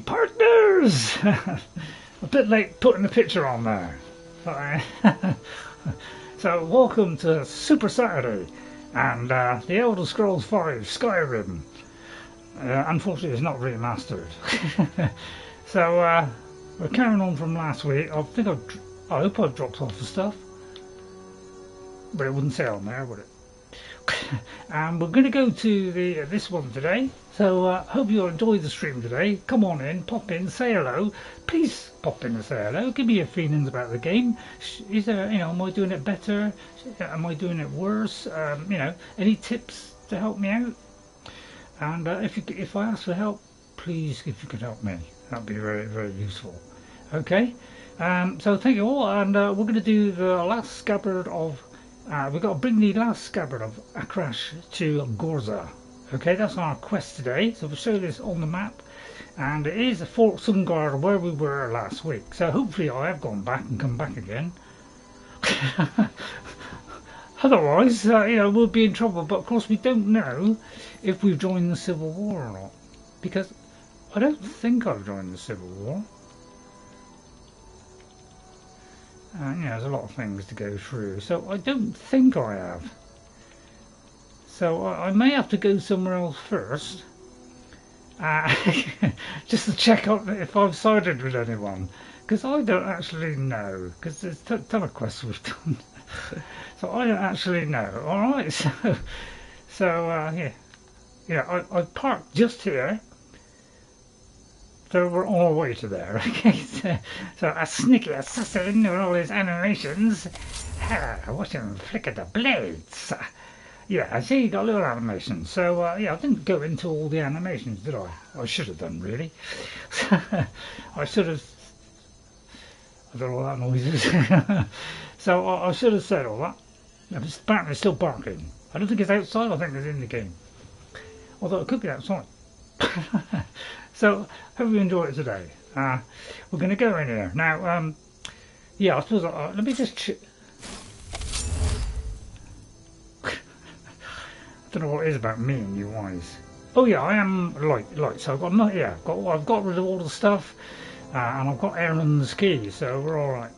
partners! A bit late putting the picture on there. So welcome to Super Saturday and the Elder Scrolls 5 Skyrim. Unfortunately it's not remastered. So we're carrying on from last week. I hope I've dropped off the stuff, but it wouldn't say on there, would it? And we're going to go to this one today. So hope you enjoy the stream today. Come on in, pop in, say hello. Please pop in and say hello. Give me your feelings about the game. Is there, am I doing it better? Am I doing it worse? Any tips to help me out? And if I ask for help, please, if you could help me, that'd be very, very useful. Okay. So thank you all, and we're going to do the last scabbard of. We've got to bring the last scabbard of Akrash to Gorza. Okay, that's our quest today. So we'll show this on the map, and it is Fort Sungar where we were last week. So hopefully I have gone back and come back again. Otherwise, we'll be in trouble. But of course, we don't know if we've joined the Civil War or not, because I don't think I've joined the Civil War. There's a lot of things to go through, so I don't think I have. So I may have to go somewhere else first, just to check out if I've sided with anyone, because I don't actually know, because there's a ton of quests we've done. So I don't actually know. Alright, so I parked just here. So we're on our way to there, okay? So a sneaky assassin with all his animations. Watch him flicker the blades. Yeah, I see you got little animations. So, I didn't go into all the animations, did I? I should have done, really. I should have... I don't know what that noise is. So I should have said all that. Apparently it's still barking. I don't think it's outside, I think it's in the game. Although it could be outside. So, hope you enjoy it today. We're going to go in here. Now, I suppose, let me just... I don't know what it is about me and you eyes. Oh yeah, I am light. So I've got rid of all the stuff, and I've got Aaron's key, so we're alright.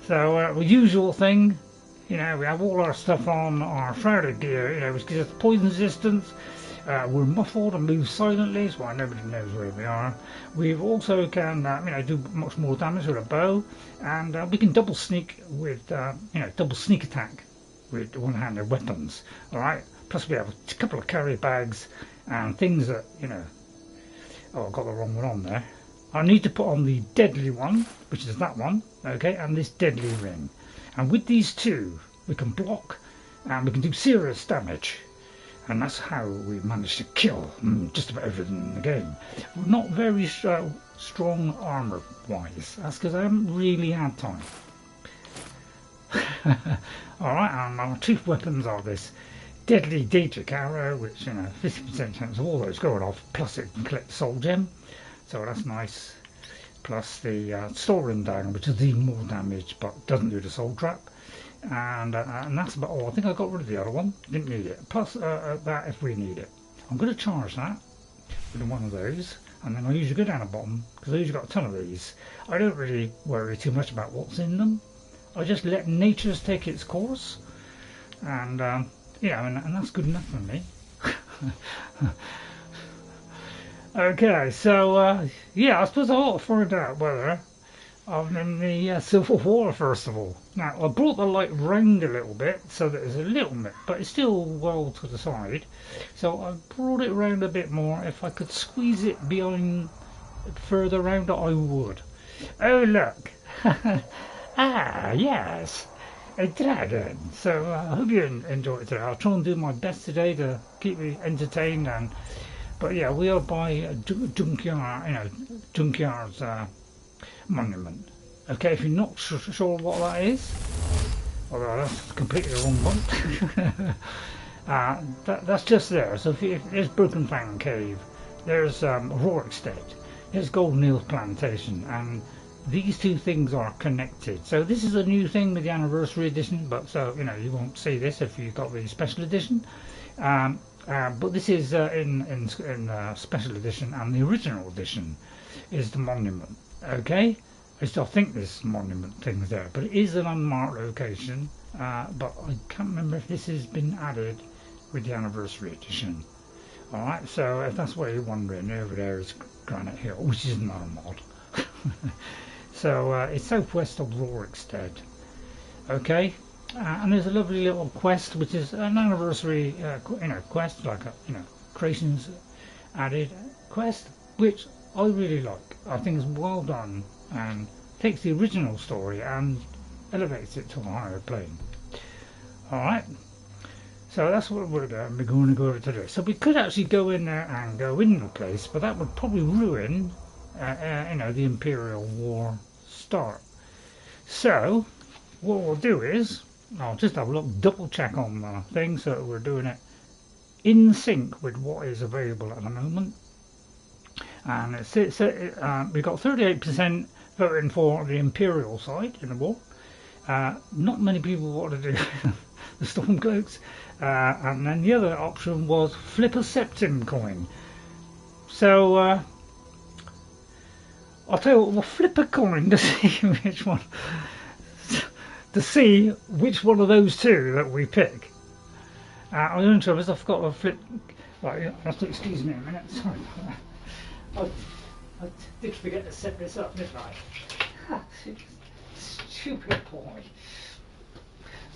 So, the usual thing, we have all our stuff on, our shrouded gear, which gives us poison resistance. We're muffled and move silently, so nobody knows where we are. We've also can, do much more damage with a bow, and we can double sneak with, double sneak attack with one-handed weapons. All right. Plus we have a couple of carry bags and things that, Oh, I got the wrong one on there. I need to put on the deadly one, which is that one, okay, and this deadly ring. And with these two, we can block and we can do serious damage. And that's how we managed to kill just about everything in the game. We're not very strong armour-wise. That's because I haven't really had time. Alright, and our chief weapons are this deadly Daedric arrow, which, 50% chance of all those going off, plus it can collect the soul gem. So that's nice. Plus the storeroom dagger, which does even more damage, but doesn't do the soul trap. And that's about all. I think I got rid of the other one. Didn't need it. Plus that if we need it. I'm going to charge that with one of those, and then I usually go down the bottom because I usually got a ton of these. I don't really worry too much about what's in them. I just let nature take its course, and and that's good enough for me. Okay, so I suppose I ought to find out whether I'm in the Civil War first of all. Now I brought the light round a little bit so that there's a little bit, but it's still well to the side. So I brought it round a bit more. If I could squeeze it behind further round, I would. Oh look! Yes, a dragon. So I hope you enjoy it today. I'll try and do my best today to keep you entertained. But yeah, we are by Gjukar, Gjukkar's monument. Okay, if you're not sure what that is, although that's completely the wrong one. That's just there. So if there's Broken Fang Cave, there's Hraggstad, there's Goldenhills Plantation, and these two things are connected. So this is a new thing with the anniversary edition, but so you won't see this if you've got the special edition. But this is in special edition, and the original edition is the monument. Okay, I still think this monument thing's there, but it is an unmarked location. But I can't remember if this has been added with the anniversary edition. Alright, so if that's what you're wondering, over there is Granite Hill, which is not a mod. So it's southwest of Hraggstad. Okay, and there's a lovely little quest, which is an anniversary, quest, like a, creations added quest, which I really like. I think it's well done and takes the original story and elevates it to a higher plane. Alright, so that's what we're going to go over today. So we could actually go in there and go in the place, but that would probably ruin the Imperial War start. So what we'll do is, I'll just have a look, double check on the thing so that we're doing it in sync with what is available at the moment. And we've got 38% voting for the Imperial side in the war. Not many people want to do the Stormcloaks, and then the other option was flip a Septim coin. So I'll tell you what, we'll flip a coin to see which one, of those two that we pick. I'm in trouble, I've got to flip. Right, you have to excuse me a minute. Sorry about that. I did forget to set this up, didn't I? Stupid boy.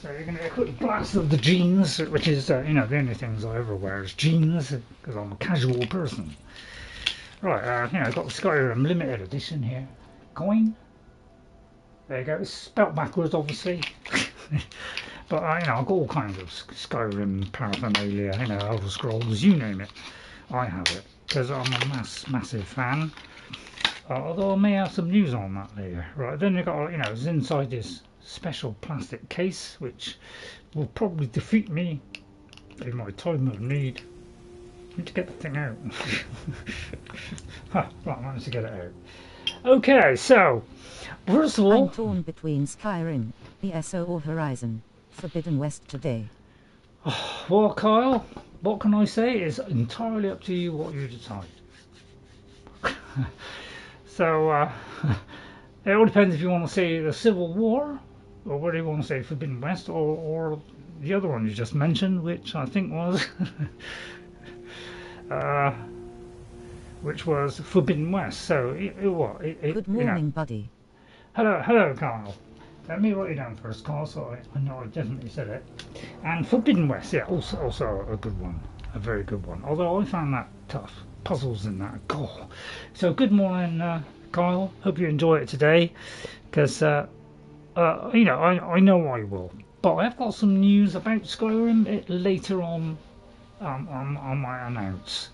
So you're going to get a quick blast of the jeans, which is, the only things I ever wear is jeans, because I'm a casual person. Right, I've got the Skyrim limited edition here. Coin. There you go. It's spelt backwards, obviously. But, I've got all kinds of Skyrim paraphernalia, Elder Scrolls, you name it. I have it, because I'm a massive fan. Although I may have some news on that later. Right, then you've got, it's inside this special plastic case, which will probably defeat me in my time of need. I need to get the thing out. Right, I managed to get it out. Okay, so, first of all... I'm torn between Skyrim, ESO or Horizon, Forbidden West today. Well, Kyle, what can I say? It's entirely up to you what you decide. So, it all depends if you want to say the Civil War, or whether you want to say Forbidden West, or the other one you just mentioned, which I think was... which was Forbidden West. So, Good morning, buddy. Hello, Carl. Let me write it down first, Carl, so I know I definitely said it. And Forbidden West, yeah, also a good one, a very good one. Although I found that tough. Puzzles in that. God. So good morning, Kyle. Hope you enjoy it today, because I know I will. But I've got some news about Skyrim later on. I might announce.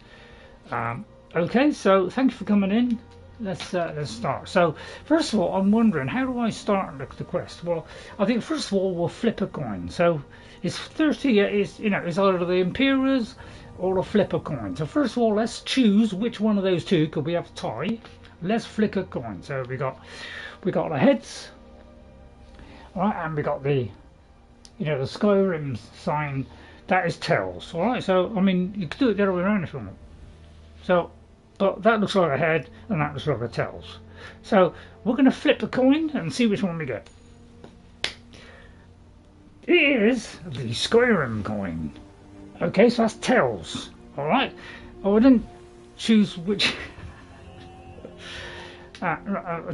Okay, so thank you for coming in. Let's start. So first of all, I'm wondering, how do I start the quest? Well, I think first of all we'll flip a coin. So it's 30. It's either the Imperials or a flip a coin. So first of all, let's choose which one of those two, because we have a tie. Let's flick a coin. So we got the heads, all right, and we got the the Skyrim sign. That is tails. All right. So I mean, you could do it the other way around if you want. So, but that looks like a head, and that looks like a tails. So we're going to flip the coin and see which one we get. It is the Skyrim coin. Okay, so that's tails. Alright. Oh, I didn't choose which. Do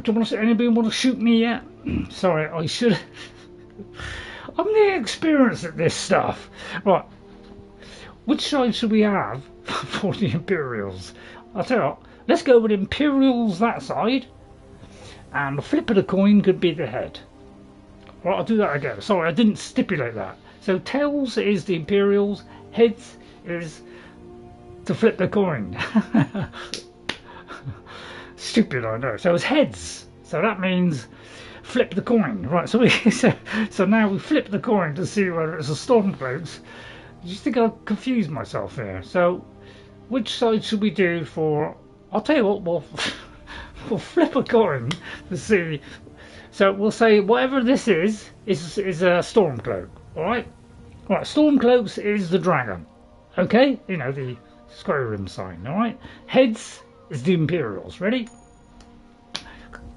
you want to, anybody want to shoot me yet? Sorry, I should. I'm the experienced at this stuff. Right. Which side should we have for the Imperials? I'll tell you what, let's go with Imperials that side. And the flip of the coin could be the head. Right, I'll do that again. Sorry, I didn't stipulate that. So tails is the Imperials. Heads is to flip the coin. Stupid, I know. So it's heads. So that means flip the coin. Right, so so now we flip the coin to see whether it's a Stormcloaks. You think I'll confuse myself here. So which side should we do for... I'll tell you what, we'll flip a coin to see. So we'll say whatever this is a Stormcloak. Alright? Right, Stormcloaks is the dragon. Okay, you know, the Skyrim sign, alright? Heads is the Imperials, ready?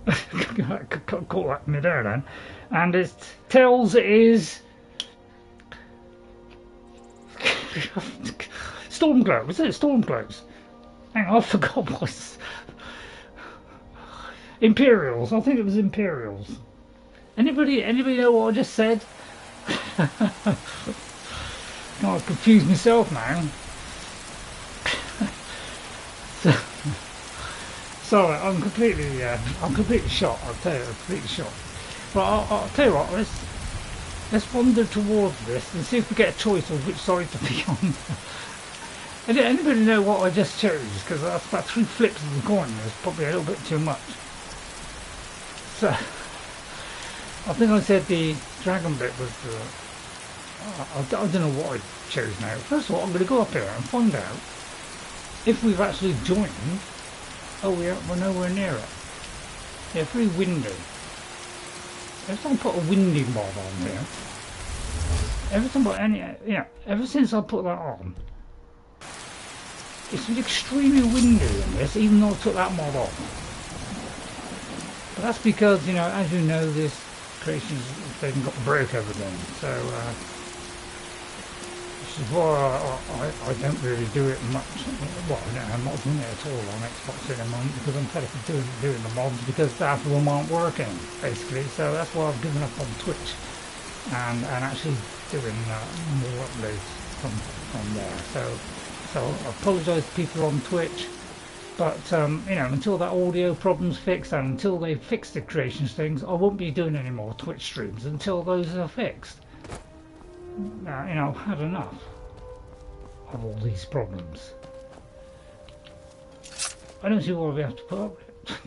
Caught that mid-air then. And its tails is Stormcloak, was it? Stormcloaks. Hang on, I forgot what. Imperials, I think it was Imperials. Anybody know what I just said? Oh, I've confused myself now. Sorry, I'm completely shot. I'll tell you, I'm completely shot. But I'll tell you what, let's wander towards this and see if we get a choice of which side to be on. Anybody know what I just chose? Because that's about 3 flips of the coin. It's probably a little bit too much. So I think I said the dragon bit was I don't know what I chose now. First of all, I'm going to go up here and find out if we've actually joined. Oh, we're nowhere near it. Yeah, very windy. Every time I put a windy mod on here, ever since I put that on, it's been extremely windy in this, even though I took that mod off. But that's because, you know, as you know, this creation's they've got broke everything. So this is why I don't really do it much. Well, no, I'm not doing it at all on Xbox at the moment because I'm fed up of doing the mods because half of them aren't working, basically. So that's why I've given up on Twitch and actually doing more uploads from there. So I apologise to people on Twitch, but you know, until that audio problem's fixed and until they fix the creations things, I won't be doing any more Twitch streams until those are fixed. You know, I've had enough of all these problems. I don't see why we have to put up with it.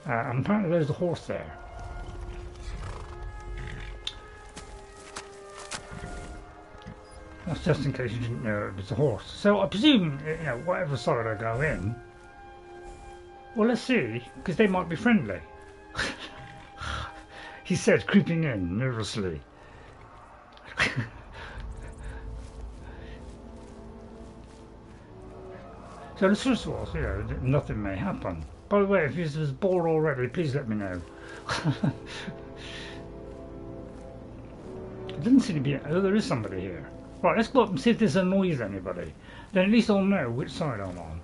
And apparently there's a horse there. That's just in case you didn't know it was a horse. So I presume, you know, whatever side I go in, well, let's see, because they might be friendly. He said, creeping in nervously. So the first of all, you know, nothing may happen. By the way, if you was bored already, please let me know. It doesn't seem to be. Oh, there is somebody here. Right, let's go up and see if this annoys anybody. Then at least I'll know which side I'm on.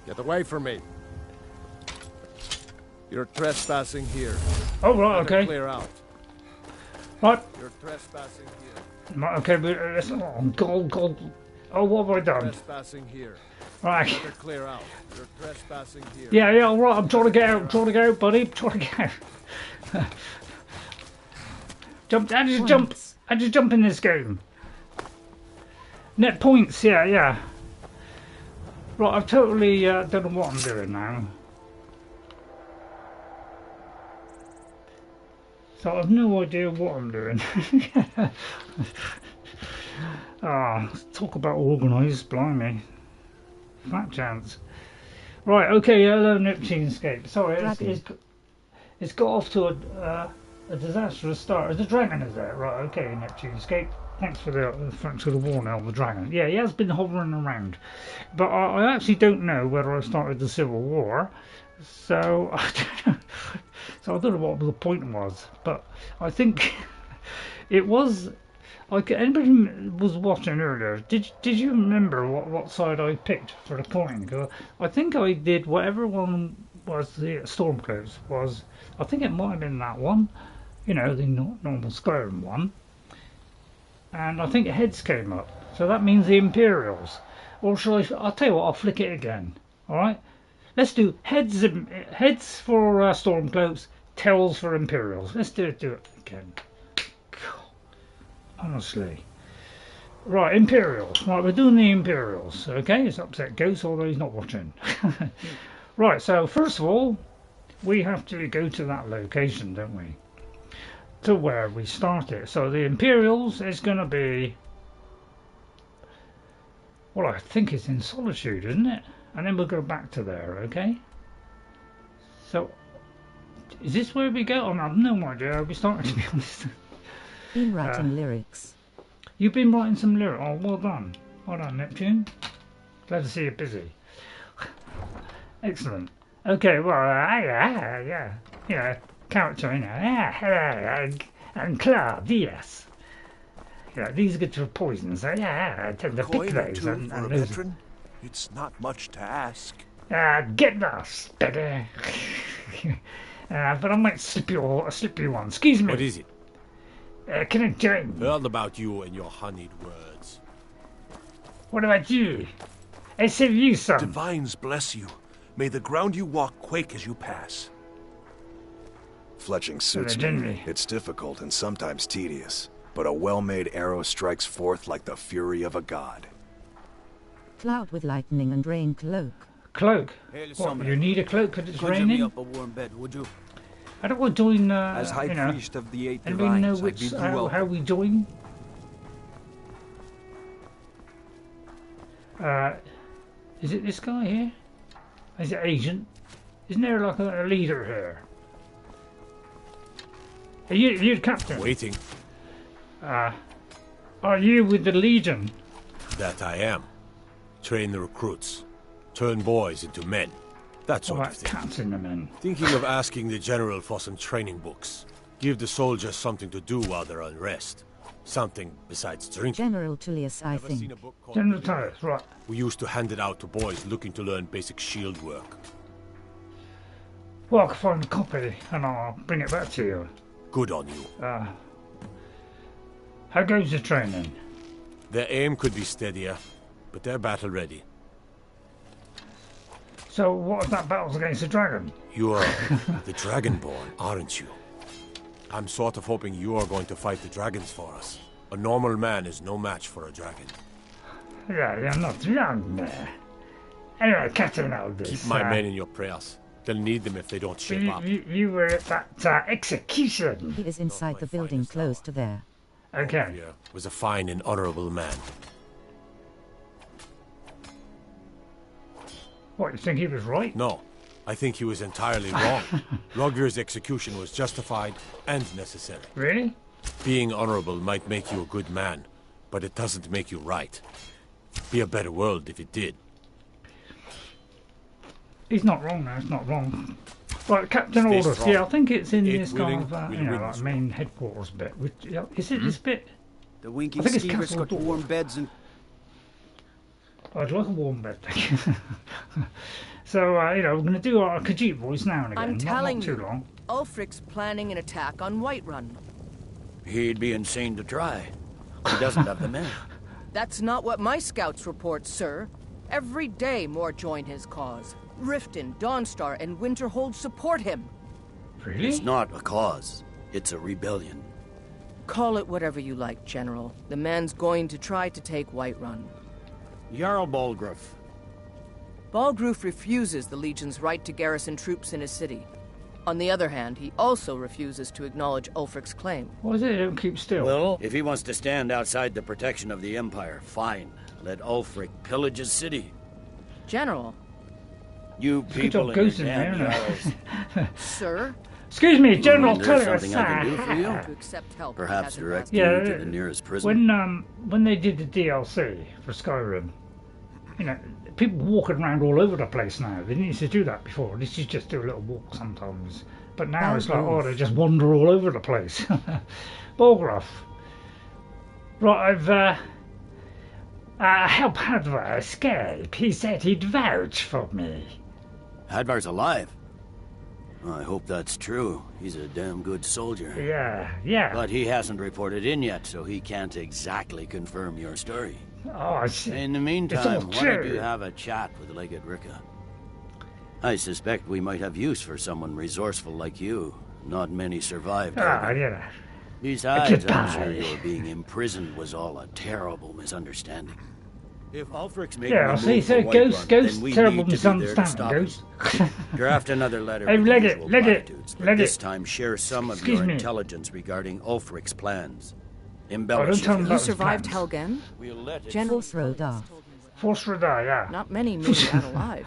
Get away from me. You're trespassing here. Oh, right, okay. Clear out. Right. You're trespassing here. Right, okay, but let's. Oh, God. Oh, what have I done? Trespassing here. Right. Clear out. You're trespassing here. Yeah, all right. I'm trying to get out. Trying to get out, buddy. Trying to get out. Jump! I just jump! I just jump in this game. Net points, yeah. Right, I've totally don't know what I'm doing now. So I've no idea what I'm doing. Talk about organised, blimey. Fat chance. Right, okay, hello Neptunescape. Sorry, it's got off to a disastrous start. The dragon is there, right? Okay, Neptunescape. Thanks for the warning on the dragon. Yeah, he has been hovering around, but I actually don't know whether I started the Civil War, so I don't know what the point was. But I think it was. Like anybody was watching earlier, did you remember what side I picked for the coin? Because I think I did whatever one was the Stormcloaks was. I think it might have been that one. You know, the normal Skyrim one, and I think heads came up, so that means the Imperials. Or shall I'll tell you what, I'll flick it again. Alright, let's do heads for Stormcloaks, tails for Imperials. Let's do it again. Honestly. Right, Imperials. Right, we're doing the Imperials. Okay, it's upset Ghost, although he's not watching. Right, so first of all, we have to go to that location, don't we? To where we started. So the Imperials is going to be, well, I think it's in Solitude, isn't it? And then we'll go back to there, okay? So, is this where we go? I have no idea. We started, to be honest. Been writing lyrics. You've been writing some lyrics. Oh, well done. Well done, Neptune. Glad to see you busy. Excellent. Okay, well, yeah, character, and Claw Dius. Yeah, these are good for poisons. So yeah, I tend to pick those. For a veteran, it's not much to ask. Get lost, better. But I might slip you one. Excuse me. What is it? Can I join? Heard about you and your honeyed words. What about you? I save you some. Divines bless you. May the ground you walk quake as you pass. Fletching suits me. It's difficult and sometimes tedious, but a well-made arrow strikes forth like the fury of a god. Cloud with lightning and rain cloak. Cloak? What, you need a cloak because it's raining? Me up a warm bed, would you? I don't want to join, As High Priest of the Eight anybody know Divines, how we join? Is it this guy here? Is it agent? Isn't there like a leader here? Are you the captain? Waiting. Are you with the Legion? That I am. Train the recruits. Turn boys into men. That sort of thing. Captain the men. Thinking of asking the General for some training books. Give the soldiers something to do while they're on rest. Something besides drinking. General Tullius, I think. General Tullius, right. We used to hand it out to boys looking to learn basic shield work. Well, I can find a copy and I'll bring it back to you. Good on you. How goes the training? Their aim could be steadier, but they're battle ready. So what if that battle's against the dragon? You're the Dragonborn, aren't you? I'm sort of hoping you're going to fight the dragons for us. A normal man is no match for a dragon. Yeah, you're not wrong there. Anyway, Captain Aldis. Keep my men in your prayers. They'll need them if they don't shape up. You were at that execution. He is inside the building close to there. Okay. Yeah, was a fine and honourable man. What, you think he was right? No, I think he was entirely wrong. Rogger's execution was justified and necessary. Really? Being honourable might make you a good man, but it doesn't make you right. Be a better world if it did. He's not wrong now, it's not wrong. Right, Captain Aldis, yeah, I think it's in this kind of, like main headquarters bit. Which, is it this bit? The winking I think it's skeever's Castle got Dour. warm beds and... I'd like a warm bed, thank you. So, we're going to do our Khajiit voice now and again. I'm telling not too you, long. Ulfric's planning an attack on Whiterun. He'd be insane to try. He doesn't have the men. That's not what my scouts report, sir. Every day more join his cause. Riften, Dawnstar, and Winterhold support him. Really? It's not a cause. It's a rebellion. Call it whatever you like, General. The man's going to try to take Whiterun. Jarl Bulgruuf. Balgruuf refuses the Legion's right to garrison troops in his city. On the other hand, he also refuses to acknowledge Ulfric's claim. What is it? Don't keep still. Well, if he wants to stand outside the protection of the Empire, fine. Let Ulfric pillage his city. General. You people in your damn there, yarrows. Sir? Excuse me, General There's Tullius. something I can do for you? To accept help. Perhaps he direct hasn't you to the nearest prison. When they did the DLC for Skyrim, people walking around all over the place now. They didn't used to do that before. They used to just do a little walk sometimes. But now it's like, they just wander all over the place. Bulgruuf. Right, I've helped Hadvar escape. He said he'd vouch for me. Hadvar's alive. I hope that's true. He's a damn good soldier. Yeah. But he hasn't reported in yet, so he can't exactly confirm your story. Oh, I see. In the meantime, why don't you have a chat with Legate Ricka? I suspect we might have use for someone resourceful like you. Not many survived. Besides, I'm sure your being imprisoned was all a terrible misunderstanding. If Ulfric's making a move for Whiterun, then we terrible need to be there to misunderstanding, stop him. Draft another letter Hey, with Legate, platitudes, but Legate. this time share some of your intelligence regarding Ulfric's plans. Embellish it. You survived Helgen? We'll let it. General Froda. Force Radar, yeah. Not many made it out alive.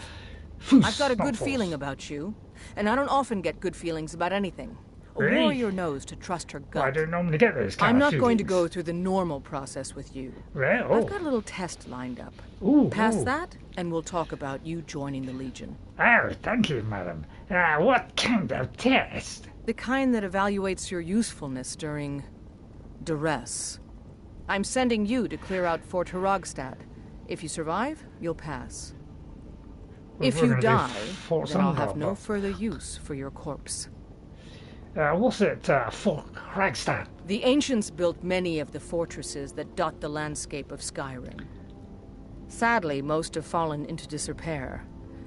I've got a good feeling about you, and I don't often get good feelings about anything. A Really? warrior knows to trust her gut. Well, I don't normally get those kind I'm of not going to feelings. go through the normal process with you. Right? I've got a little test lined up. Ooh, Pass ooh. that, and we'll talk about you joining the Legion. Oh, thank you, madam. What kind of test? The kind that evaluates your usefulness during duress. I'm sending you to clear out Fort Hraggstad. If you survive, you'll pass. If We're you gonna do die, Fort then I'll have no Sundar, further use for your corpse. what's it, Fort Hraggstad? The ancients built many of the fortresses that dot the landscape of Skyrim. Sadly, most have fallen into disrepair,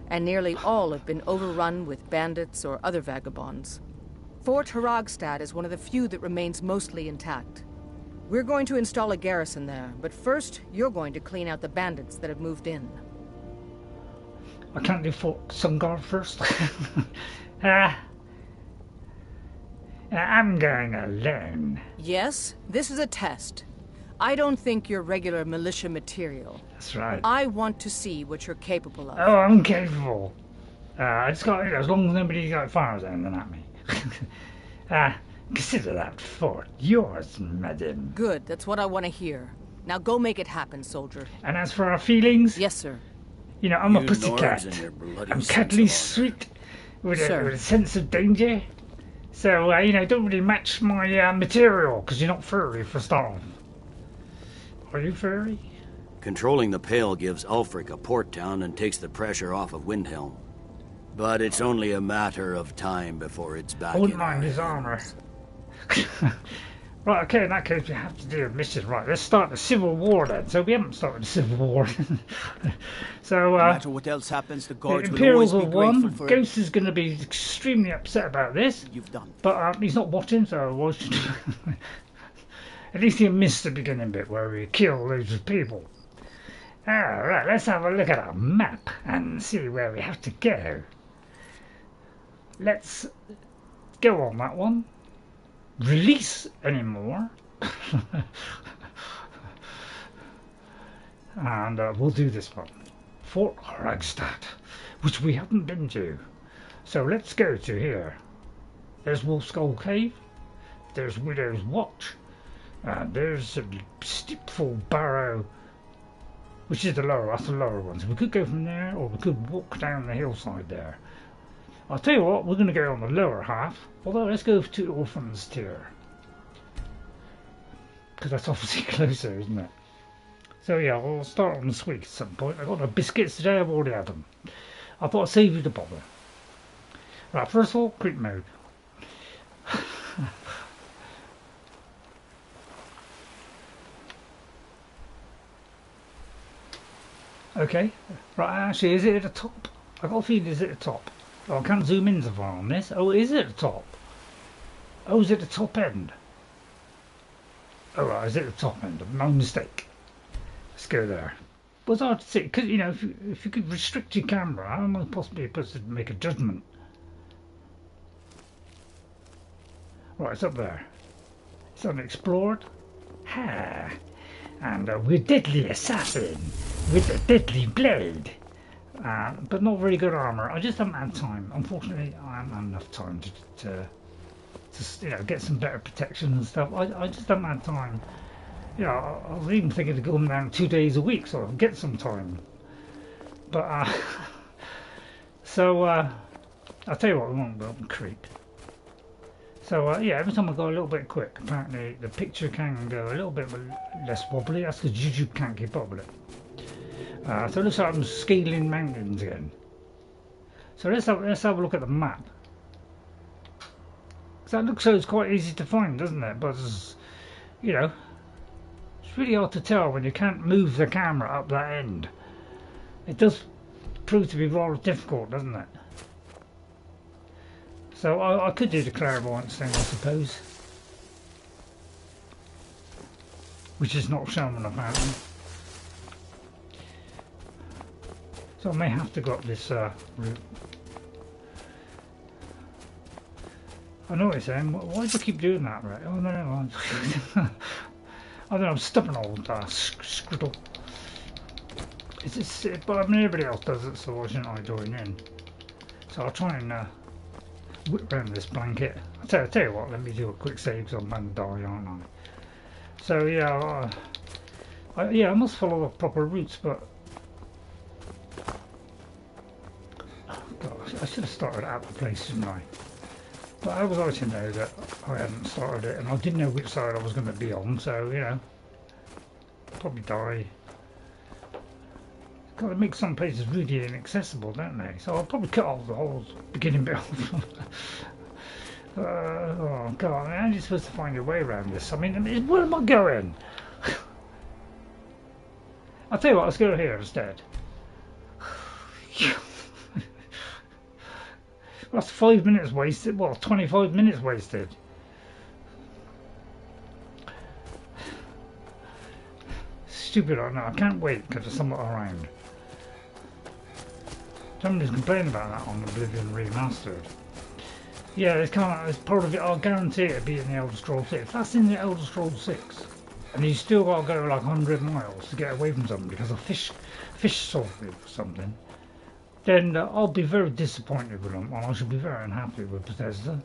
and nearly all have been overrun with bandits or other vagabonds. Fort Hraggstad is one of the few that remains mostly intact. We're going to install a garrison there, but first, you're going to clean out the bandits that have moved in. I can't do Fort Sundar first. I'm going alone. Yes, this is a test. I don't think you're regular militia material. That's right. I want to see what you're capable of. Oh, I'm capable. I just got, as long as nobody fires anything at me. Consider that fort yours, madam. Good, that's what I want to hear. Now go make it happen, soldier. And as for our feelings, Yes, sir. you know, I'm a You pussycat. Nords and your bloody I'm sense cuddly of sweet with Sir. a sense of danger. So, you know, don't really match my material because you're not furry for starting. Are you furry? Controlling the Pale gives Ulfric a port town and takes the pressure off of Windhelm. But it's only a matter of time before it's back I wouldn't in our mind his hands. armour. Right, okay, in that case we have to do a mission. Right, let's start the Civil War then. So we haven't started the Civil War. So, No matter what else happens, the the guards will Imperials always will be won. grateful for Ghost is going to be extremely upset about this. what you've done. But he's not watching, so I should... At least he missed the beginning bit where we kill loads of people. Alright, let's have a look at our map and see where we have to go. Let's go on that one. Release anymore. And we'll do this one. Fort Hraggstad, which we haven't been to. So let's go to here. There's Wolf Skull Cave. There's Widow's Watch. There's a Steepful Barrow, which is the lower, that's the lower one. So we could go from there, or we could walk down the hillside there. I'll tell you what, we're going to go on the lower half. Although let's go to Orphan's Tier, because that's obviously closer, isn't it? So yeah, we'll start on this week at some point. I got no biscuits today, I've already had them. I thought I'd save you the bother. Right, first of all, Crypt mode. Okay, right, actually, is it at the top? I got a feeling it's at the top. Oh, I can't zoom in so far on this. Oh, is it at the top? Oh, is it the top end? Oh, right, is it the top end? My mistake. Let's go there. But it's hard to see, because, you know, if you could restrict your camera, how am I possibly supposed to make a judgment? Right, it's up there. It's unexplored. Ha! And we're Deadly Assassin with a deadly blade. But not very good armour. I just haven't had time. Unfortunately, I haven't had enough time to you know, get some better protection and stuff. I just haven't had time. You know, I was even thinking of going down 2 days a week so I can get some time. But, so, I'll tell you what, we won't go up and creep. So, yeah, every time I go a little bit quick, apparently the picture can go a little bit less wobbly. That's because YouTube can't keep up with it. So it looks like I'm scaling mountains again. So let's have a look at the map. That looks so it's quite easy to find, doesn't it? But it's, you know, it's really hard to tell when you can't move the camera up that end. It does prove to be rather difficult, doesn't it? So I could do the clairvoyance thing, I suppose, which is not shown apparently. So I may have to go up this route. I know what you're saying. Why do I keep doing that, right? Oh no, no. I don't know. I'm stubborn old scriddle. But I mean, everybody else does it, so why shouldn't I join in? So I'll try and whip around this blanket. I'll tell you what, let me do a quick save because I'm going to die, aren't I? So yeah, I must follow the proper routes, but oh gosh, I should have started at the place, shouldn't I? But I was always to know that I hadn't started it, and I didn't know which side I was going to be on, so you know, probably die. Got to make some places really inaccessible, don't they? So I'll probably cut off the whole beginning bit off. Oh god, how are you supposed to find your way around this? I mean, where am I going? I'll tell you what, let's go here instead. That's 5 minutes wasted. Well, 25 minutes wasted. Stupid or not, I can't wait because there's someone around. Somebody's complaining about that on Oblivion Remastered. Yeah, it's part of it. I'll guarantee it'll be in the Elder Scrolls 6. If that's in the Elder Scrolls 6, and you still got to go like 100 miles to get away from something because a fish salted or something, then I'll be very disappointed with them, and I should be very unhappy with Bethesda.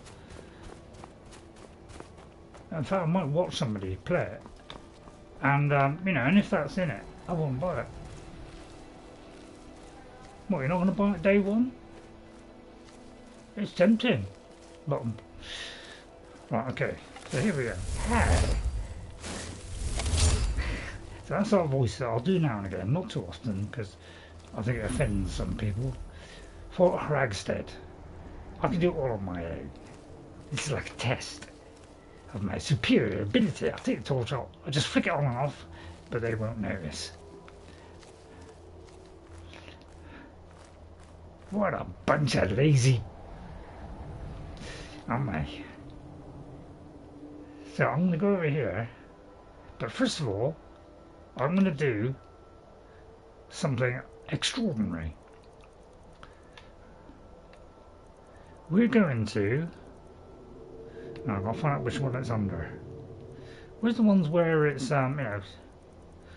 In fact, I might watch somebody play it, and you know, and if that's in it, I won't buy it. What, you're not going to buy it day one? It's tempting. Bottom. Right, okay. So here we go. So that's our voice that I'll do now and again, not too often, because I think it offends some people. Fort Hraggstad. I can do it all on my own. This is like a test of my superior ability. I'll take the torch out. I'll just flick it on and off, but they won't notice. What a bunch of lazy... aren't they? So I'm going to go over here, but first of all, I'm going to do something extraordinary. We're going to... now I've got to find out which one it's under. Where's the ones where it's, you know,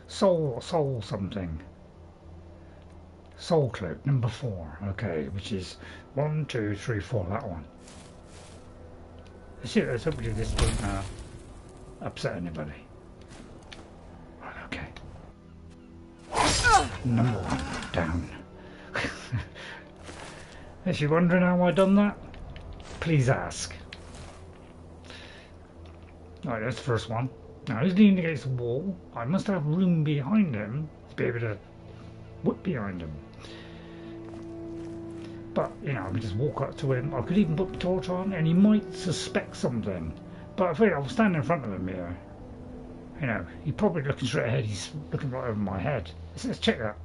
soul something? Stormcloak number 4, okay, which is 1, 2, 3, 4, that one. Let's hopefully this doesn't upset anybody. Right, okay. Number 1, down. If you're wondering how I done that, please ask. Right, that's the first one. Now he's leaning against the wall. I must have room behind him to be able to whip behind him. But, you know, I could just walk up to him. I could even put the torch on and he might suspect something. But if I'll stand in front of him here, you know, he's probably looking straight ahead. He's looking right over my head. Let's check that.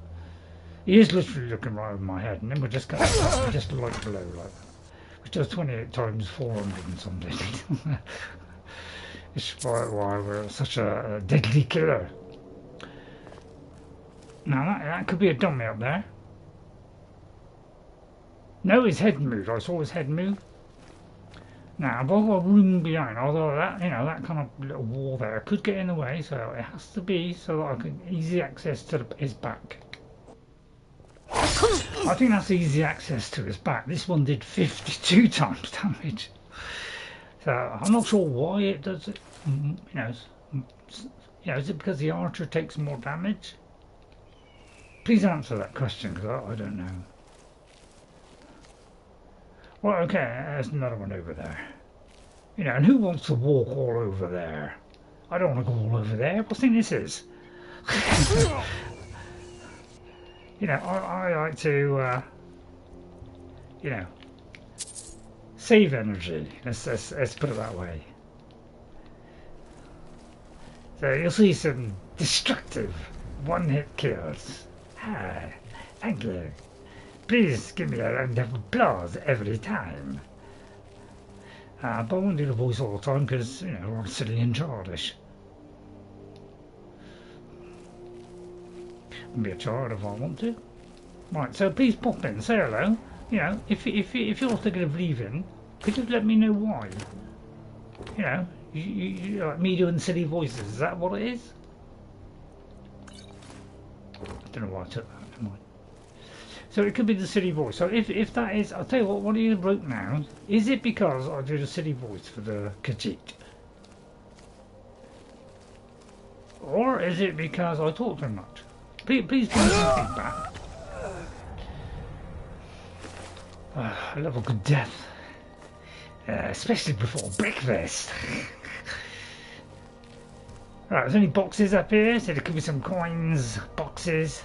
He is literally looking right over my head. And then we're just going to just light below like that. Which does 28 times 400 and something. It's why we're such a deadly killer. Now that could be a dummy up there. No, his head moved. I saw his head move. Now, I've got room behind, although that, you know, that kind of little wall there could get in the way, so it has to be so that I can easy access to his back. I think that's easy access to his back. This one did 52 times damage. So I'm not sure why it does it. You know, is it because the archer takes more damage? Please answer that question, because I don't know. Well, okay, there's another one over there. You know, and who wants to walk all over there? I don't want to go all over there. What do you think this is? You know, I like to, you know, save energy. Let's put it that way. So you'll see some destructive one-hit kills. Ah, thank you. Please give me a round of applause every time. But I won't do the voice all the time because, you know, I'm silly and childish. I can be a child if I want to. Right, so please pop in, say hello. You know, if you're thinking of leaving, could you let me know why? You know, you like me doing silly voices, is that what it is? I don't know why I took that, never mind. So it could be the city voice. So if that is, I'll tell you what do you wrote now? Is it because I do the city voice for the Khajiit? Or is it because I talk too much? Please give me some feedback. I love a good death. Especially before breakfast. Right, there's only boxes up here, so there could be some coins, boxes.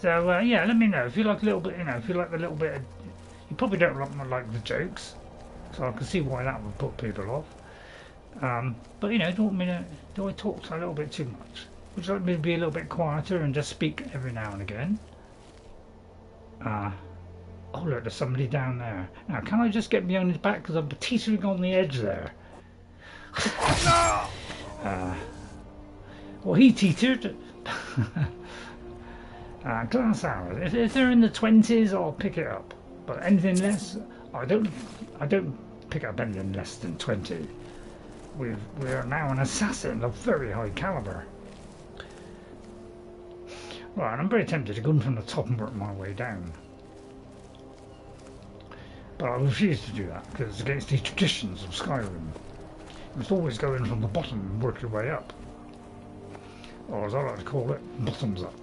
So yeah, let me know if you like a little bit. You know, if you like a little bit. You probably don't like the jokes, so I can see why that would put people off. But you know, do I talk a little bit too much? Would you like me to be a little bit quieter and just speak every now and again? Oh look, there's somebody down there. Now, can I just get behind his back because I'm teetering on the edge there? Well, he teetered. Glass hours. If they're in the 20s, I'll pick it up. But anything less, I don't pick up anything less than 20. We are now an assassin of very high caliber. Right, I'm very tempted to go in from the top and work my way down. But I refuse to do that because it's against the traditions of Skyrim. You must always go in from the bottom and work your way up. Or as I like to call it, bottoms up.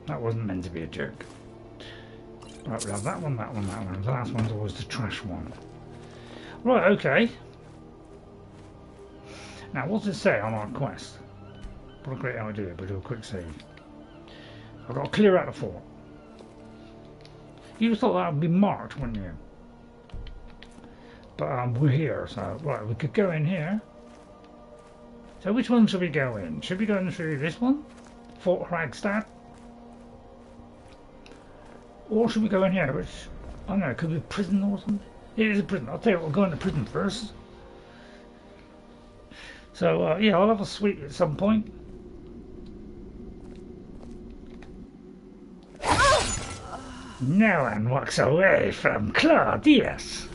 That wasn't meant to be a joke. Right, we have that one, that one, that one. The last one's always the trash one. Right, okay. Now, what's it say on our quest? What a great idea, but do a quick save. I've got to clear out the fort. You thought that would be marked, wouldn't you? But we're here, so right, we could go in here. So which one should we go in? Should we go in through this one? Fort Hraggstad? Or should we go in here, which, I don't know, it could be a prison or something? It is a prison. I'll tell you what, we'll go into prison first. So, yeah, I'll have a sweet at some point. No one walks away from Claw Dius.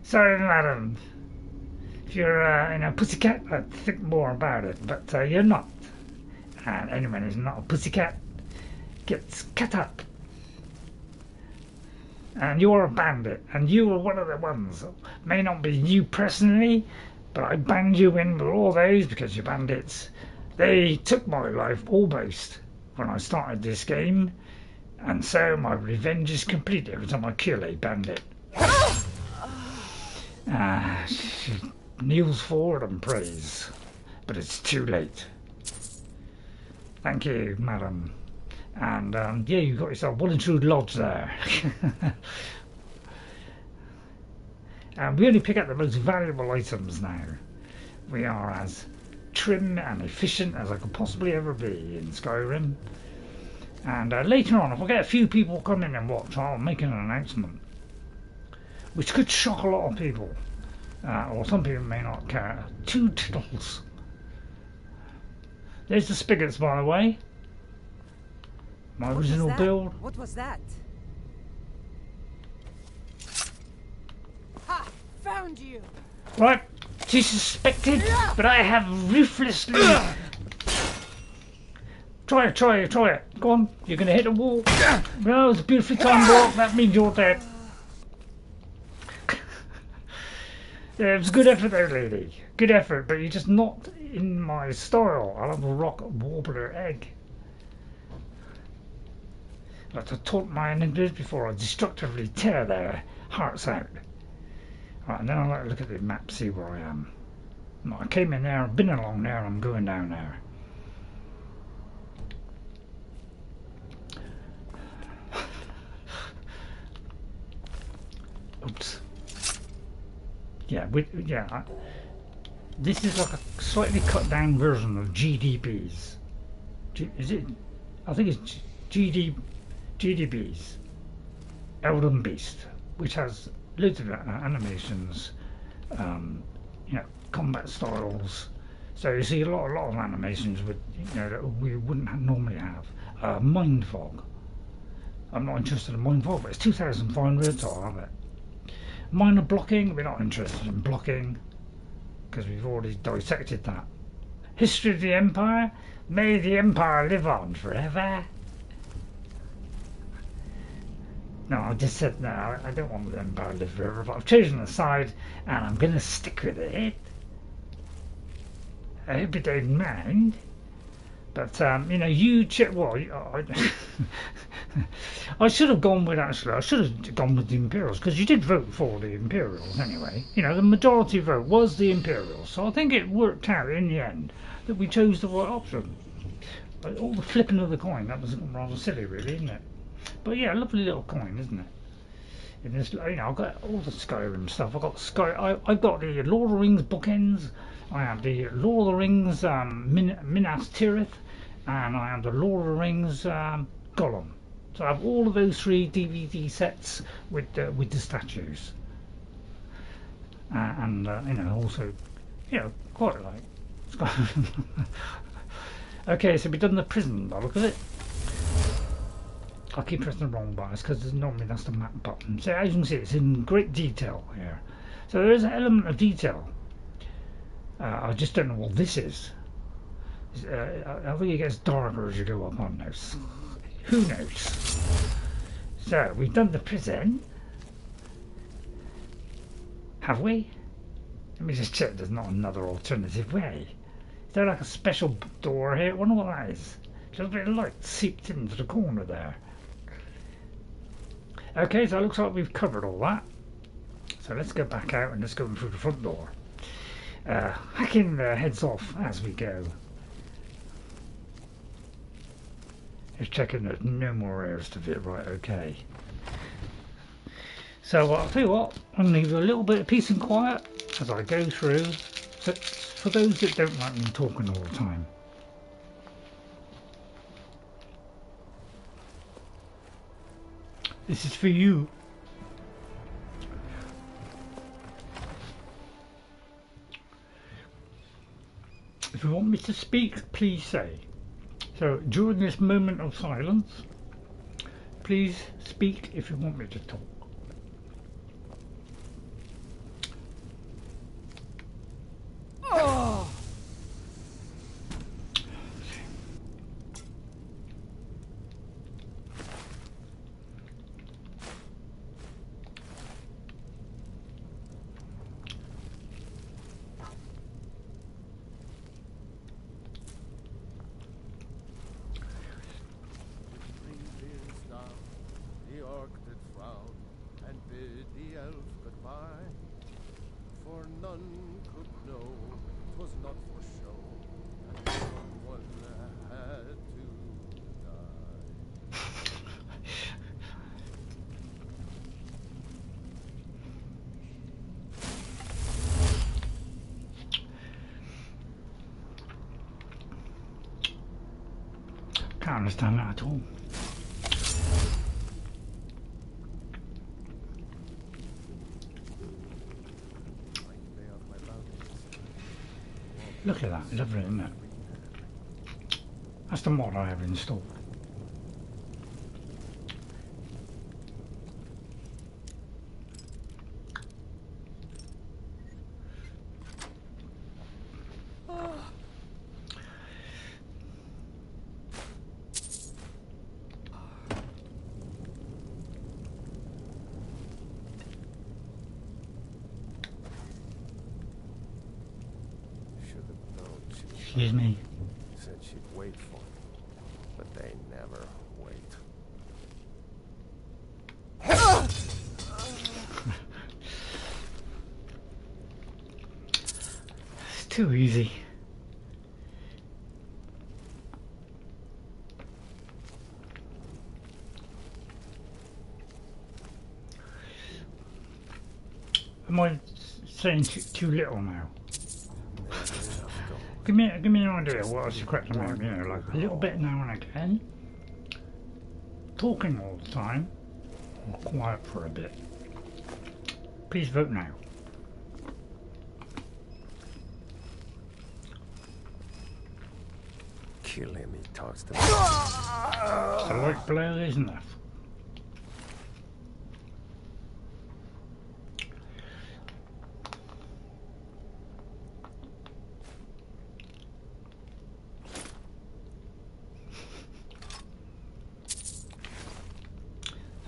Sorry, madam. If you're a pussycat, I'd think more about it, but you're not. And anyone who's not a pussycat gets cut up. And you're a bandit, and you were one of the ones. May not be you personally, but I banned you in with all those because you're bandits. They took my life almost when I started this game, and so my revenge is complete every time I kill a bandit. She kneels forward and prays, but it's too late. Thank you, madam. And yeah, you got yourself well and true lodge there. And we only pick up the most valuable items now. We are as trim and efficient as I could possibly ever be in Skyrim. And later on, if I get a few people come in and watch, I'll make an announcement, which could shock a lot of people, or some people may not care. 2 tittles. There's the spigots, by the way. My original build. What was that? Ha! Found you. Right, she suspected, but I have ruthlessly. Try it. Go on, you're gonna hit a wall. No, it's a beautifully timed walk. That means you're dead. Yeah, it was good effort though, lady. Good effort, but you're just not in my style. I love a rock warbler egg. I like to taunt my enemies before I destructively tear their hearts out. Right, and then I like to look at the map, see where I am. I came in there, I've been along there, I'm going down there. Oops. Yeah, this is like a slightly cut down version of GDBs. Is it? I think it's GDBs. Elden Beast, which has loads of animations, you know, combat styles. So you see a lot of animations with, you know, that we wouldn't normally have. Mind fog. I'm not interested in mind fog, but it's 2,500, so I'll have it. Minor blocking, we're not interested in blocking. because we've already dissected that. History of the Empire? May the Empire live on forever. No, I just said no, I don't want the Empire to live forever, but I've chosen a side and I'm going to stick with it. I hope you don't mind. But, you know, you check. Well, I should have gone with, actually, I should have gone with the Imperials, because you did vote for the Imperials anyway. You know, the majority vote was the Imperials, so I think it worked out in the end that we chose the right option. But all the flipping of the coin, that was rather silly, really, isn't it? But yeah, lovely little coin, isn't it? In this, you know, I've got all the Skyrim stuff. I've got I've got the Lord of the Rings bookends. I have the Lord of the Rings Minas Tirith, and I have the Lord of the Rings Gollum. So I have all of those 3 DVD sets with the statues, and you know, also, you know, quite like Skyrim. Okay, so we've done the prison by the look of it. I keep pressing the wrong buttons because normally that's the map button. So as you can see, it's in great detail here. So there is an element of detail. I just don't know what this is. I think it gets darker as you go up on those. Who knows? So we've done the prison. Have we? Let me just check there's not another alternative way. Is there like a special door here? I wonder what that is. A little bit of light seeped into the corner there. Okay, so it looks like we've covered all that. So let's go back out and let's go through the front door. Hacking their heads off as we go. Just checking there's no more areas to fit. Right, okay. So I'll tell you what, I'm going to leave you a little bit of peace and quiet as I go through. So for those that don't like me talking all the time. This is for you. If you want me to speak, please say. So during this moment of silence, please speak if you want me to talk. Oh. Can't understand that at all. Look at that, lovely, isn't it? That's the mod I have installed. Excuse me. Said she'd wait for me, but they never wait. It's too easy. Am I saying too little now? Give me an idea what is the correct amount, you know, like a little bit now and again. Talking all the time. Or quiet for a bit. Please vote now. Kill him, he talks to me. It's a light blow, isn't it?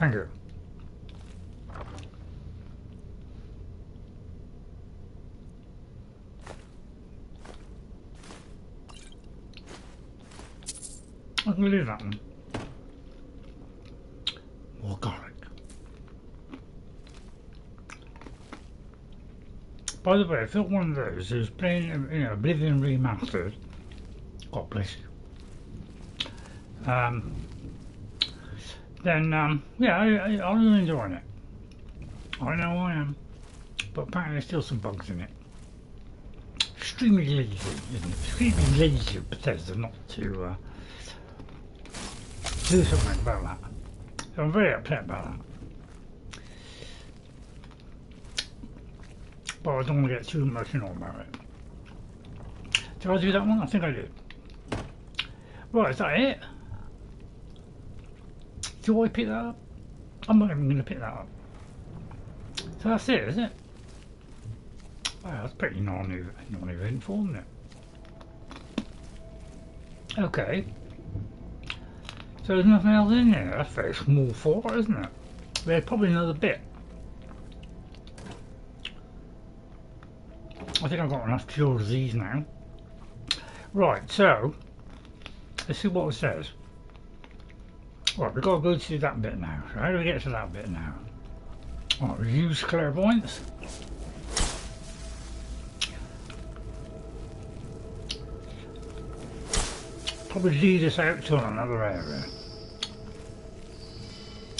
Thank you. I can leave that one. More garlic. By the way, if you're one of those who's playing, Oblivion Remastered, God bless you. Then, yeah, I'm enjoying it. I know I am. But apparently there's still some bugs in it. Extremely lazy, isn't it? Extremely lazy of Bethesda not to do something about that. So I'm very upset about that. But I don't want to get too emotional about it. Did I do that one? I think I did. Right, is that it? Do I pick that up? I'm not even going to pick that up. So that's it, is it? Wow, that's pretty non-eventful, isn't it? Okay. So there's nothing else in there. That's very small fort, isn't it? There's probably another bit. I think I've got enough to cure these now. Right, so let's see what it says. Right, we've got to go to that bit now. So how do we get to that bit now? Right, we use clairvoyance. Probably lead us out to another area.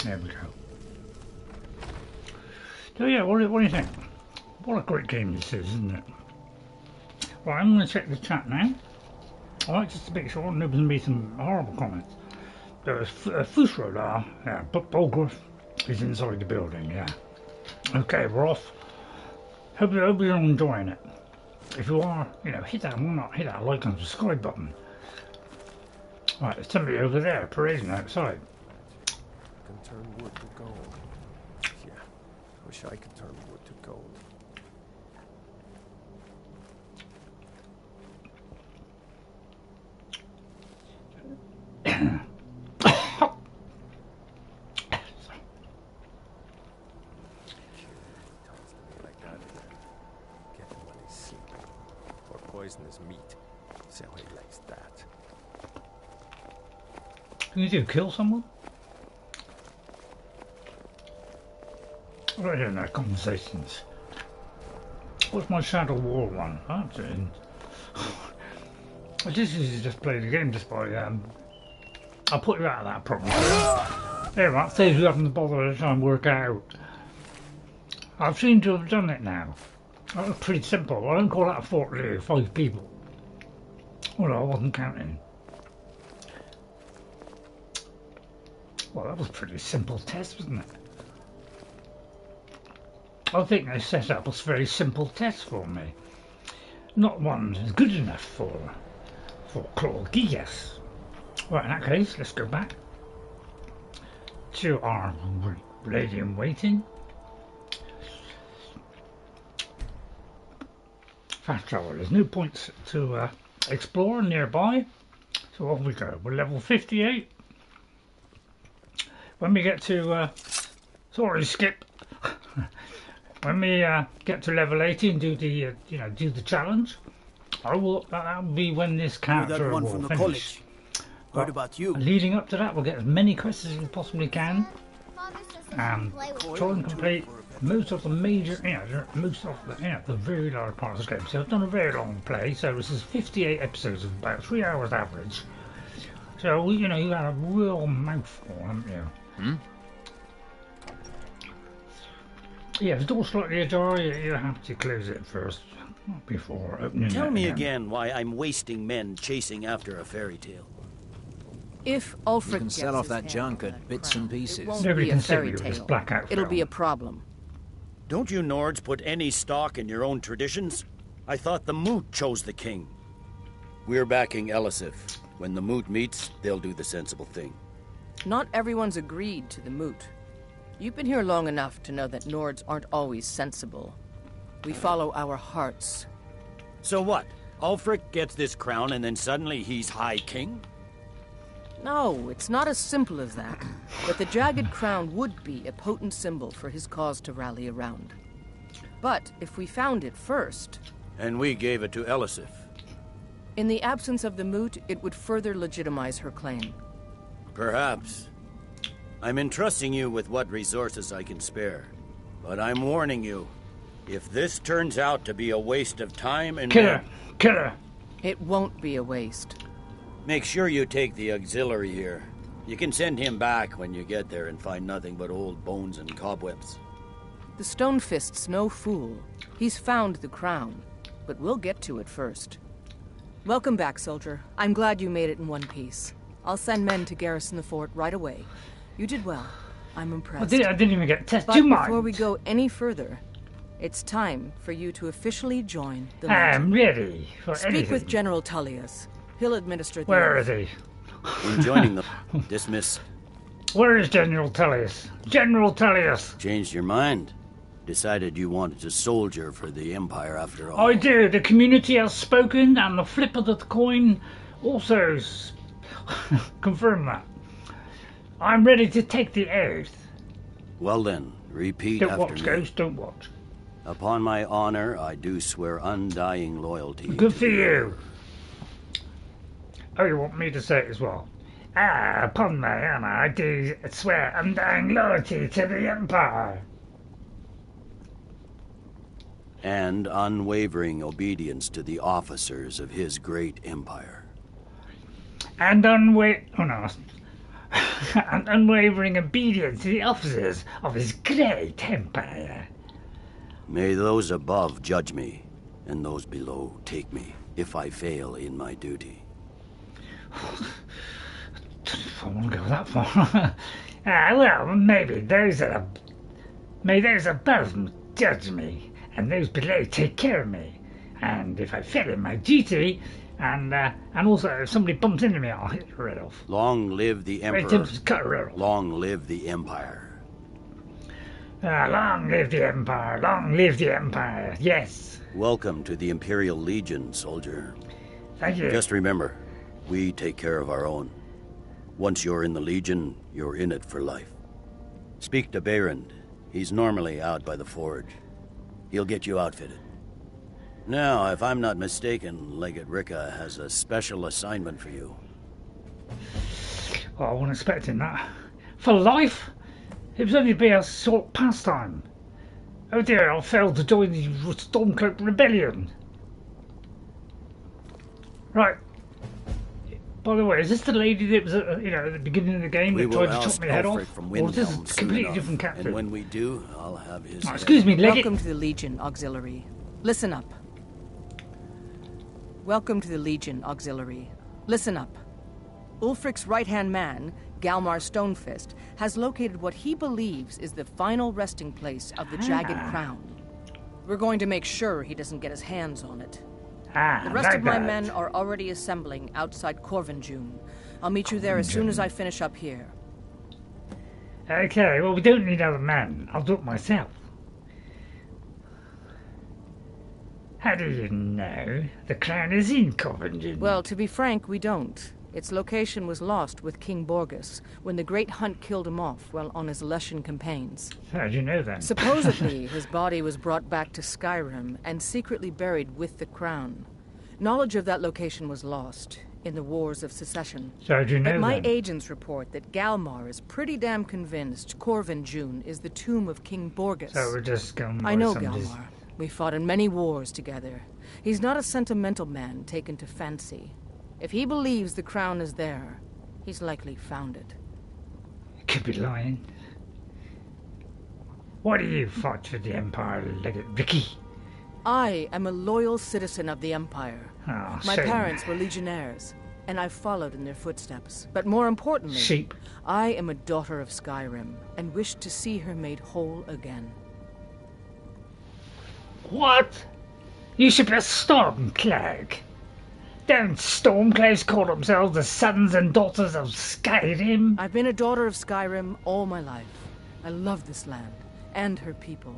There we go. So yeah, what do you think? What a great game this is, isn't it? Right, I'm going to check the chat now. Alright, just to make sure nobody's made some horrible comments. There's Fusrola, yeah, but Bulgruuf is inside the building, yeah. Okay, we're off. Hope you're enjoying it. If you are, hit that like and subscribe button. Right, there's somebody over there parading outside. Can turn wood to gold. Yeah, wish I could turn wood to gold. Poisonous meat. See how he likes that. Can you do? Kill someone? Right in our conversations. What's my Shadow War one? I'm doing. I just usually just play the game just by I'll put you out of that problem. There, that saves you having to bother to try and work out. I've seemed to have done it now. That was pretty simple. I don't call that a fort really, 5 people. Well, I wasn't counting. Well, that was a pretty simple test, wasn't it? I think they set up a very simple test for me. Not one that's good enough for Claw Dius. Right, in that case, let's go back to our lady in waiting. Fast travel. There's new points to explore nearby, so off we go. We're level 58. When we get to sorry, skip. When we get to level 80 and do the do the challenge, that'll be when this character will finish. College. What about you? Leading up to that, we'll get as many quests as we possibly can, and try and complete most of the major, the very large parts of the game. So I've done a very long play. So this is 58 episodes of about 3 hours average. So you had a real mouthful, haven't you? Hmm? Yeah, if the door's slightly ajar, you have to close it first before opening it. Tell me again why I'm wasting men chasing after a fairy tale. If Ulfric You can sell off that junk at bits and pieces. It won't Nobody be can a see fairy me with this tale. blackout It'll film. be a problem. Don't you Nords put any stock in your own traditions? I thought the Moot chose the king. We're backing Elisif. When the Moot meets, they'll do the sensible thing. Not everyone's agreed to the moot. You've been here long enough to know that Nords aren't always sensible. We follow our hearts. So what? Ulfric gets this crown and then suddenly he's High King? No, it's not as simple as that. But the Jagged Crown would be a potent symbol for his cause to rally around. But if we found it first... And we gave it to Elisif. In the absence of the moot, it would further legitimize her claim. Perhaps. I'm entrusting you with what resources I can spare. But I'm warning you, if this turns out to be a waste of time and... Kill her! It won't be a waste. Make sure you take the auxiliary here. You can send him back when you get there and find nothing but old bones and cobwebs. The Stonefist's no fool. He's found the crown, but we'll get to it first. Welcome back, soldier. I'm glad you made it in one piece. I'll send men to garrison the fort right away. You did well. I'm impressed. I didn't even get tested. But before we go any further, it's time for you to officially join the Legion. I'm ready for Speak anything. with General Tullius. He'll administer the Where oath. is he? In joining the... Dismiss. Where is General Tullius? General Tullius! Changed your mind? Decided you wanted to soldier for the Empire after all? I do. The community has spoken, and the flip of the coin also confirmed that. I'm ready to take the oath. Well then, repeat Don't after watch, me. Ghost, don't watch. Upon my honor, I do swear undying loyalty. Good for you. Oh, you want me to say it as well? Upon my honor, I do swear undying loyalty to the Empire. And unwavering obedience to the officers of his great empire. And unwavering obedience to the officers of his great empire. May those above judge me, and those below take me, if I fail in my duty. I won't go that far. Well, maybe those above judge me, and those below take care of me. And if I fail in my duty, and also if somebody bumps into me, I'll hit your head off. Long live the Emperor. Cut her head off. Long live the Empire. Long live the Empire. Long live the Empire. Yes. Welcome to the Imperial Legion, soldier. Thank you. Just remember, we take care of our own. Once you're in the Legion, you're in it for life. Speak to Beirand. He's normally out by the forge. He'll get you outfitted. Now, if I'm not mistaken, Legate Ricka has a special assignment for you. Oh, I wasn't expecting that. For life? It was only be a short pastime. Oh dear, I failed to join the Stormcloak Rebellion. Right. By the way, is this the lady that was at, at the beginning of the game that tried to chop my head off? From Or is this a Windhelm completely different captain? And when we do, I'll have his head. Excuse me, Legate. Welcome to the Legion, Auxiliary. Listen up. Welcome to the Legion, Auxiliary. Listen up. Ulfric's right-hand man, Galmar Stonefist, has located what he believes is the final resting place of the Jagged Crown. We're going to make sure he doesn't get his hands on it. The rest of my men are already assembling outside Korvanjund. I'll meet you there as soon as I finish up here. Okay, well, we don't need other men. I'll do it myself. How do you know the crown is in Korvanjund? Well, to be frank, we don't. Its location was lost with King Borgus when the Great Hunt killed him off while on his Lushan campaigns. How do you know then? Supposedly, his body was brought back to Skyrim and secretly buried with the crown. Knowledge of that location was lost in the Wars of Secession. So how do you know But my then? agents report that Galmar is pretty damn convinced Korvanjund is the tomb of King Borgus. So we're just going I know somebody's... Galmar. We fought in many wars together. He's not a sentimental man taken to fancy. If he believes the crown is there, he's likely found it. Could be lying. Why do you fight for the Empire, Legate Ricky? I am a loyal citizen of the Empire. Oh, My shame. parents were legionnaires, and I've followed in their footsteps. But more importantly, Sheep. I am a daughter of Skyrim, and wish to see her made whole again. What? You should be a Stormcloak. Don't Stormcloaks call themselves the sons and daughters of Skyrim? I've been a daughter of Skyrim all my life. I love this land, and her people.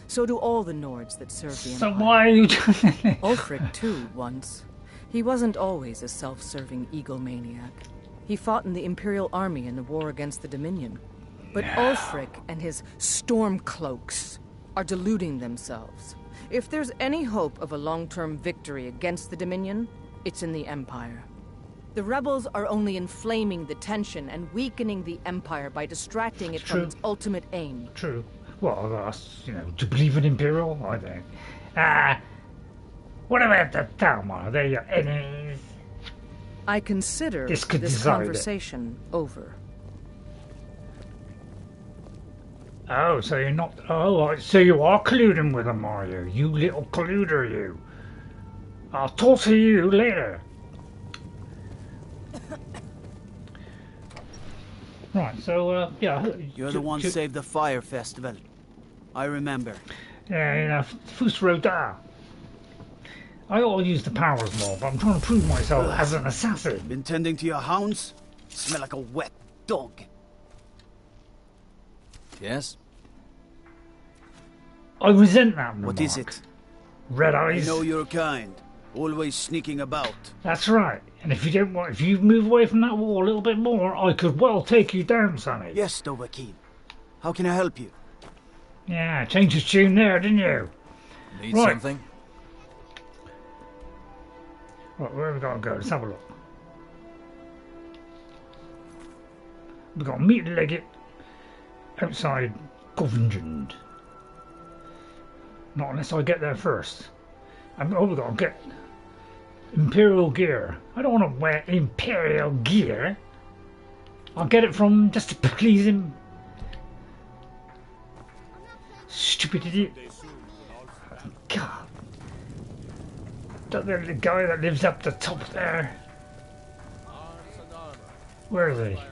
So do all the Nords that serve the So Empire. why are you... Ulfric, too, once. He wasn't always a self-serving egomaniac. He fought in the Imperial army in the war against the Dominion. But Ulfric and his Stormcloaks are deluding themselves. If there's any hope of a long-term victory against the Dominion, it's in the Empire. The rebels are only inflaming the tension and weakening the Empire by distracting it from its ultimate aim. True. Well, that's, you know, to believe in Imperial, I think. What about the town? Are they your enemies? I consider this conversation over. Oh, so you're not... Oh, so you are colluding with them, are you? You little colluder, you. I'll talk to you later. Right, so, yeah... You're the one who saved the fire festival. I remember. Yeah, you know, Fort Hraggstad. I ought to use the powers more, but I'm trying to prove myself as an assassin. Been tending to your hounds? Smell like a wet dog. Yes? I resent that remark. What is it? Red eyes. I know your kind. Always sneaking about. That's right. And if you don't want, if you move away from that wall a little bit more, I could well take you down, Sonny. Yes, Dovahkiin. How can I help you? Yeah, changed his tune there, didn't you? Need something? Right, where have we got to go? Let's have a look. We've got to meet the legate outside Korvanjund. Not unless I get there first. We've got to get Imperial gear. I don't want to wear Imperial gear. I'll get it from just to please him. Stupid idiot. God. The guy that lives up the top there. Where is he?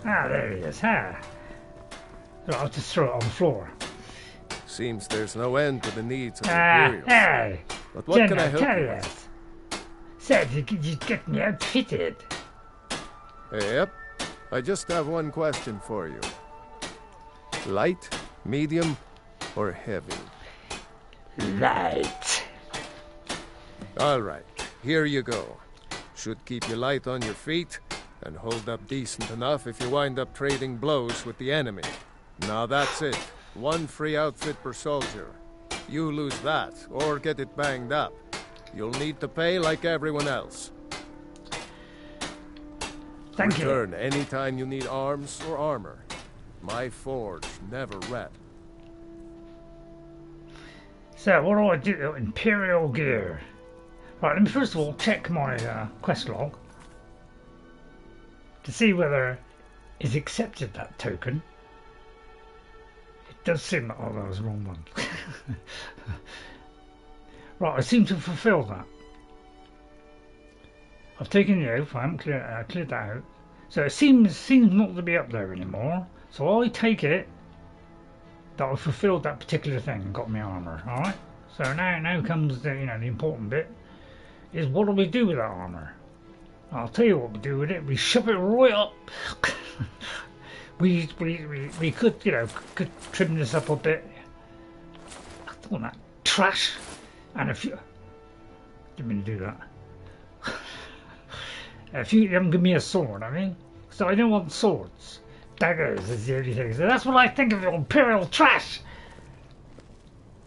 Ah, there he is. Ah. I'll just throw it on the floor. Seems there's no end to the needs of the Imperials. Hey! But what can I help you with? Said you could get me outfitted. Yep. I just have one question for you. Light, medium, or heavy? Light. All right, here you go. Should keep you light on your feet and hold up decent enough if you wind up trading blows with the enemy. Now that's it. One free outfit per soldier. You lose that, or get it banged up. You'll need to pay like everyone else. Thank you. Return anytime you need arms or armor. My forge never read. So, what do I do? Imperial gear. Right, let me first of all check my quest log to see whether it's accepted that token. It does seem that, oh, that was the wrong one. Right, I seem to have fulfilled that. I've taken the oath, I haven't cleared that out. So it seems not to be up there anymore. So I take it that I fulfilled that particular thing and got my armour, alright? So now comes the, the important bit. Is what do we do with that armour? I'll tell you what we do with it. We shove it right up. we could, could trim this up a bit. I don't want that trash. And if you didn't mean to do that. If you haven't given me a sword, so I don't want swords. Daggers is the only thing. So that's what I think of the Imperial trash.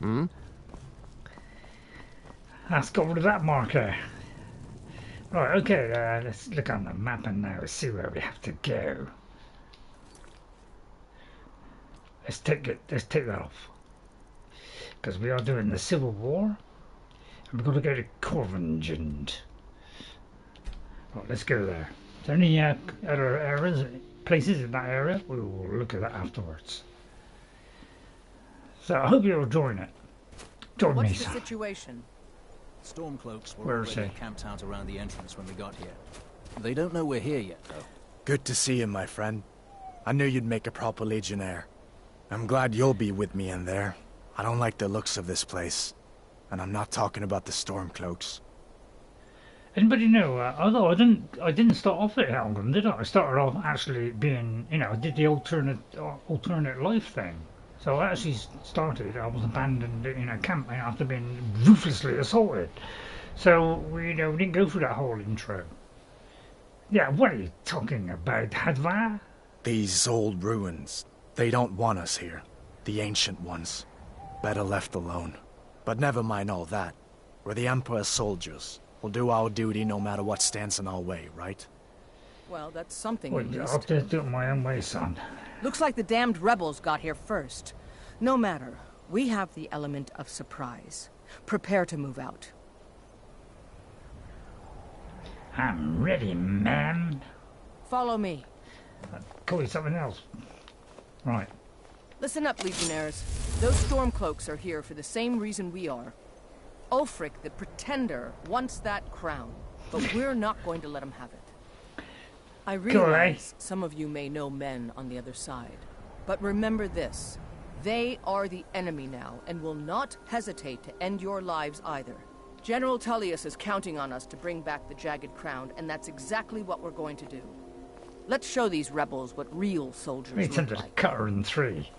Hmm. Let's get rid of that marker. Right, okay, let's look on the map and now see where we have to go. Let's take that off. Because we are doing the Civil War. And we've got to go to Korvanjund. Right, let's go there. Is there any other places in that area? We will look at that afterwards. So I hope you'll join it. Join me, What's the situation? Stormcloaks were already camped out around the entrance when we got here. They don't know we're here yet, though. Good to see you, my friend. I knew you'd make a proper legionnaire. I'm glad you'll be with me in there. I don't like the looks of this place. And I'm not talking about the Stormcloaks. Anybody know, although I didn't start off at Helgen, did I? I started off actually being, I did the alternate life thing. So I actually started, I was abandoned in a camp after being ruthlessly assaulted. So we didn't go through that whole intro. Yeah, what are you talking about, Hadvar? These old ruins. They don't want us here. The ancient ones. Better left alone. But never mind all that. We're the Emperor's soldiers. We'll do our duty no matter what stands in our way, right? Well, that's something. Well, I'll just do it my own way, son. Looks like the damned rebels got here first. No matter. We have the element of surprise. Prepare to move out. I'm ready, man. Follow me. Call you something else. Right. Listen up, Legionnaires. Those Stormcloaks are here for the same reason we are. Ulfric, the Pretender, wants that crown, but we're not going to let him have it. I realize some of you may know men on the other side, but remember this. They are the enemy now, and will not hesitate to end your lives either. General Tullius is counting on us to bring back the Jagged Crown, and that's exactly what we're going to do. Let's show these rebels what real soldiers look like. Cut her in three.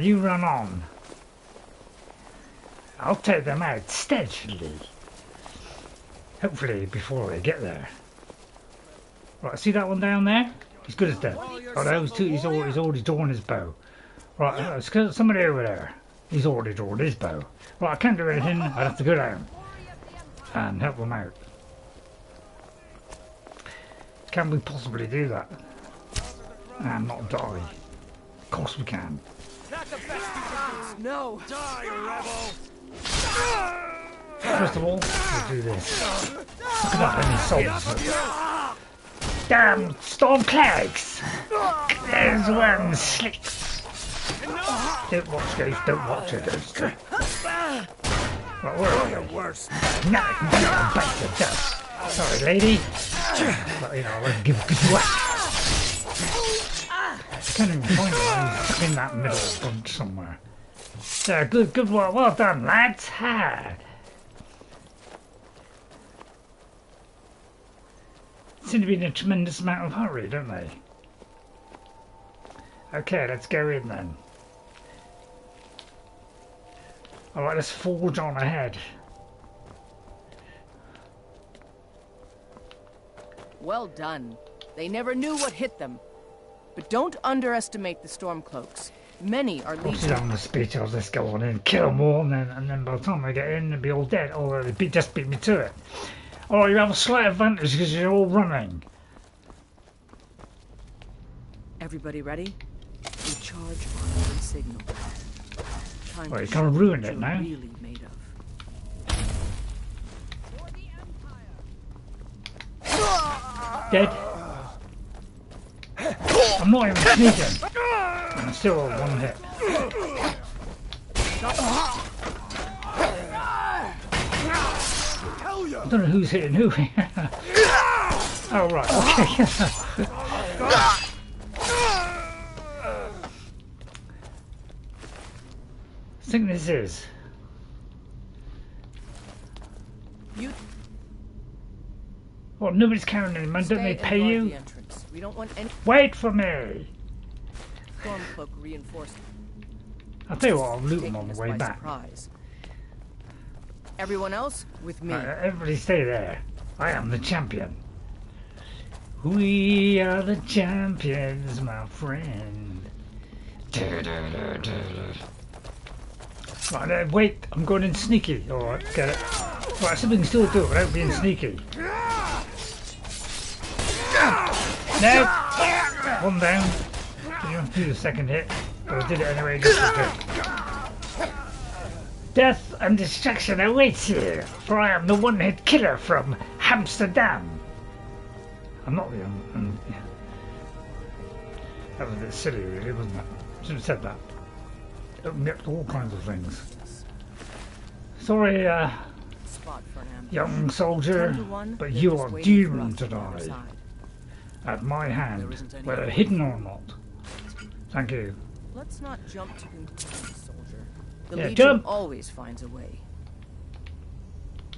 You run on. I'll take them out steadily. Hopefully before they get there. Right, see that one down there? He's good as dead. Oh, those two, he's already drawn his bow. Right, there's somebody over there. He's already drawn his bow. Right, I can't do anything. I'd have to go down and help them out. Can we possibly do that? And not die? Of course we can. No! Die, rebel! First of all, we'll do this. Look at that many souls. Damn Stormcloaks! There's one slicks. Don't watch Ghost, don't watch her, Ghost. Right, where are you? Worse. Now I can get a bite of dust. Sorry, lady. But, you know, I'll give a good whack. I can't even find her. He's in that middle bunch somewhere. Yeah, good work. Well done, lads. Ha! Seem to be in a tremendous amount of hurry, don't they? Okay, let's go in then. Alright, let's forge on ahead. Well done. They never knew what hit them. But don't underestimate the Stormcloaks. Many are legion. On the speech, I'll just go on in, kill them all, and then by the time I get in, they'll be all dead. Or they just beat me to it. Oh, you have a slight advantage because you're all running. Everybody ready? We charge on every signal. Well, you kind of ruined it now. Really made of. Dead. I'm not even sneaking. I'm still on one hit. I don't know who's hitting who. Oh, right, okay. I think this is. You. Well, nobody's carrying any money. Don't they pay you? We don't want any. Wait for me. Stormcloak reinforcement. I'll tell you what, I'll loot them on the way back. Surprise. Everyone else with me. Everybody stay there. I am the champion. We are the champions, my friend. Right, wait, I'm going in sneaky. Alright, get it. Right, so we can still do it without being sneaky. No! One down. You don't do the second hit, but I did it anyway. Death and destruction awaits you, for I am the one-hit killer from Amsterdam. I'm not the yeah. That was a bit silly, really, wasn't it? Should have said that. It opened me up to all kinds of things. Sorry, young soldier, but you are doomed to die. At my hand, whether hidden or not. Thank you. Let's not jump to conclusions, soldier. The Yeah, Legion jump. always finds a way.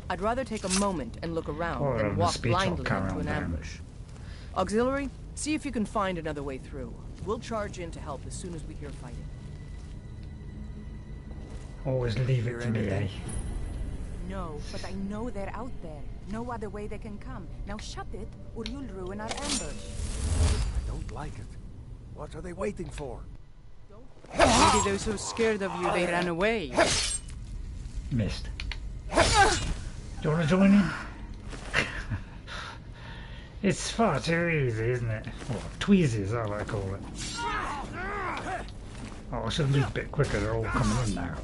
I'd rather take a moment and look around Or than walk speech, I'll blindly carry into on an down. ambush. Auxiliary, see if you can find another way through. We'll charge in to help as soon as we hear fighting. Always leave it to me, eh? No, but I know they're out there. No other way they can come. Now shut it, or you'll ruin our ambush. I don't like it. What are they waiting for? Maybe they're so scared of you they ran away. Missed. Do you want to join in? It's far too easy, isn't it? Or tweezy, is that what I call it. Oh, I should move a bit quicker, they're all coming in now.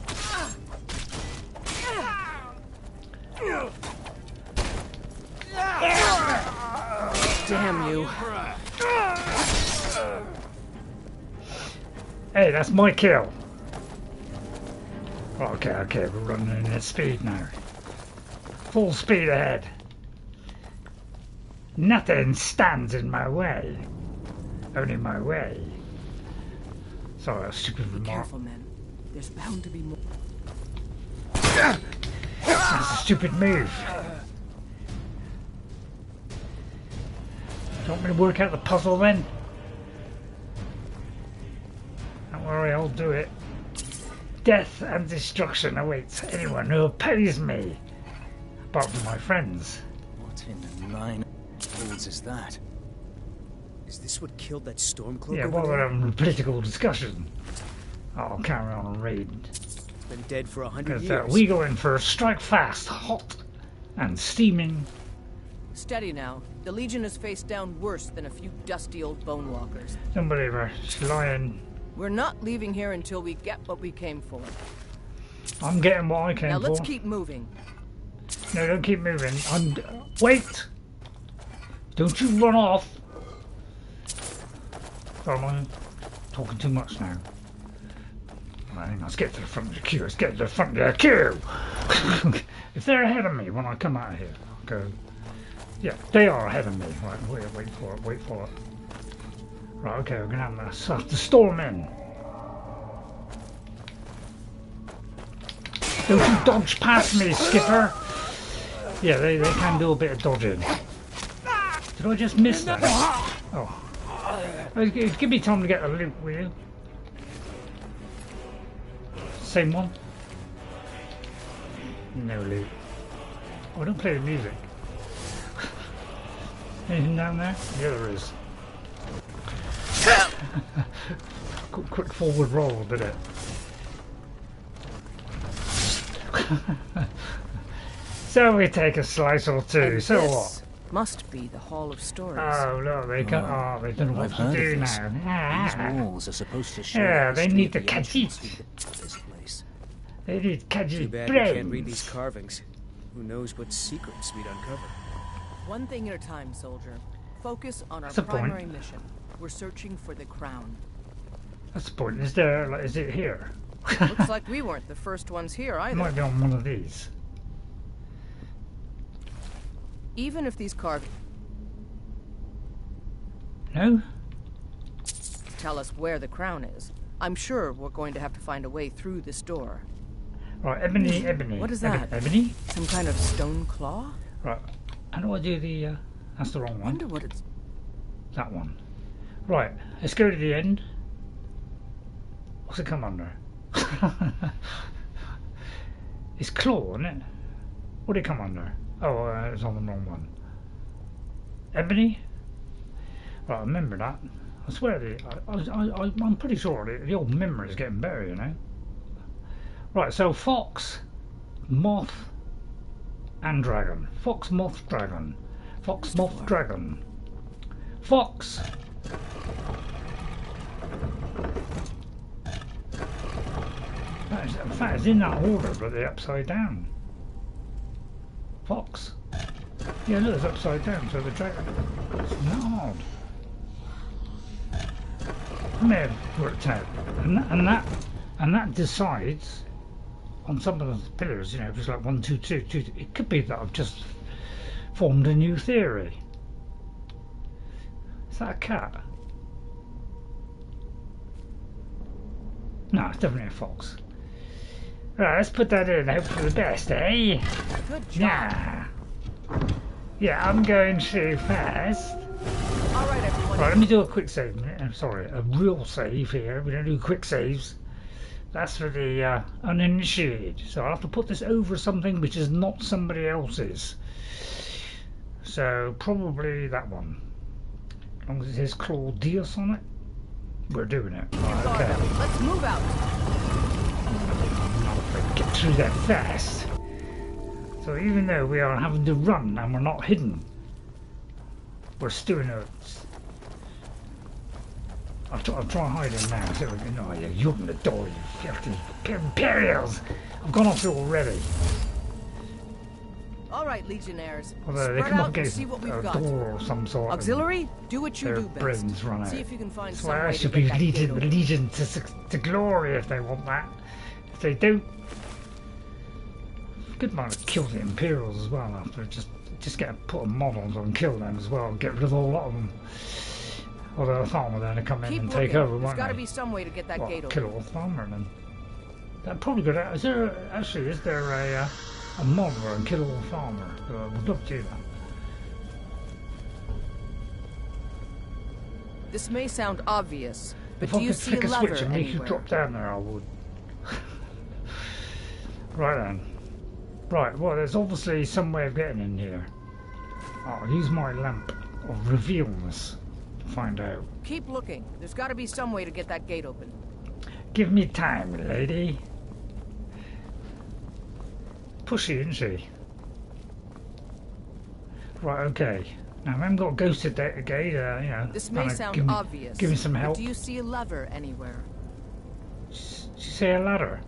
Damn you. Hey, that's my kill. Okay, we're running at speed now. Full speed ahead. Nothing stands in my way. Only my way. Sorry, a stupid remark. Careful, men. There's bound to be more. That's a stupid move. Do you want me to work out the puzzle then? Don't worry, I'll do it. Death and destruction awaits anyone who opposes me. Apart from my friends. What in the nine worlds is that? Is this what killed that Stormcloak? Yeah, while we're having a political discussion, I'll carry on and read. It's been dead for 100 years. We go in for a strike fast, hot, and steaming. Steady now. The Legion is face down worse than a few dusty old bone walkers. Somebody was lying. We're not leaving here until we get what we came for. I'm getting what I came for. Now let's keep moving. No, don't keep moving. Wait! Don't you run off! Oh, I'm talking too much now. Right, let's get to the front of the queue. Let's get to the front of the queue! If they're ahead of me when I come out of here, I'll go. Yeah, they are ahead of me. Right, wait for it. Right, okay, we're gonna have to storm in. Don't you dodge past me, Skipper! Yeah, they can do a bit of dodging. Did I just miss that? Oh. Give me time to get the loot, will you? Same one? No loot. Oh, don't play the music. Anything down there? Yeah, there is. Quick forward roll, did it? So we take a slice or two. And so this what? Must be the Hall of Stories. Oh look, they can. Oh, they don't know what to do now. These walls are supposed to show. Yeah, they need the kajit. This place. They need kajit Too bad brains. we can't read these carvings. Who knows what secrets we'd uncover? One thing at a time, soldier. Focus on our That's the primary point. mission. We're searching for the crown. That's the point. Is there? Like, is it here? Looks like we weren't the first ones here It either. might be on one of these. Even if these carvings No? tell us where the crown is, I'm sure we're going to have to find a way through this door. Right, ebony. What is that? Ebony? Some kind of stone claw? Right. How do I do the? That's the wrong I one. wonder what it's. That one. Right. Let's go to the end. What's it come under? It's claw, isn't it? What did it come under? Oh, it's on the wrong one. Ebony? Right, I remember that. I swear, I'm pretty sure the old memory is getting better, you know. Right, so fox, moth, and dragon. Fox, moth, dragon. Fox, moth, dragon. Fox! In fact, it's in that order, but they're upside down. Fox. Yeah, look, it's upside down, so the dragon. It's not. I may have worked out. And that decides on some of the pillars, you know, if it's like 1, 2, 2, 2. It could be that I've just formed a new theory. Is that a cat? No, it's definitely a fox. Right, let's put that in. Hope for the best, eh? Good job. Yeah. Yeah, I'm going too fast. All right, everyone. Right, let me do a quick save. I'm sorry, a real save here. We don't do quick saves. That's for the uninitiated. So I'll have to put this over something which is not somebody else's. So probably that one. As long as it says Claw Dius on it, we're doing it. Right, okay. Let's move out. I'm not going to get through that fast. So even though we are having to run and we're not hidden, we're still in a... I'll try hiding now. So we can, oh yeah, you open the door, you filthy Imperials! I've gone off it already. All right, Legionnaires. Although they come up against a door or some sort. Auxiliary, do what you do best. Their brains run out. See if you can find some way to get the Legion to glory if they want that. If they don't, good man to kill the Imperials as well after. Just put a mod on them and kill them as well. Get rid of a lot of them. Although the farmer then to come in and take over, won't they? There's got to be some way to get that gate open. Kill all the farmer then. That probably good. Is there a mod where I can kill all the farmer? I would love to do that. This may sound obvious, but do you see a lever anywhere? If I could flick a switch and make you drop down there, I would. Right then. Right, well, there's obviously some way of getting in here. I'll use my lamp of revealness to find out. Keep looking. There's got to be some way to get that gate open. Give me time, lady. Pushy, isn't she? Right, okay. Now, I haven't got ghosted that gate, you know. This may sound obvious. Give me some help. Do you see a lever anywhere? Did she say a ladder?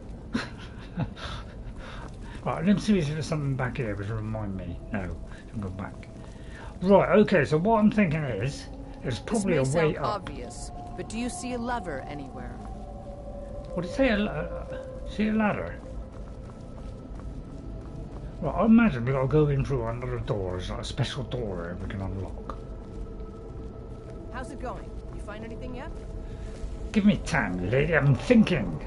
Right, let me see if there's something back here which will remind me. No, don't go back. Right, okay, so what I'm thinking is, there's probably a way up. This may sound obvious, but do you see a lever anywhere? What did you say? See a ladder? Right, I imagine we've got to go in through another door. There's like a special door there we can unlock. How's it going? You find anything yet? Give me time, lady. I'm thinking.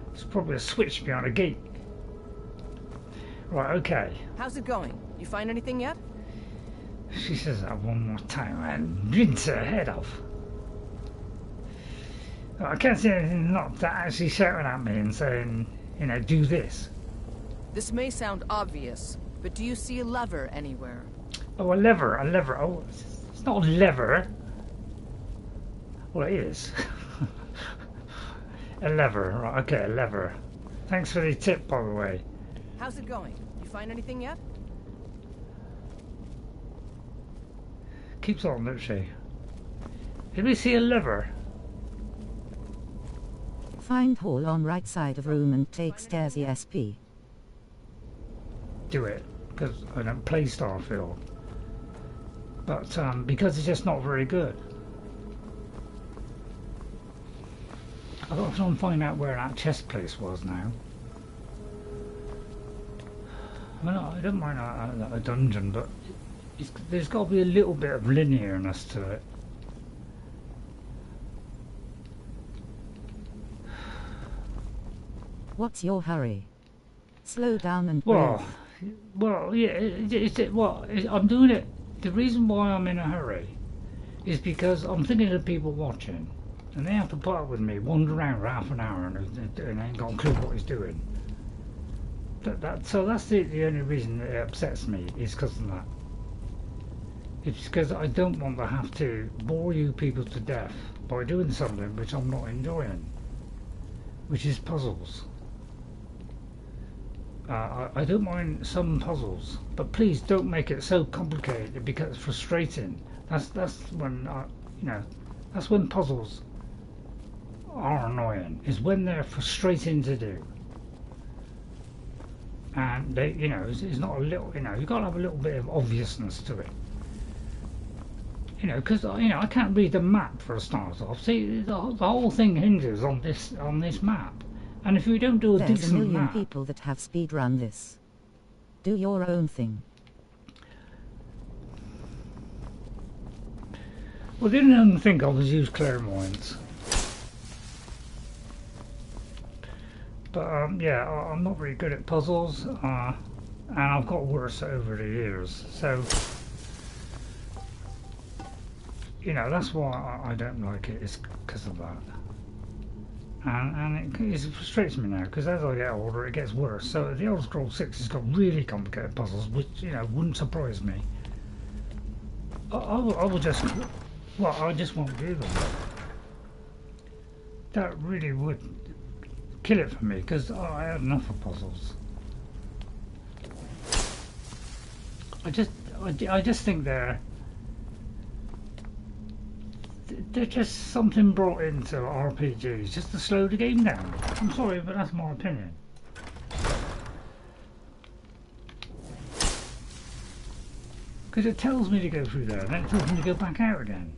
There's probably a switch behind a gate. Right, okay. How's it going? You find anything yet? She says that one more time and rinse her head off. I can't see anything not that actually shouting at me and saying, you know, do this. This may sound obvious, but do you see a lever anywhere? Oh, a lever. Oh, it's not a lever. Well, it is. A lever. Right, okay, a lever. Thanks for the tip, by the way. How's it going? You find anything yet? Keeps on, doesn't she? Did we see a lever? Find hall on right side of room and take stairs ESP. Do it, because I don't play Starfield. But because it's just not very good. I've got to try and find out where that chest place was now. I mean, I don't mind a dungeon, but there's got to be a little bit of linearness to it. What's your hurry? Slow down and breathe. Well, yeah, I'm doing it. The reason why I'm in a hurry is because I'm thinking of people watching, and they have to put up with me wander around for half an hour and they ain't got a clue what he's doing. So that's the only reason it upsets me, is because of that. It's because I don't want to have to bore you people to death by doing something which I'm not enjoying, which is puzzles. I don't mind some puzzles, but please don't make it so complicated it becomes frustrating. That's when that's when puzzles are annoying. Is when they're frustrating to do, and they, it's not a little. You've got to have a little bit of obviousness to it. Because I can't read the map for a start off. See, the whole thing hinges on this map. And if we don't do a decent map... There's a million people that have speedrun this. Do your own thing. Well, they didn't think I was use clairvoyance. But, yeah, I'm not very good at puzzles. And I've got worse over the years. So... you know, that's why I don't like it, is because of that. And it frustrates me now, because as I get older it gets worse. So the Elder Scrolls 6 has got really complicated puzzles, which, you know, wouldn't surprise me. I will just, well, I just won't do them. That really would kill it for me, because I had enough of puzzles. I just think they're just something brought into RPGs just to slow the game down. I'm sorry, but that's my opinion. Because it tells me to go through there, and then it tells me to go back out again.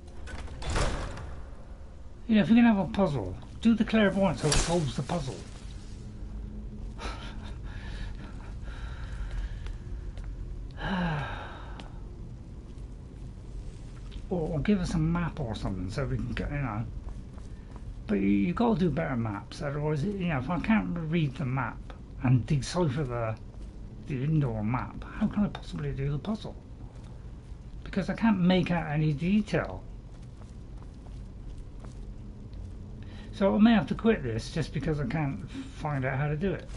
You know, if you're going to have a puzzle, do the clairvoyance so it solves the puzzle. Or give us a map or something so we can get, you know. But you've got to do better maps, otherwise, you know, if I can't read the map and decipher the indoor map, how can I possibly do the puzzle? Because I can't make out any detail. So I may have to quit this just because I can't find out how to do it.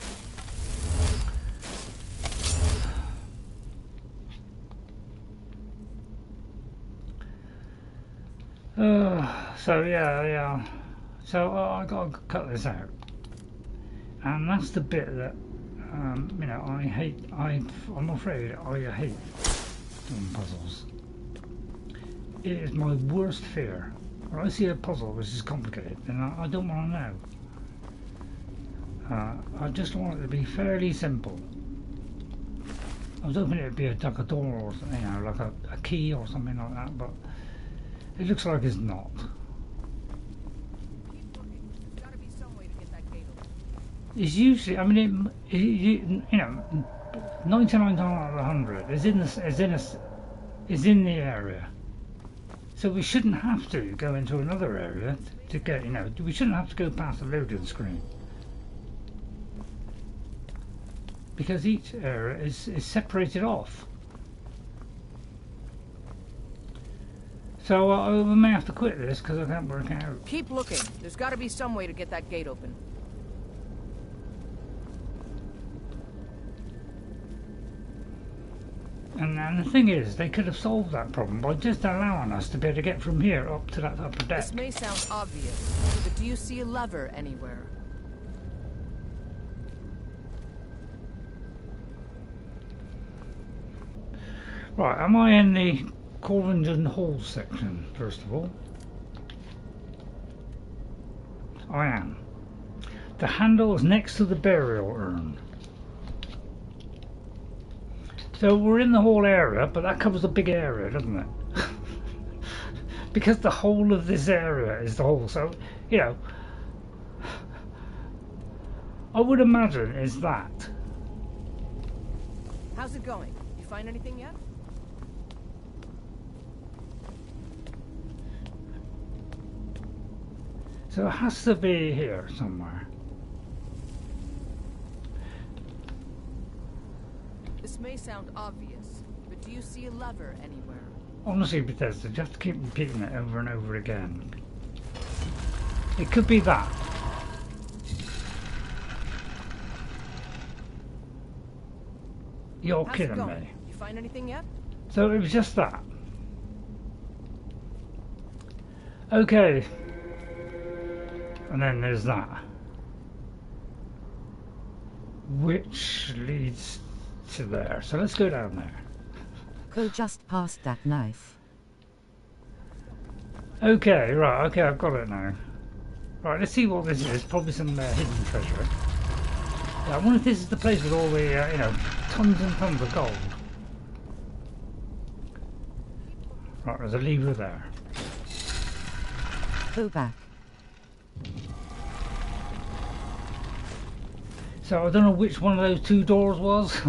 So yeah. So I got to cut this out, and that's the bit that you know, I hate. I'm afraid I hate doing puzzles. It is my worst fear. When I see a puzzle which is complicated, then I don't want to know. I just want it to be fairly simple. I was hoping it would be like a door or something, you know, like a key or something like that, but it looks like it's not. It's usually, I mean, you know, 99 times out of 100 is in the area. So we shouldn't have to go into another area to get, you know, we shouldn't have to go past the loading screen. Because each area is separated off. So we may have to quit this because I can't work out. Keep looking. There's got to be some way to get that gate open. And the thing is, they could have solved that problem by just allowing us to be able to get from here up to that upper deck. This may sound obvious, but do you see a lever anywhere? Right, am I in the Korvanjund Halls section, first of all? I am. The handle is next to the burial urn. So we're in the whole area, but that covers a big area, doesn't it? Because the whole of this area is the whole, so, you know, I would imagine it's that. How's it going? You find anything yet? So it has to be here somewhere. This may sound obvious, but do you see a lever anywhere? Honestly, Bethesda, you have to keep repeating it over and over again. It could be that. You're kidding me. You find anything yet? So it was just that. Okay. And then there's that. Which leads to there. So let's go down there. Go just past that knife. Okay, right, okay, I've got it now. Right, let's see what this is. Probably some hidden treasure. Yeah, I wonder if this is the place with all the, you know, tons and tons of gold. Right, there's a lever there. Go back. So I don't know which one of those two doors was.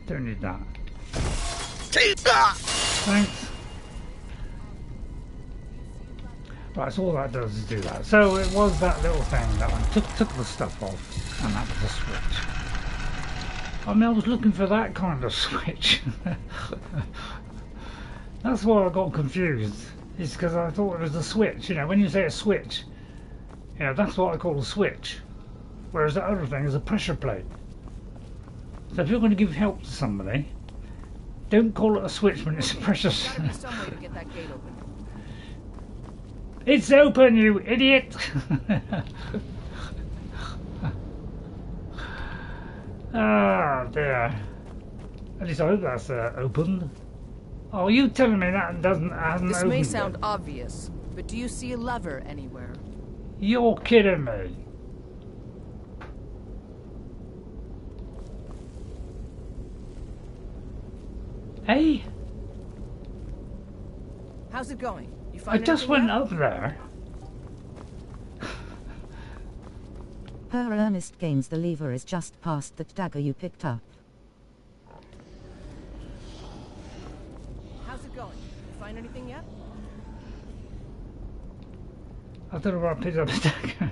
Don't need that. Thanks. Right, so all that does is do that. So it was that little thing that I took the stuff off, and that was a switch. I mean, I was looking for that kind of switch. That's why I got confused. It's because I thought it was a switch. You know, when you say a switch, you know, that's what I call a switch. Whereas the other thing is a pressure plate. So if you're going to give help to somebody, don't call it a switch when it's a pressure. It's open, you idiot! Ah, dear. At least I hope that's opened. Oh, you telling me that hasn't This opened may sound yet? obvious, but do you see a lever anywhere? You're kidding me. Hey? How's it going? You I find just anything went yet? up there. Her Ernest gains the lever is just past that dagger you picked up. How's it going? You find anything yet? I don't know where I picked up the dagger.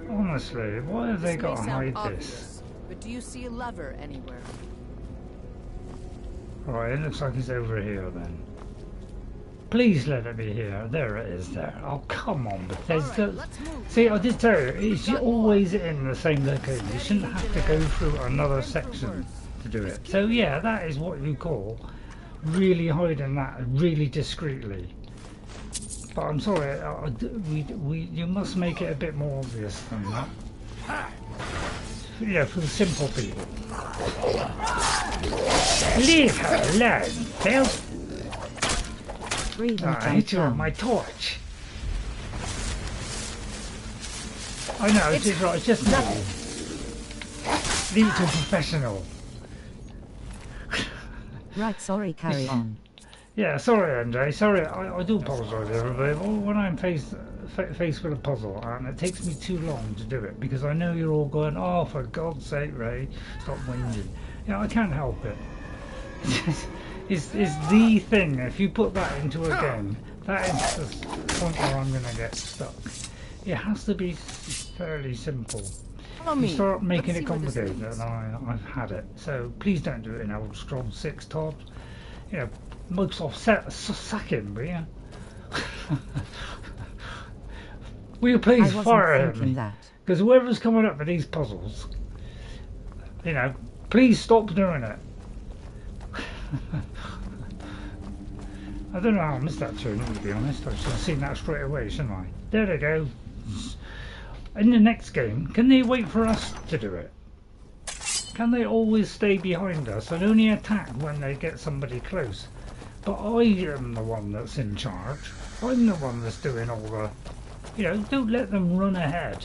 Honestly, why have they got to hide this? But do you see a lever anywhere? Right, it looks like it's over here then. Please let it be here. There it is there. Oh, come on, Bethesda. See, I did tell you, it's always in the same location. You shouldn't have to go through another section to do it. So yeah, that is what you call really hiding that really discreetly. But I'm sorry, you must make it a bit more obvious than that. Yeah, for the simple people. Leave her alone, Phil. I hit you with my torch. I know, it's right, it's just nothing. Leave it to a professional. Right, sorry, carry on. Yeah, sorry, Andre. Sorry, I do apologise, everybody. When I'm faced with a puzzle and it takes me too long to do it because I know you're all going, oh, for God's sake, Ray, stop whinging. Yeah, I can't help it. It's the thing. If you put that into a game, that is the point where I'm going to get stuck. It has to be fairly simple. You start making it complicated, and I've had it. So please don't do it in Elder Scrolls 6, Todd. You know, Microsoft sack him, will you? Will you please fire him? Because whoever's coming up with these puzzles, you know, please stop doing it. I don't know how I missed that tune, to be honest. I should have seen that straight away, shouldn't I? There they go. In the next game, can they wait for us to do it? Can they always stay behind us and only attack when they get somebody close? But I am the one that's in charge. I'm the one that's doing all the... You know, don't let them run ahead.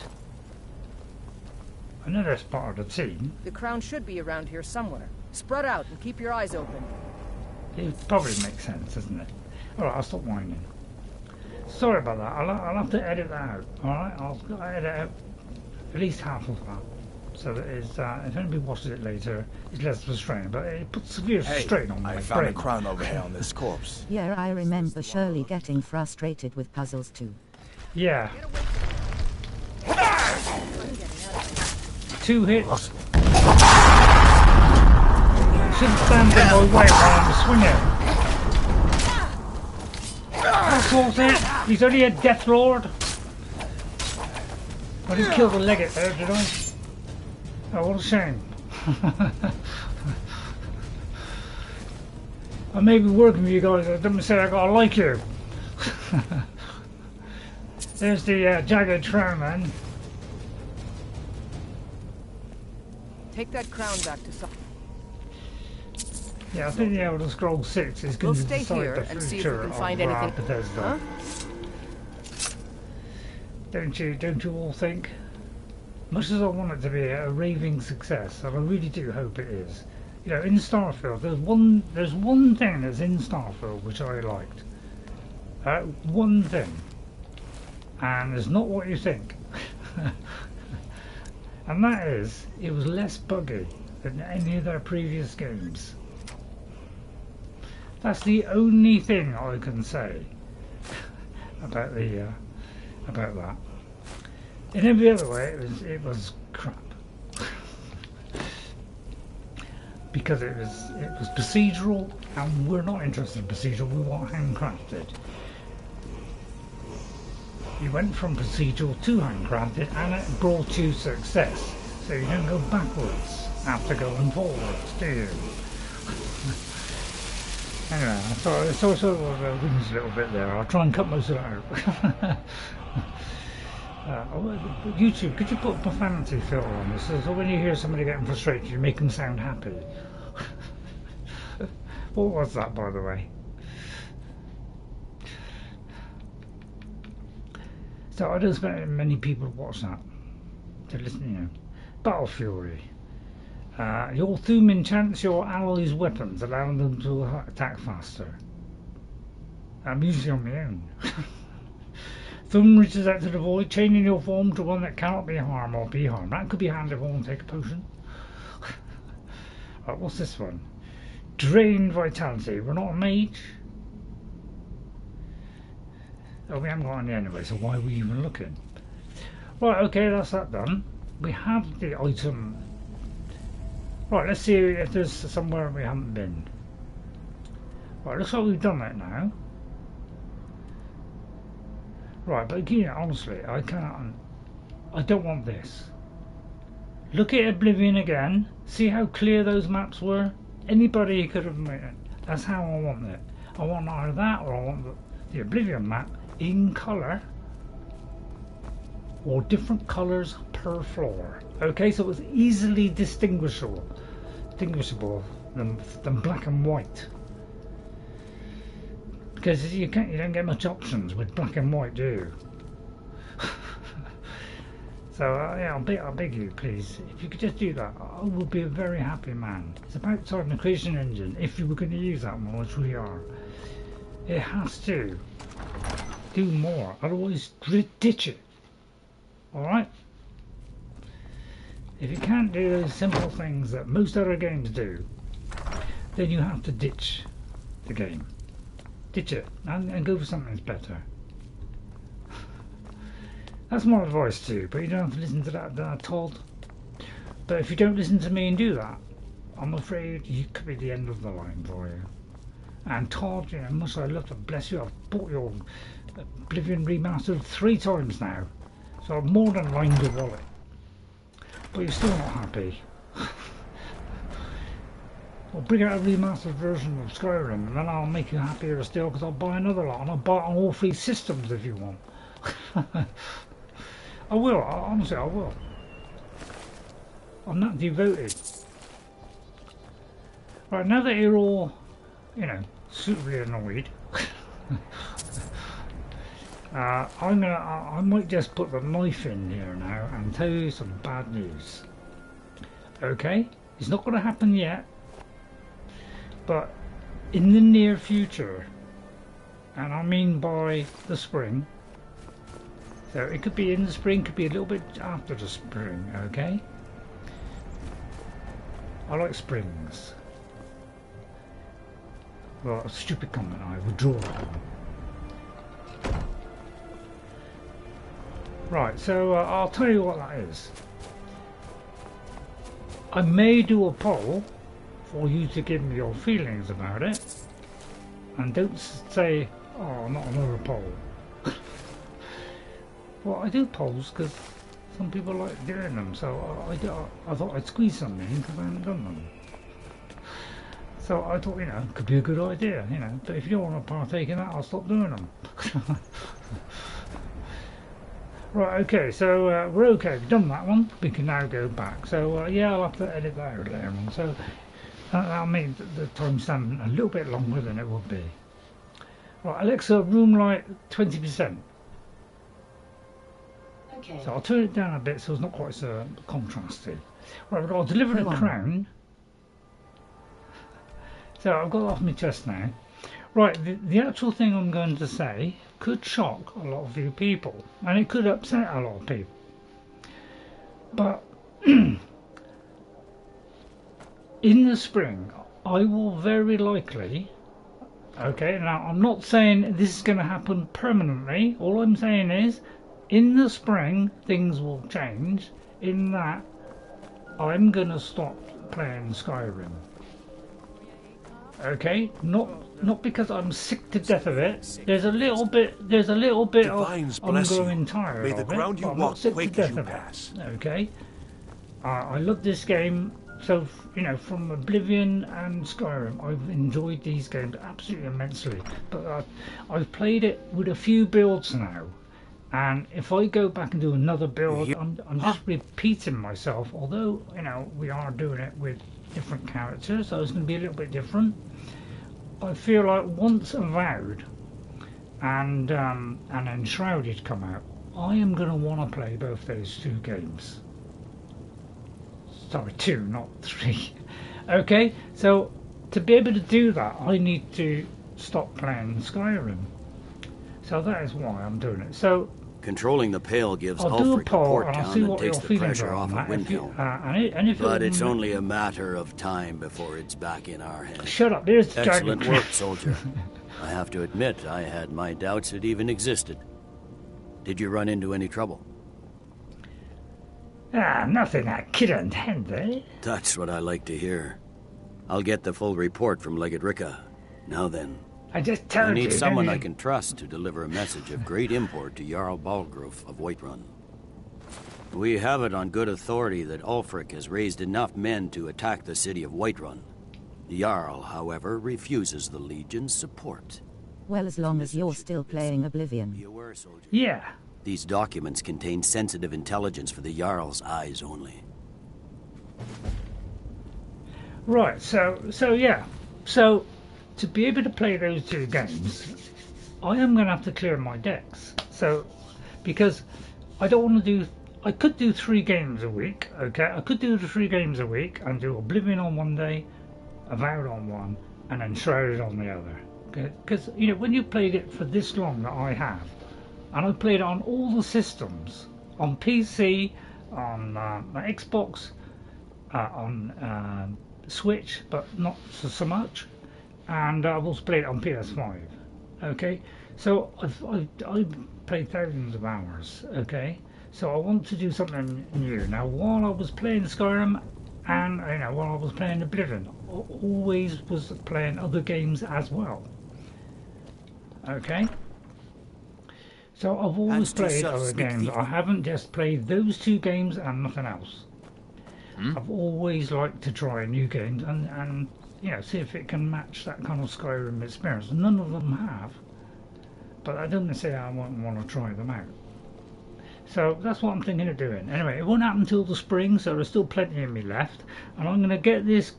I know that's part of the team. The crown should be around here somewhere. Spread out and keep your eyes open. It probably makes sense, doesn't it? Alright, I'll stop whining. Sorry about that. I'll have to edit that out. Alright, I'll edit out at least half of that. So that is, if anybody watches it later, it's less frustrating. But it puts severe strain on my brain. I found a crown over here on this corpse. Yeah, I remember Shirley getting frustrated with puzzles too. Yeah. 2 hits. Shouldn't stand in my way while I'm swinging. That's all it. He's only a Deathlord. I didn't kill the legate there, did I? Oh, what a shame. I may be working with you guys, I didn't say I gotta like you. There's the Jagged Crown, man. Take that crown back to some. Yeah, I think the Elder Scrolls 6 is going to decide the future of Bethesda. Huh? Don't you all think? Much as I want it to be a raving success, and I really do hope it is. You know, in Starfield, there's one thing that's in Starfield which I liked. One thing, and it's not what you think. And that is, it was less buggy than any of their previous games. That's the only thing I can say about that. In every other way, it was crap. Because it was procedural, and we're not interested in procedural, we want handcrafted. You went from procedural to handcrafted, and it brought you success. So you don't go backwards after going forwards, do you? Anyway, I sort of wins a little bit there. I'll try and cut most of that out. YouTube, could you put a profanity filter on this? So when you hear somebody getting frustrated, you make them sound happy. What was that, by the way? So I don't expect many people to watch that. To listen, you know. Battle Fury. Your Thum enchants your allies' weapons, allowing them to attack faster. I'm usually on my own. Thum reaches out to the void, changing your form to one that cannot be harmed or be harmed. That could be handy if I want to take a potion. Right, what's this one? Drained Vitality. We're not a mage. Oh, we haven't got any anyway, so why are we even looking? Right, okay, that's that done. We have the item. Right, let's see if there's somewhere we haven't been. Right, looks like we've done that now. Right, but again, honestly, I don't want this. Look at Oblivion again. See how clear those maps were? Anybody could have made it. That's how I want it. I want either that, or I want the Oblivion map in colour, or different colours per floor. Okay, so it's easily distinguishable than black and white. Because you don't get much options with black and white, do you? So yeah, I beg you, please, if you could just do that, I would be a very happy man. It's about time the creation engine, if you were going to use that one, which we are, it has to do more, otherwise ditch it. Alright? If you can't do those simple things that most other games do, then you have to ditch the game. Ditch it and go for something that's better. That's my advice too, but you don't have to listen to that Todd. But if you don't listen to me and do that, I'm afraid you could be the end of the line for you. And Todd, you know, much I love to bless you, I've bought your Oblivion Remastered 3 times now, so I've more than lined your wallet. But you're still not happy. I'll bring out a remastered version of Skyrim, and then I'll make you happier still, because I'll buy another lot, and I'll buy it on all 3 systems if you want. I will, honestly I will. I'm not devoted. Right, now that you're all, you know, suitably annoyed, I might just put the knife in here now and tell you some bad news. Okay? It's not going to happen yet, but in the near future, and I mean by the spring, so it could be in the spring, could be a little bit after the spring, okay? I like springs. Well, a stupid comment, I withdraw that one. Right, so I'll tell you what that is. I may do a poll for you to give me your feelings about it, and don't say, oh, not another poll. Well, I do polls because some people like doing them, so I thought I'd squeeze some in because I haven't done them. So I thought, you know, it could be a good idea, you know, but if you don't want to partake in that, I'll stop doing them. Right, okay, so we're okay, we've done that one, we can now go back. So yeah, I'll have to edit that out later on, so that'll make the timestamp a little bit longer than it would be. Right, Alexa, room light 20%. Okay. So I'll turn it down a bit so it's not quite so contrasty. Right, I'll deliver the crown. So I've got it off my chest now. Right, the actual thing I'm going to say could shock a lot of you people, and it could upset a lot of people. But in the spring, I will very likely, okay, now I'm not saying this is going to happen permanently, all I'm saying is in the spring things will change. In that, I'm gonna stop playing Skyrim. Okay, not because I'm sick to death of it. There's a little bit of I'm growing tired May the of ground it. you But I'm not walk sick to quake as death you of pass. it. Okay, I love this game. So you know, from Oblivion and Skyrim, I've enjoyed these games absolutely immensely. But I've played it with a few builds now, and if I go back and do another build, I'm just repeating myself. Although you know we are doing it with different characters, so it's going to be a little bit different. I feel like once Avowed and Enshrouded come out, I am going to want to play both those two games. Sorry, 2, not 3. Okay, so to be able to do that, I need to stop playing Skyrim. So that is why I'm doing it. So controlling the Pale gives I'll do a Ulfric a poll port and I'll town see and what your takes the feelings pressure are on off of that. If you, Windhelm. but it's only a matter of time before it's back in our hands. Shut up, there's the Excellent Jagged work, soldier. I have to admit, I had my doubts it even existed. Did you run into any trouble? Nothing I couldn't handle. That's what I like to hear. I'll get the full report from Legate Ricka. Now then. I just told you. I need someone I can trust to deliver a message of great import to Jarl Balgruuf of Whiterun. We have it on good authority that Ulfric has raised enough men to attack the city of Whiterun. The Jarl, however, refuses the Legion's support. Well, as long as you're still playing Oblivion. Be aware, soldier. Yeah. These documents contain sensitive intelligence for the Jarl's eyes only. Right, so yeah. So, to be able to play those two games, I am going to have to clear my decks. So, because I don't want to do... I could do 3 games a week, okay? I could do the 3 games a week and do Oblivion on one day, Avowed on one, and then Shrouded on the other. Okay? Because, you know, when you played it for this long that I have, and I played it on all the systems, on PC, on Xbox, on Switch, but not so much, and I've also played it on PS5. Okay, so I've played thousands of hours. Okay, so I want to do something new. Now, while I was playing Skyrim, and you know, while I was playing Oblivion, I always was playing other games as well. Okay. So I've always played other games. I haven't just played those 2 games and nothing else. I've always liked to try new games and you know, see if it can match that kind of Skyrim experience. None of them have, but I don't say I won't want to try them out. So that's what I'm thinking of doing. Anyway, it won't happen until the spring, so there's still plenty of me left, and I'm going to get this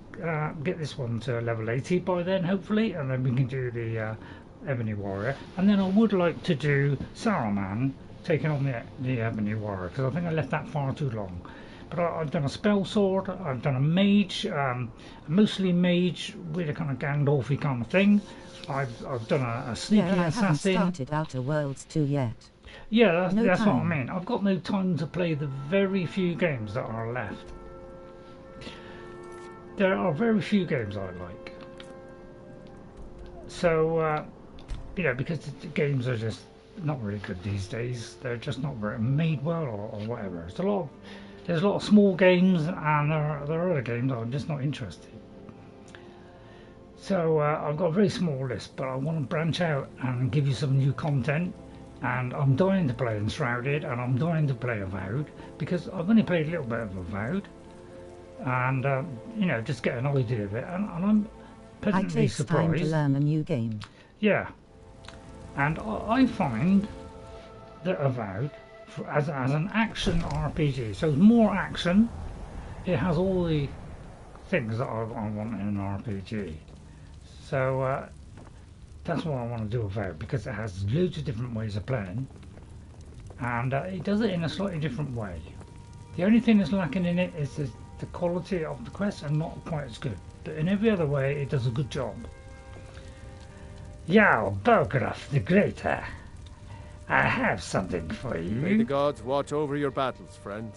one to level 80 by then, hopefully, and then we can do the Ebony Warrior, and then I would like to do Saruman taking on the Ebony Warrior, because I think I left that far too long. But I've done a spell sword, I've done a mage, mostly mage with a kind of Gandalfy kind of thing. I've done a sneaky assassin. I haven't started Outer Worlds 2 yet. Yeah, that's what I mean. I've got no time to play the very few games that are left. There are very few games I like. So, you know, because the games are just not really good these days. They're just not very made well or whatever. There's a lot of small games, and there are other games that I'm just not interested. So I've got a very small list, but I want to branch out and give you some new content. And I'm dying to play Enshrouded, and I'm dying to play Avowed, because I've only played a little bit of Avowed, and you know, just get an idea of it. And I'm pleasantly surprised. It takes time to learn a new game. Yeah, and I find that Avowed, as an action RPG, so it's more action. It has all the things that I want in an RPG. So that's what I want to do Avowed, because it has loads of different ways of playing, and it does it in a slightly different way. The only thing that's lacking in it is the quality of the quests are not quite as good, but in every other way it does a good job. Jarl Balgruuf the Greater, I have something for you. May the gods watch over your battles, friend.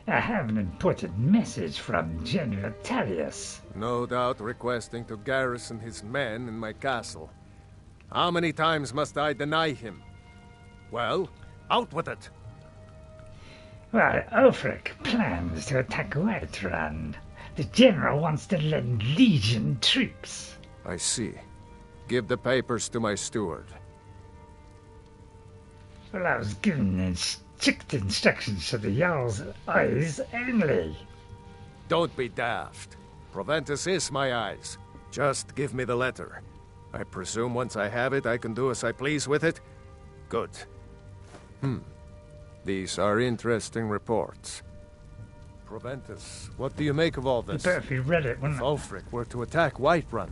I have an important message from General Tullius. No doubt requesting to garrison his men in my castle. How many times must I deny him? Well? Out with it! Well, Ulfric plans to attack Whiterun. The general wants to lend Legion troops. I see. Give the papers to my steward. Well, I was given strict instructions to the Jarl's eyes only. Don't be daft. Proventus is my eyes. Just give me the letter. I presume once I have it, I can do as I please with it? Good. These are interesting reports. Proventus, what do you make of all this? You better if you read it, wouldn't If Ulfric were to attack Whiterun.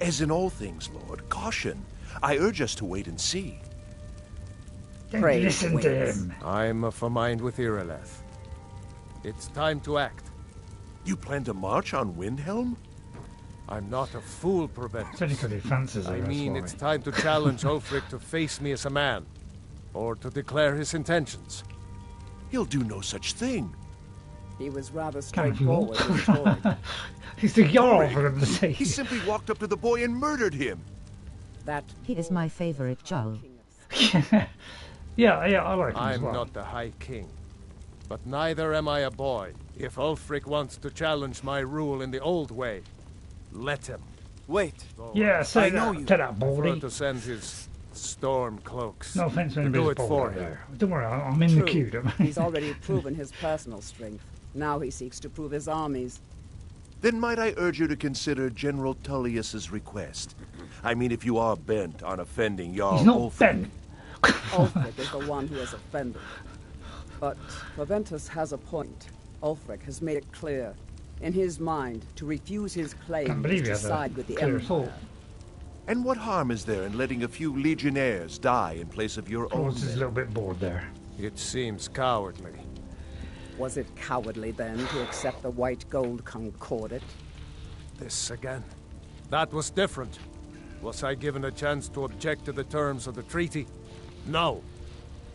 As in all things, Lord, caution. I urge us to wait and see. Don't listen to him. I'm of a mind with Irileth. It's time to act. You plan to march on Windhelm? I'm not a fool, Proventus. It's only 'cause he fancies her, I that's mean, why. it's time to challenge Ulfric to face me as a man. Or to declare his intentions. He'll do no such thing. He was rather Can't you straightforward with Tory. He's the Jarl, for goodness sake. He simply walked up to the boy and murdered him. That He is my favorite Jarl. yeah, I like him as I'm well. not the High King. But neither am I a boy. If Ulfric wants to challenge my rule in the old way, let him. Wait. Yeah, say I know that you. to that baldy. To send his Stormcloaks. No offense to to anybody do it for him. there. Don't worry, I'm in the queue. Don't worry. He's already proven his personal strength. Now he seeks to prove his armies. Then might I urge you to consider General Tullius's request? I mean, if you are bent on offending Jarl He's not Ulfric. bent. Ulfric is the one who has offended. But Proventus has a point. Ulfric has made it clear, in his mind, to refuse his claim Can't believe is you to had a side with the clear Empire. thought. And what harm is there in letting a few legionnaires die in place of your own Claus is a men? little bit bored there. It seems cowardly. Was it cowardly then to accept the white gold concordat? This again. That was different. Was I given a chance to object to the terms of the treaty? No.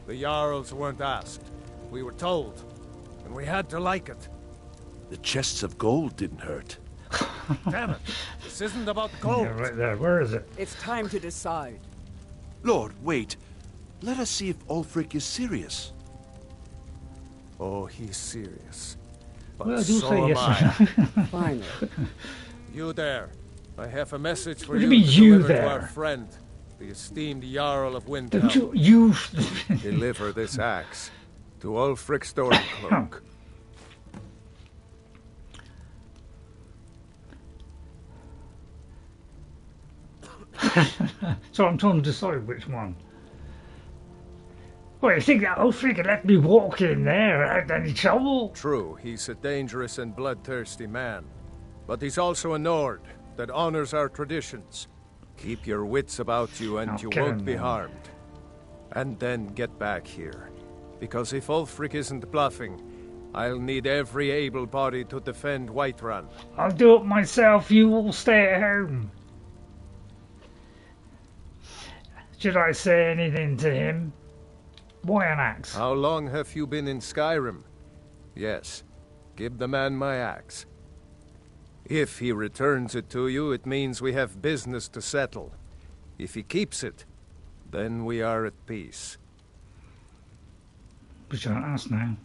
The Jarls weren't asked. We were told. And we had to like it. The chests of gold didn't hurt. Damn it. This isn't about the gold. Yeah, right there. Where is it? It's time to decide. Lord, wait. Let us see if Ulfric is serious. Oh, he's serious. But Well, do so say am yes. I. Finally. You there. I have a message for What do you you mean, to you deliver to there? our friend, the esteemed Jarl of Don't Windhelm. you... Deliver this axe to Ulfric Stormcloak. So I'm trying to decide which one. Well, you think that Ulfric let me walk in there without any trouble? True, he's a dangerous and bloodthirsty man. But he's also a Nord that honors our traditions. Keep your wits about you and you Okay, won't be then. harmed. And then get back here. Because if Ulfric isn't bluffing, I'll need every able body to defend Whiterun. I'll do it myself, you all stay at home. Should I say anything to him? Why an axe? How long have you been in Skyrim? Yes, give the man my axe. If he returns it to you, it means we have business to settle. If he keeps it, then we are at peace. But you don't ask now.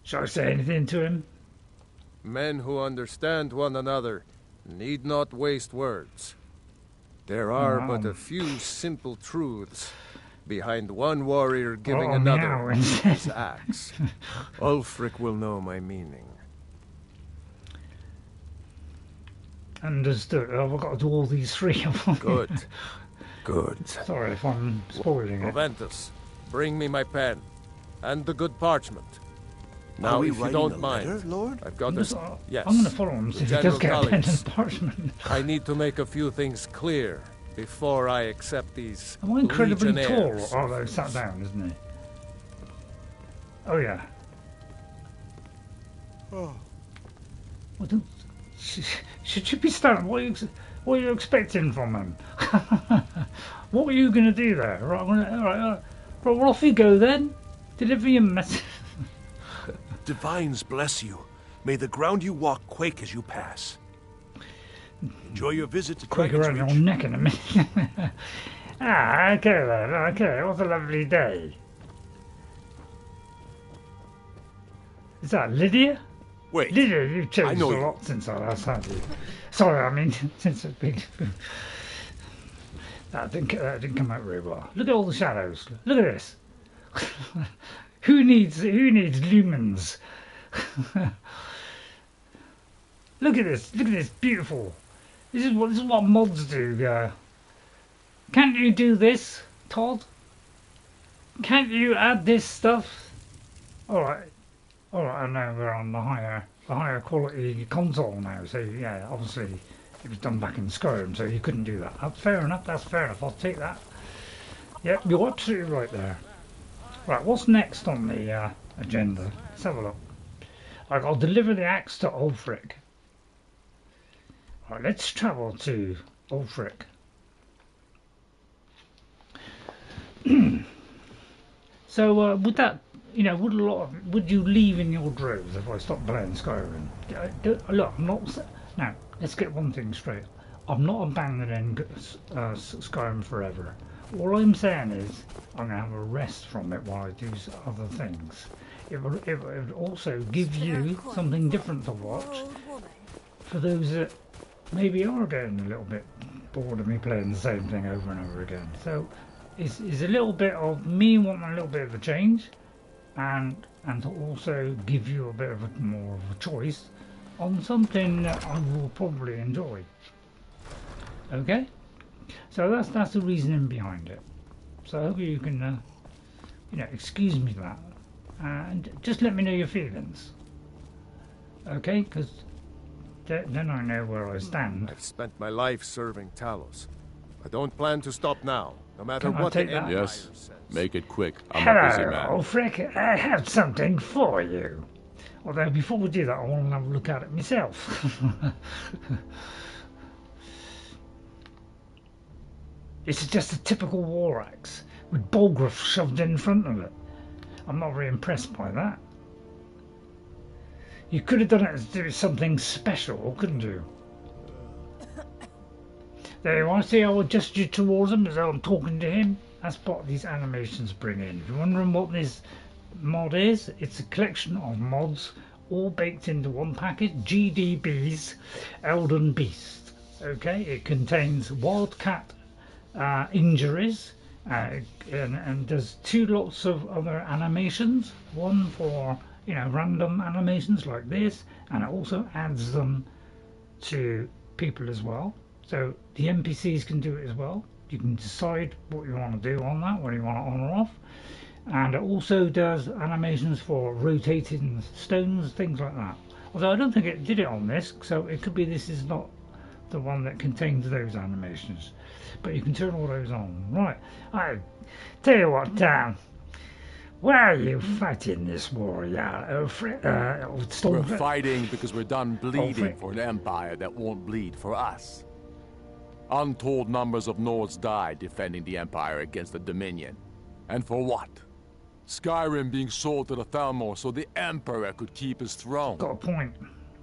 Shall I say anything to him? Men who understand one another need not waste words. There are but a few simple truths behind one warrior giving another his axe. Ulfric will know my meaning. Understood. I've got to do all these three. Good. Good. Sorry if I'm spoiling it. Proventus, bring me my pen and the good parchment. Now, we if you writing don't a mind, letter, Lord? I've got Yes, a... Yes. I'm going to follow him to since he General does get a pen Tullius. and parchment. I need to make a few things clear before I accept these Am I incredibly tall? legionnaires. Oh, no, sat down, isn't he? Oh, yeah. Oh. Well, don't, should you be standing? What are you expecting from him? What were you going to do there? Right, right, well, off you go then. Deliver your message. Divines bless you. May the ground you walk quake as you pass. Enjoy your visit to Quake around your neck in a minute. Ah, okay then, okay, what a lovely day. Is that Lydia? Wait. Lydia, you've changed a you. lot since I last had you. Sorry, I mean, since it's been... that didn't come out very well. Look at all the shadows. Look at this. Who needs lumens? Look at this. Look at this. Beautiful. This is what mods do. Can't you do this, Todd? Can't you add this stuff? All right. I know we're on the higher quality console now. So yeah, obviously it was done back in Skyrim, so you couldn't do that. That's fair enough. That's fair enough. I'll take that. Yep, you're absolutely right there. Right, what's next on the agenda? Let's have a look. I'll deliver the axe to Ulfric. Right, let's travel to Ulfric. So would that, would you leave in your droves if I stopped playing Skyrim? Look, I'm not. Now, let's get one thing straight. I'm not abandoning Skyrim forever. All I'm saying is I'm going to have a rest from it while I do other things. It would also give you something different to watch for those that maybe are getting a little bit bored of me playing the same thing over and over again. So it's a little bit of me wanting a little bit of a change, and to also give you a bit of more of a choice on something that I will probably enjoy. Okay, so that's the reasoning behind it. So I hope you can excuse me that, and just let me know your feelings. Okay, because then I know where I stand. I've spent my life serving Talos. I don't plan to stop now, no matter Can I what the take that? Empire Yes, says. make it quick. I'm a busy Hello, man. Ulfric. I have something for you. Although before we do that, I want to have a look at it myself. It's just a typical war axe with Balgruuf shoved in front of it. I'm not very impressed by that. You could have done it to do something special, couldn't you? There you are. See how I gestured towards him as though I'm talking to him? That's what these animations bring in. If you're wondering what this mod is, it's a collection of mods all baked into one package. GDB's Elden Beast. Okay, it contains Wildcat injuries and does two lots of other animations. One for random animations like this, and it also adds them to people as well. So the NPCs can do it as well. You can decide what you want to do on that, whether you want to on or off. And it also does animations for rotating stones, things like that. Although I don't think it did it on this, so it could be this is not the one that contains those animations. But you can turn all those on. Right, I tell you what, why are you fighting this war, We're fighting because we're done bleeding for an empire that won't bleed for us. Untold numbers of Nords died defending the empire against the Dominion. And for what? Skyrim being sold to the Thalmor so the Emperor could keep his throne. Got a point.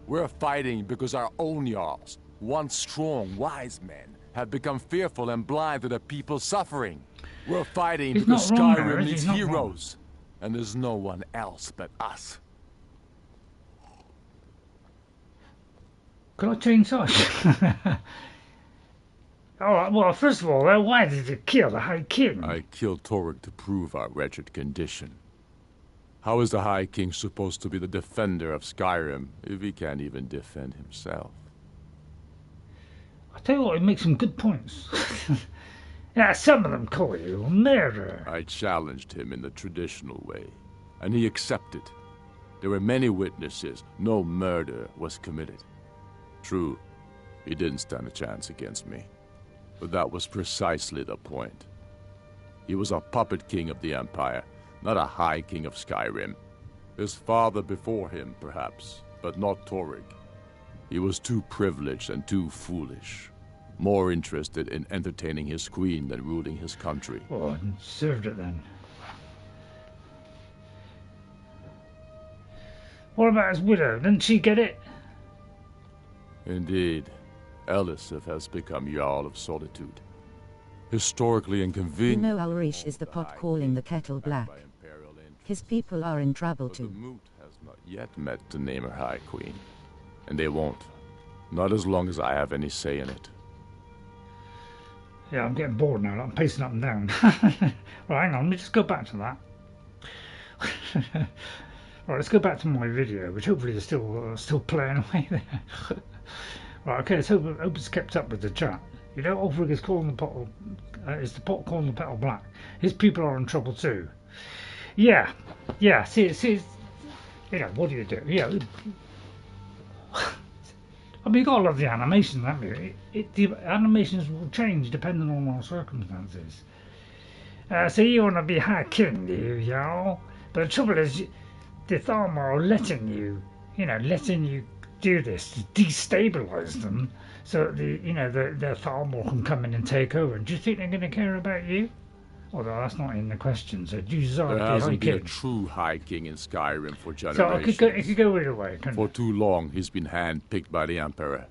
We're fighting because our own Jarls, once strong, wise men, have become fearful and blind to the people's suffering. We're fighting because Skyrim needs heroes, and there's no one else but us. Could I change sides? Alright, well, first of all, why did you kill the High King? I killed Torrig to prove our wretched condition. How is the High King supposed to be the defender of Skyrim if he can't even defend himself? I tell you what, he makes some good points. Yeah, some of them call you a murderer. I challenged him in the traditional way, and he accepted. There were many witnesses. No murder was committed. True, he didn't stand a chance against me. But that was precisely the point. He was a puppet king of the Empire, not a high king of Skyrim. His father before him, perhaps, but not Torrig. He was too privileged and too foolish. More interested in entertaining his queen than ruling his country. Oh, I deserved it then. What about his widow? Didn't she get it? Indeed. Elisif has become Jarl of Solitude. Historically inconvenient. You know Ulrich is the pot calling the kettle black. His people are in trouble too. The Moot has not yet met the Namer High Queen. And they won't. Not as long as I have any say in it. Yeah, I'm getting bored now. I'm pacing up and down. Right, hang on. Let me just go back to that. Right, let's go back to my video, which hopefully is still playing away there. Right, okay, let's hope it's kept up with the chat. You know, Ulfric is calling the pot. Is the pot calling the kettle black? His people are in trouble too. Yeah. See, you know, what do you do? Yeah. I mean, you gotta love the animations, haven't you? The animations will change depending on our circumstances. So you want to be High King, do you, y'all? But the trouble is, the Thalmor are letting you do this to destabilize them, so that the Thalmor can come in and take over. Do you think they're going to care about you? Although that's not in the question. So do you deserve There the High hasn't been a King? true High King in Skyrim for generations. So it could go either way. For too long, he's been handpicked by the Emperor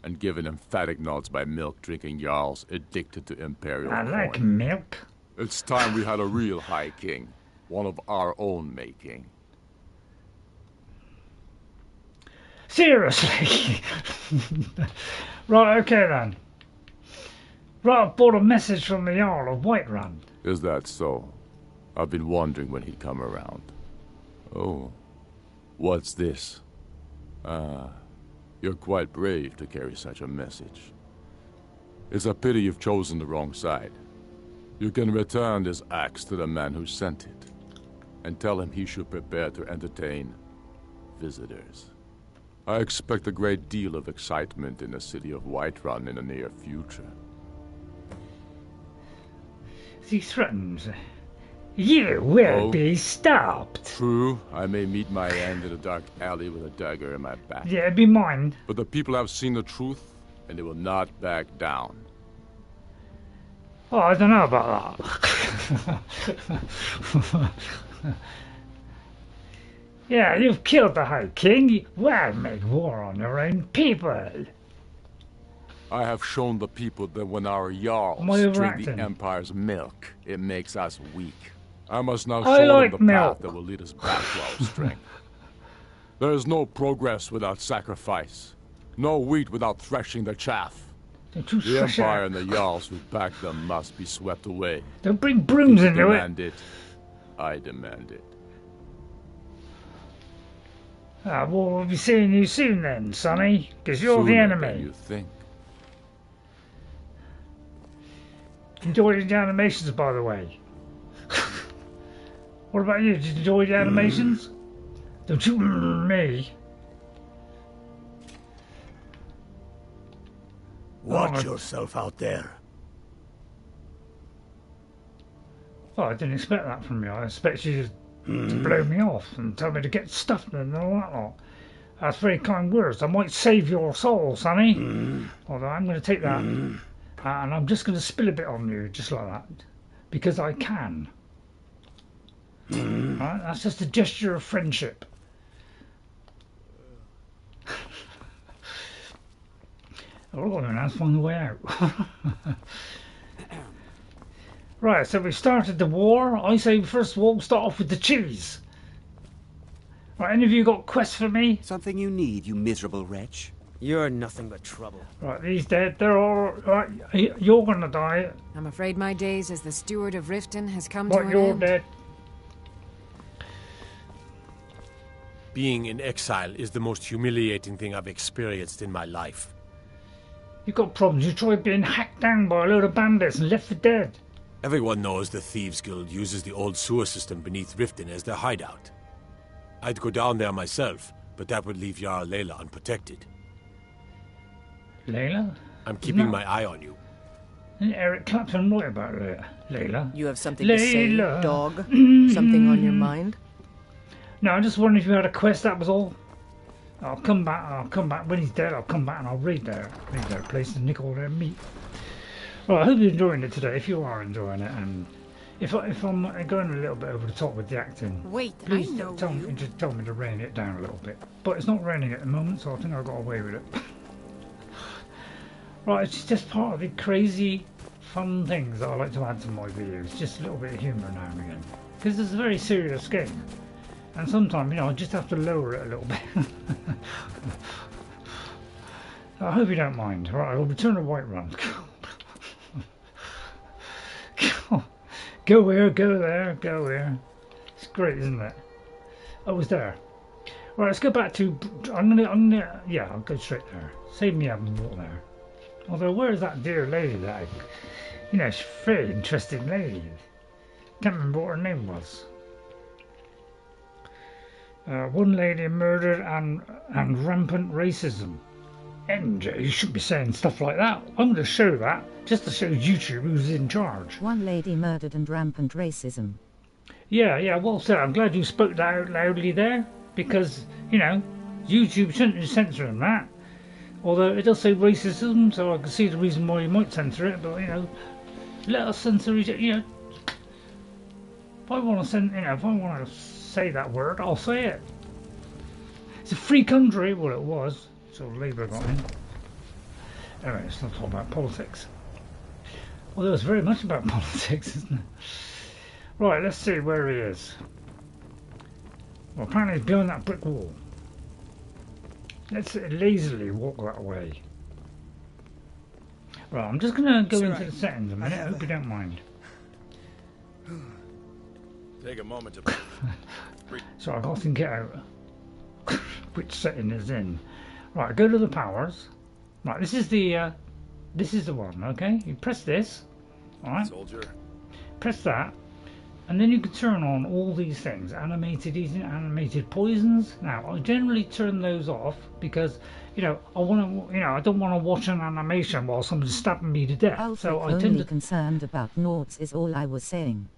and given emphatic nods by milk-drinking Jarls addicted to Imperial I coin. like milk. It's time we had a real High King, one of our own making. Seriously? Right, okay then. Right, I've bought a message from the Jarl of Whiterun. Is that so? I've been wondering when he'd come around. Oh, what's this? Ah, you're quite brave to carry such a message. It's a pity you've chosen the wrong side. You can return this axe to the man who sent it, and tell him he should prepare to entertain visitors. I expect a great deal of excitement in the city of Whiterun in the near future. He threatens. You will be stopped. True, I may meet my end in a dark alley with a dagger in my back. Yeah, it'd be mine. But the people have seen the truth, and they will not back down. Oh, I don't know about that. Yeah, you've killed the High King. Well, make war on your own people. I have shown the people that when our Jarls drink the Empire's milk, it makes us weak. I must now show them the path that will lead us back to our strength. There is no progress without sacrifice. No wheat without threshing the chaff. The Empire and the Jarls who back them must be swept away. Don't bring brooms into it. Demand it. I demand it. Well, we'll be seeing you soon then, Sonny, because you're the enemy. Than you think. Enjoyed the animations, by the way. What about you? Did you enjoy the animations? Don't you me. Watch yourself out there. Oh, I didn't expect that from you. I expect you to blow me off and tell me to get stuffed and all that lot. That's very kind words. I might save your soul, Sonny. Although I'm going to take that and I'm just going to spill a bit on you, just like that, because I can. Right? That's just a gesture of friendship. All we're going to find the way out. Right, so we started the war. I say first of all, start off with the cheese. Right, any of you got quests for me? Something you need, you miserable wretch. You're nothing but trouble. Right, he's dead. They're all right. You're gonna die. I'm afraid my days as the steward of Riften has come to But an you're end. dead. Being in exile is the most humiliating thing I've experienced in my life. You've got problems. You tried being hacked down by a load of bandits and left for dead. Everyone knows the Thieves Guild uses the old sewer system beneath Riften as their hideout. I'd go down there myself, but that would leave Jarl Layla unprotected. Layla? I'm keeping my eye on you. Eric Clapton right about Layla. You have something to say, Layla. dog? Something on your mind? No, I just wondered if you had a quest, that was all. I'll come back when he's dead. I'll come back and I'll raid their place and nick all their meat. Well, I hope you're enjoying it today. If you are enjoying it, and if I'm going a little bit over the top with the acting, wait, please I know tell me to rein it down a little bit. But it's not raining at the moment, so I think I got away with it. Right, it's just part of the crazy fun things that I like to add to my videos, just a little bit of humour now and again. Because it's a very serious game. And sometimes, you know, I just have to lower it a little bit. I hope you don't mind. Right, I'll return to Whiterun. Go here, go there, go here. It's great, isn't it? I was there. Right, let's go back to. Yeah, I'll go straight there. Save me having to walk there. Although, where is that dear lady that you know, she's a very interesting lady. Can't remember what her name was. One lady murdered and rampant racism. NJ, you shouldn't be saying stuff like that. I'm going to show that, just to show YouTube who's in charge. One lady murdered and rampant racism. Yeah, well said. I'm glad you spoke that out loudly there, because, you know, YouTube shouldn't be censoring that. Although it does say racism, so I can see the reason why you might censor it, but, you know, let us censor it, you know. If I want to say that word, I'll say it. It's a free country, well it was. So Labour got in. Anyway, let's not talk about politics. Although it's very much about politics, isn't it? Right, let's see where he is. Well, apparently he's behind that brick wall. Let's lazily walk that way. Right, I'm just going to go into the settings a minute. I hope you don't mind. Take a moment to So I got to get out which setting is in. Right, go to the powers. Right, this is the one, okay? You press this, alright? Soldier. Press that, and then you can turn on all these things. Animated eating, animated poisons. Now, I generally turn those off because, you know, I don't want to watch an animation while someone's stabbing me to death. Ulfric So I tend only to... concerned about Nords is all I was saying.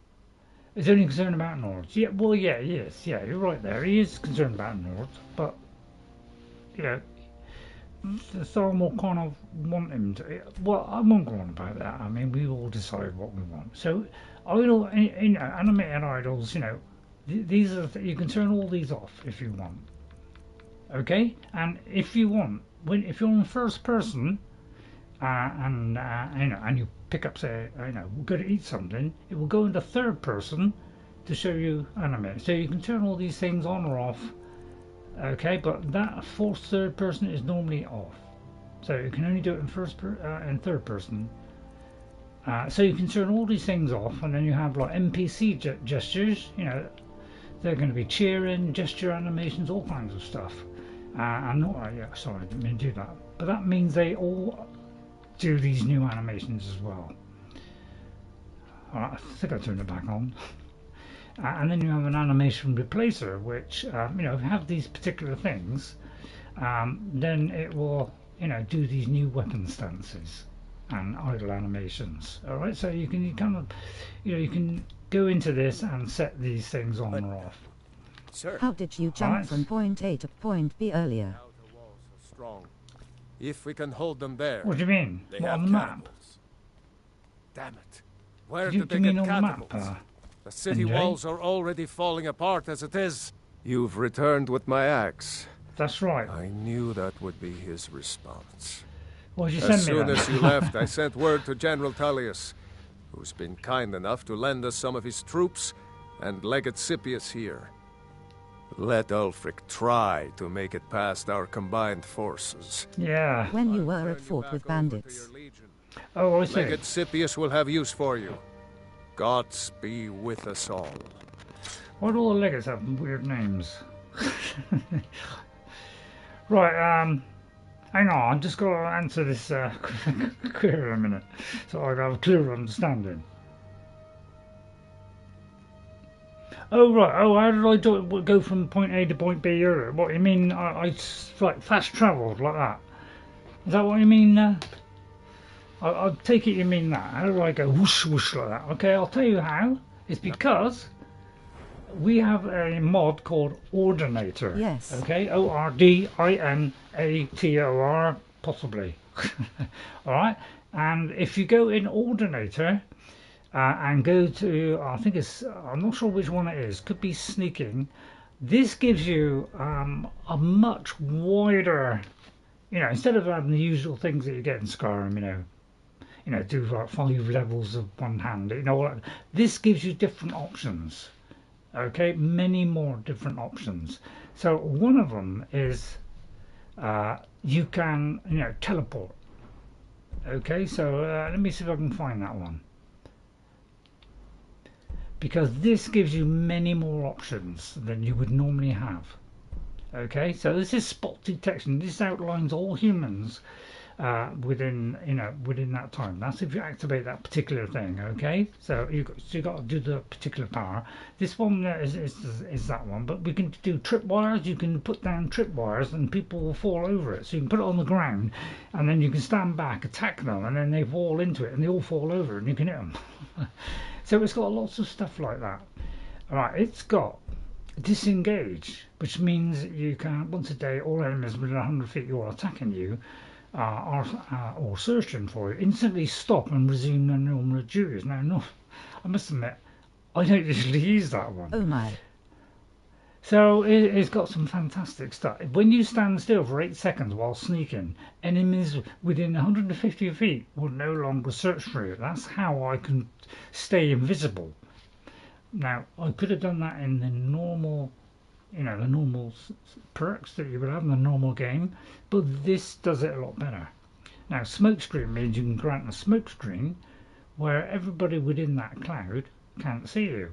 He's only concerned about Nords. Yeah, well, yeah, he is. Yeah, you're right there. He is concerned about Nords, but, you know, the Thorm will kind of want him to. Well, I won't go on about that. I mean, we all decide what we want. So, idol, you know, animated idols, you know, these are you can turn all these off if you want. Okay, and if you want, if you're in first person, and you know, and you pick up, say, you know, we're going to eat something, it will go into third person to show you animated. So you can turn all these things on or off. Okay, but that fourth third person is normally off, so you can only do it in third person. So you can turn all these things off, and then you have like NPC gestures. You know, they're going to be cheering, gesture animations, all kinds of stuff. Yeah, sorry, I didn't mean to do that. But that means they all do these new animations as well. Alright, I think I turned it back on. And then you have an animation replacer, which, you know, if you have these particular things, then it will, you know, do these new weapon stances and idle animations. Alright, so you can kind of, you know, you can go into this and set these things on or off. Sir. How did you jump from point A to point B earlier? Outer walls are strong. If we can hold them there. What do you mean? What, on the map? Damn it. Where did they get catapults? The city NJ? walls are already falling apart as it is. You've returned with my axe. That's right. I knew that would be his response. What did you send me? As soon as you left, I sent word to General Tullius, who's been kind enough to lend us some of his troops, and Legate Scipius here. Let Ulfric try to make it past our combined forces. Yeah. When you were at fort with bandits. Oh, I see. Legate Scipius will have use for you. Gods be with us all. Why do all the legates have weird names? Right, hang on, I'm just got to answer this query in a minute, so I have a clearer understanding. Oh right, how did I go from point A to point B earlier? What, you mean I like fast travelled like that? Is that what you mean? I take it you mean that. How do I go whoosh whoosh like that? Okay, I'll tell you how. It's because we have a mod called Ordinator. Yes. Okay, Ordinator, possibly. Alright, and if you go in Ordinator and go to, I think it's, I'm not sure which one it is, could be sneaking, this gives you a much wider, you know, instead of having the usual things that you get in Skyrim, you you know, do like 5 levels of one hand. You know, this gives you different options. Okay, many more different options. So one of them is you can, you know, teleport. Okay, so let me see if I can find that one, because this gives you many more options than you would normally have. Okay, so this is spot detection. This outlines all humans within, you know, within that time. That's if you activate that particular thing. Okay, so you got to do the particular power. This one is that one, but we can do tripwires. You can put down tripwires and people will fall over it. So you can put it on the ground, and then you can stand back, attack them, and then they fall into it, and they all fall over, and you can hit them. So it's got lots of stuff like that. All right, it's got disengage, which means you can, once a day, all enemies within 100 feet who are attacking you or searching for you instantly stop and resume their normal duties. Now, no, I must admit, I don't usually use that one. Oh my. So it's got some fantastic stuff. When you stand still for 8 seconds while sneaking, enemies within 150 feet will no longer search for you. That's how I can stay invisible. Now, I could have done that in the normal, you know, the normal perks that you would have in the normal game, but this does it a lot better. Now, smoke screen means you can grant a smoke screen where everybody within that cloud can't see you.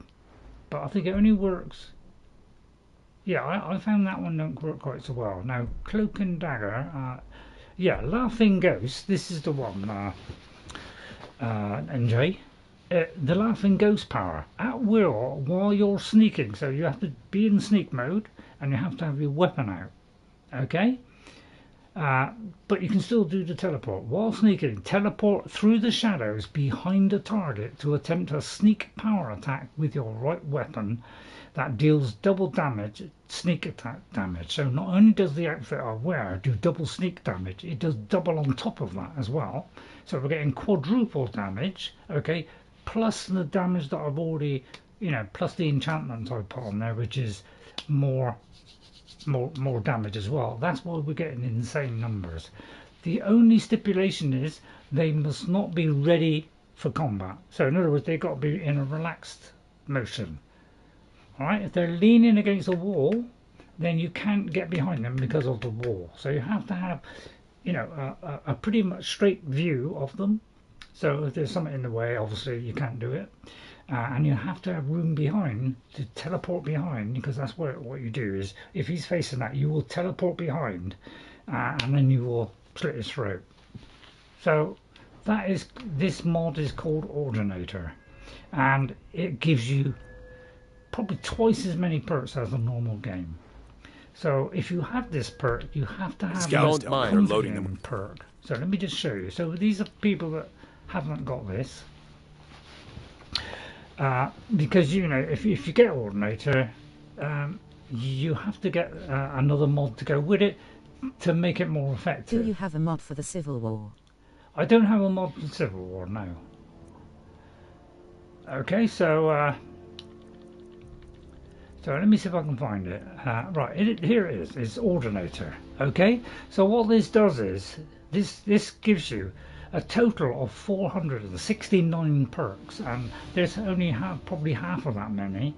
But I think it only works. Yeah, I found that one don't work quite so well. Now, cloak and dagger, yeah, laughing ghost. This is the one, NJ. The laughing ghost power at will while you're sneaking, so you have to be in sneak mode and you have to have your weapon out. Okay, but you can still do the teleport while sneaking. Teleport through the shadows behind a target to attempt a sneak power attack with your right weapon that deals double damage, sneak attack damage. So not only does the outfit I wear do double sneak damage, it does double on top of that as well. So we're getting quadruple damage. Okay, plus the damage that I've already, you know, plus the enchantment I put on there, which is more damage as well. That's why we're getting insane numbers. The only stipulation is they must not be ready for combat. So in other words, they've got to be in a relaxed motion. All right, if they're leaning against a wall, then you can't get behind them because of the wall. So you have to have, you know, a pretty much straight view of them. So if there's something in the way, obviously you can't do it. And you have to have room behind to teleport behind, because that's what you do is, if he's facing that, you will teleport behind and then you will slit his throat. So that is, this mod is called Ordinator, and it gives you probably twice as many perks as a normal game. So if you have this perk, you have to have don't mind or loading them perk. So let me just show you. So these are people that haven't got this, because, you know, if you get Ordinator, you have to get another mod to go with it to make it more effective. Do you have a mod for the Civil War? I don't have a mod for the Civil War, no. Okay, so let me see if I can find it. Right, here it is. It's Ordinator. Okay, so what this does is this gives you a total of 469 perks, and there's only probably half of that many,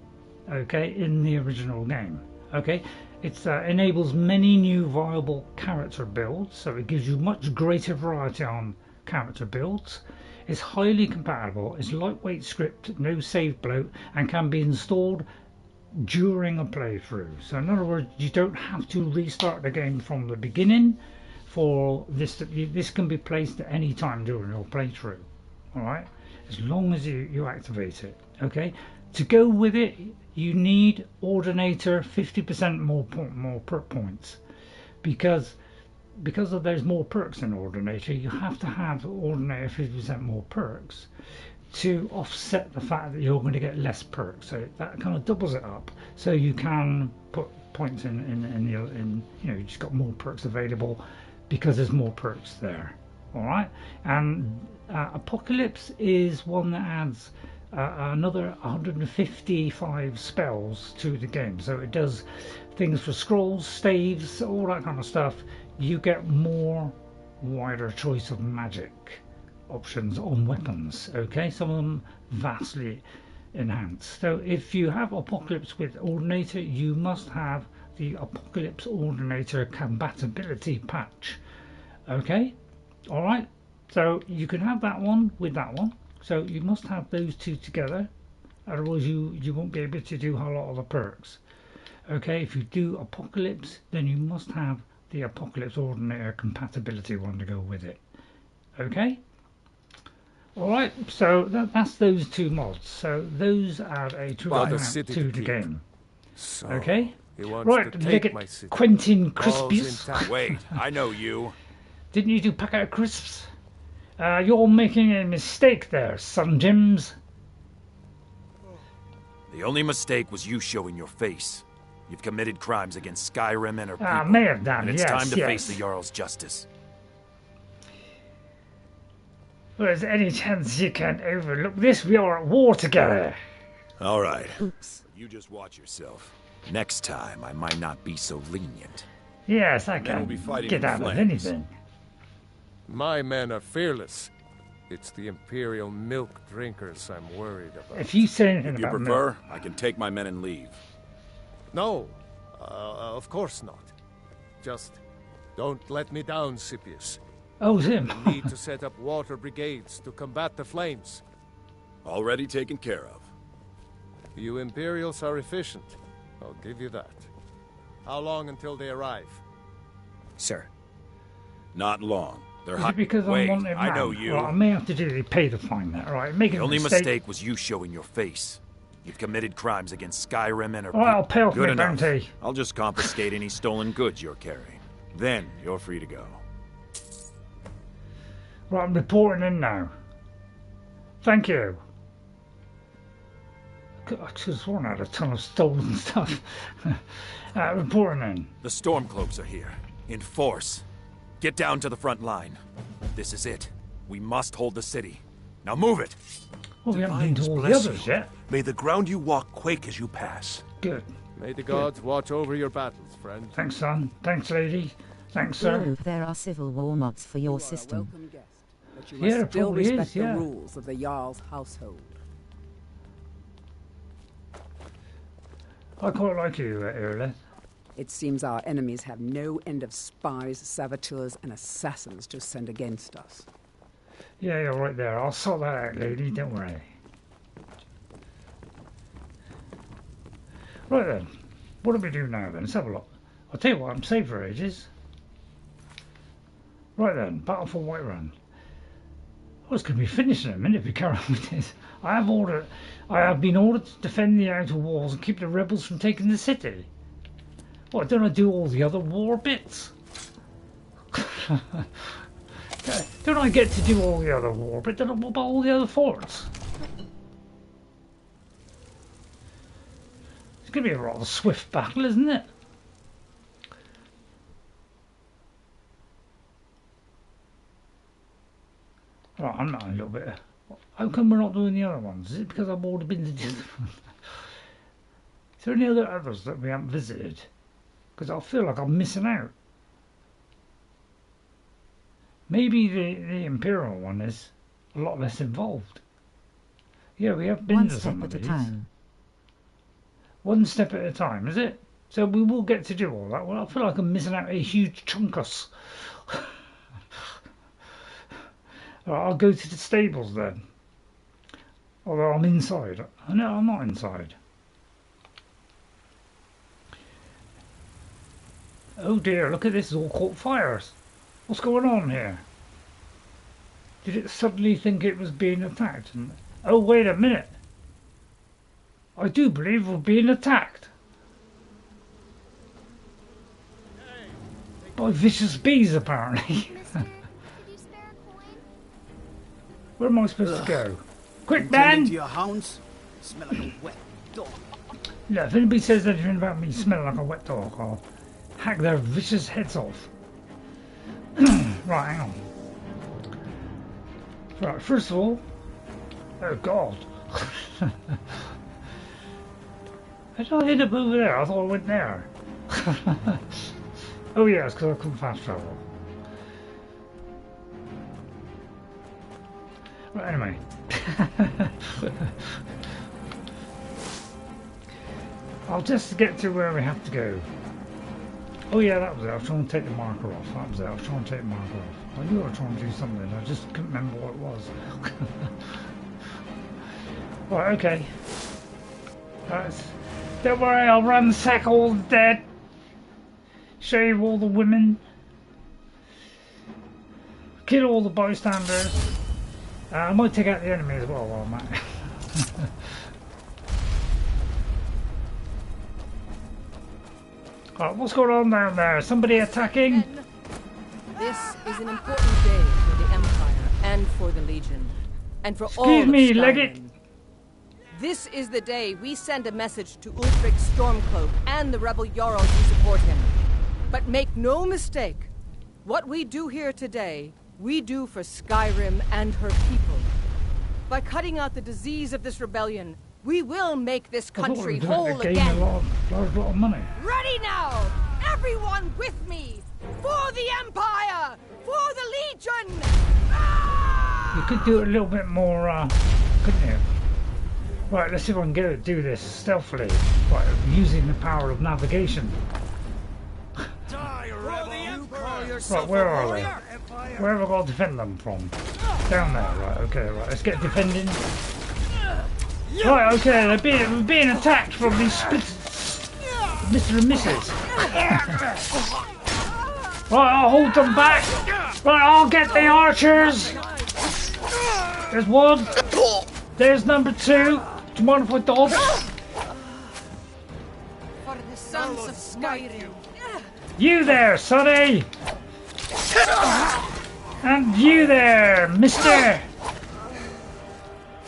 okay, in the original game. Okay, it enables many new viable character builds, so it gives you much greater variety on character builds. It's highly compatible. It's lightweight script, no save bloat, and can be installed during a playthrough. So in other words, you don't have to restart the game from the beginning for this. This can be placed at any time during your playthrough. All right, as long as you activate it. Okay, to go with it, you need Ordinator 50% more perk points, because of there's more perks in Ordinator. You have to have Ordinator 50% more perks to offset the fact that you're going to get less perks. So that kind of doubles it up, so you can put points in you know, you just got more perks available because there's more perks there. All right, and Apocalypse is one that adds another 155 spells to the game, so it does things for scrolls, staves, all that kind of stuff. You get more wider choice of magic. options on weapons. Okay, some of them vastly enhanced. So if you have Apocalypse with Ordinator, you must have the Apocalypse Ordinator compatibility patch. Okay, all right. So you can have that one with that one. So you must have those two together. Otherwise, you won't be able to do a lot of the perks. Okay, if you do Apocalypse, then you must have the Apocalypse Ordinator compatibility one to go with it. Okay. Alright, so that's those two mods. So those add a true amount to the game. So, okay? Right, look at Quentin Crispies. Wait, I know you. Didn't you do packet of crisps? You're making a mistake there, son Jims. The only mistake was you showing your face. You've committed crimes against Skyrim and her people. May have done, and it's yes, time to face the Jarl's justice. Well, is there any chance you can overlook this? We are at war together. All right. Oops. You just watch yourself. Next time, I might not be so lenient. Yes, I can get out of anything. My men are fearless. It's the Imperial milk drinkers I'm worried about. If you say anything if you about prefer, milk. I can take my men and leave. No, of course not. Just don't let me down, Scipius. Oh, him. We need to set up water brigades to combat the flames. Already taken care of. You Imperials are efficient. I'll give you that. How long until they arrive? Sir. Not long. They're Is it because Wait, I'm wanted I know man? you. Well, I may have to do the pay to find that. All right, make The a only mistake. mistake was you showing your face. You've committed crimes against Skyrim and her All right, I'll pay off Good my enough. bounty. I'll just confiscate any stolen goods you're carrying. Then you're free to go. Right, I'm reporting in now. Thank you. I just sworn I had a ton of stolen stuff. Reporting in. The Stormcloaks are here. In force. Get down to the front line. This is it. We must hold the city. Now move it! Well, we haven't been to all the others yet. May the ground you walk quake as you pass. Good. May the gods watch over your battles, friend. Thanks, son. Thanks, lady. Thanks, sir. There are civil war mods for your system. But you must Yeah, it still probably respect is, yeah. the rules of the Jarl's household. I quite like you, Erle. It seems our enemies have no end of spies, saboteurs, and assassins to send against us. Yeah, you're right there. I'll sort that out, lady. Don't worry. Right then. What do we do now then? Let's have a look. I'll tell you what, I'm saved for ages. Right then, battle for Whiterun. Well, it's going to be finished in a minute if we carry on with this. I have been ordered to defend the outer walls and keep the rebels from taking the city. What, don't I do all the other war bits? Don't I get to do all the other war bits? What about all the other forts? It's going to be a rather swift battle, isn't it? Right, I'm not a little bit. How come we're not doing the other ones? Is it because I've already been to the other ones? Is there any others that we haven't visited? Because I feel like I'm missing out. Maybe the Imperial one is a lot less involved. Yeah, we have been to some of these. One step at a time, is it? So we will get to do all that. Well, I feel like I'm missing out a huge chunkus. Right, I'll go to the stables then. Although I'm inside. No, I'm not inside. Oh dear, look at this, it's all caught fires. What's going on here? Did it suddenly think it was being attacked? And, oh, wait a minute. I do believe we're being attacked. By vicious bees, apparently. Where am I supposed to go? Quick, man! To your hounds, smell like a wet dog. No, if anybody says anything about me smelling like a wet dog, I'll hack their vicious heads off. Right, hang on. Right, first of all, oh god. How did I end up over there? I thought I went there. Oh yeah, it's because I couldn't fast travel. But anyway. I'll just get to where we have to go. Oh yeah, that was it. I was trying to take the marker off. That was it. I was trying to take the marker off. I knew I was trying to do something. I just couldn't remember what it was. Right, okay. Don't worry, I'll ransack all the dead. Shave all the women. Kill all the bystanders. I might take out the enemy as well while I'm at it. Right, what's going on down there? Somebody attacking? This is an important day for the Empire and for the Legion. And for all of Excuse me, Skyrim. Legate. This is the day we send a message to Ulfric's Stormcloak and the rebel Jarls who support him. But make no mistake, what we do here today, we do for Skyrim and her people. By cutting out the disease of this rebellion, we will make this country whole again. Large lot of money. Ready now! Everyone with me! For the Empire! For the Legion! You could do it a little bit more, couldn't you? Right, let's see if I can do this stealthily. Right, using the power of navigation. Right, where are they? Where have I got to defend them from? Down there, right, okay, right, let's get defending. Right, okay, we're being attacked from these splits, Mr. and Mrs. Right, I'll hold them back. Right, I'll get the archers. There's one. There's number two. Do you mind if I dodge? For the sons of Skyrim. You there, Sonny! And you there, mister!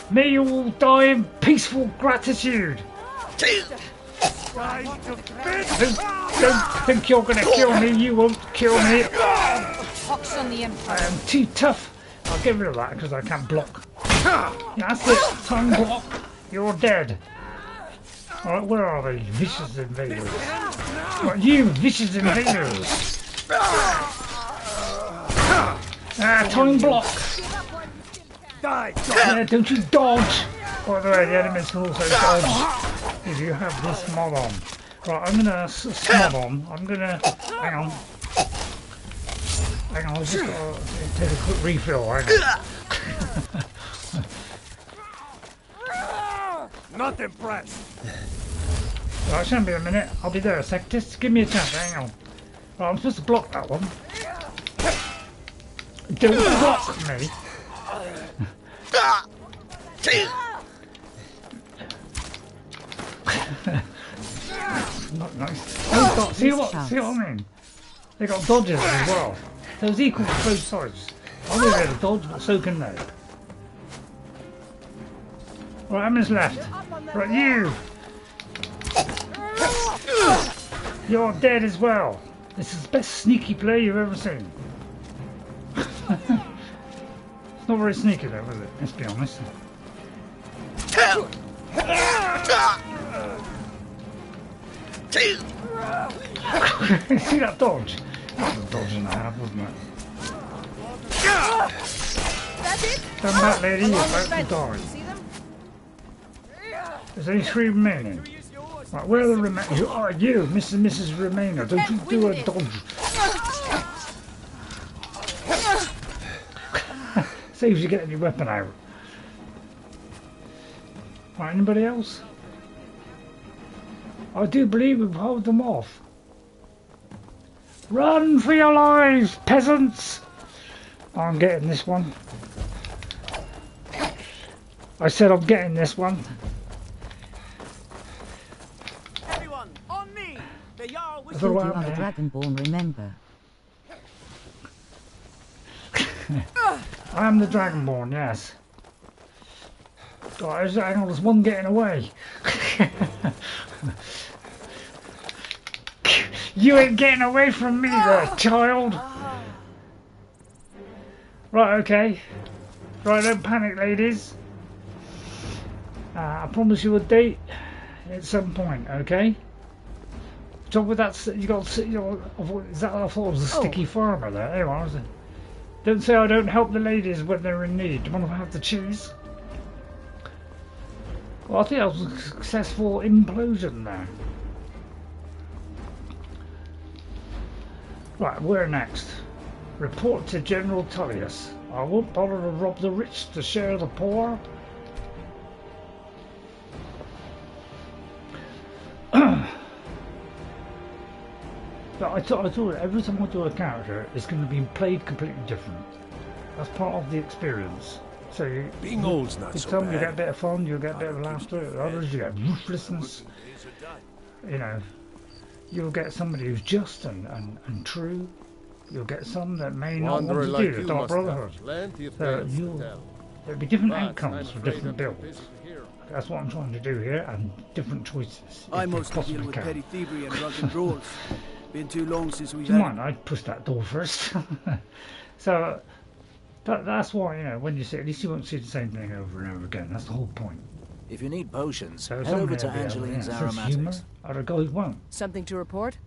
May you all die in peaceful gratitude! Don't think you're gonna kill me, you won't kill me! I am too tough! I'll get rid of that because I can't block. That's it, tongue block! You're dead! Alright, where are they? Vicious invaders. Right, you vicious invaders! Tongue block! Yeah, don't you dodge! By the way, the enemies can also dodge if you have this mod on. Right, I'm gonna mod on. I'm gonna hang on. Hang on, I'll just take a quick refill. Hang on. Not impressed. Right, shouldn't be a minute. I'll be there a sec. Just give me a chance. Hang on. Right, I'm supposed to block that one. Don't block me. Not nice. Oh, see what I mean? They got dodges as well. So it's equal to both sides. I'll be able to dodge, but so can they. Right, how many's left? Right, you! You're dead as well. This is the best sneaky play you've ever seen. It's not very sneaky though, is it? Let's be honest. See that dodge? That was a dodge and a half, wasn't it? That's it? Come back, lady, you're about to die. There's only 3 remaining. Right, where are the remaining? You are you, Mr. and Mrs. Remainer. Don't you do a dodge. Saves you getting your weapon out. Right, anybody else? I do believe we've held them off. Run for your lives, peasants! I'm getting this one. I said I'm getting this one. Everyone, on me! The Jarl I thought you are the Dragonborn, remember? I am the Dragonborn, yes. Guys, hang on, there's one getting away. You ain't getting away from me there, child. Right, okay. Right, don't panic, ladies. I promise you a date at some point, okay? Talk with that, you got, is that, I thought it was a sticky farmer there. There you are, is it? Don't say I don't help the ladies when they're in need. Do you want to have the cheese? Well, I think that was a successful implosion there. Right, where next? Report to General Tullius. I won't bother to rob the rich to share the poor. But I thought every time I do a character, it's going to be played completely different. That's part of the experience. So being old's not so some bad. you get a bit of fun, you get a bit of laughter. Others you get ruthlessness. You know, you'll get somebody who's just and true. You'll get some that may not want to do the Dark Brotherhood. So there'll be different outcomes for different builds. That's what I'm trying to do here, and different choices. I mostly deal with petty thievery and rugged brawls. Been too long since we've Come on, I'd push that door first. So that's why, you know, when you see, at least you won't see the same thing over and over again. That's the whole point. If you need potions, So head over to Angeline's Aromatics. Other guys won't. Something to report?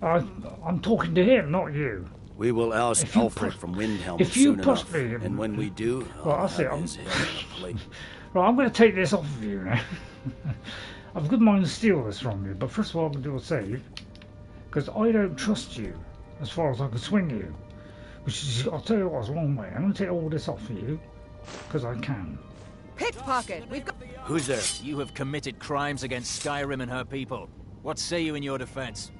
I'm talking to him, not you. We will oust Ulfric from Windhelm if you soon push enough, me, and when we do, well, I'll that's it. have his head plate. Right, I'm going to take this off of you now. I've good mind to steal this from you, but first of all I'm going to do a save, because I don't trust you as far as I can swing you. Which is, I'll tell you what, it's a long way. I'm going to take all this off of you, because I can. Pickpocket! We've got... Who's there? You have committed crimes against Skyrim and her people. What say you in your defense?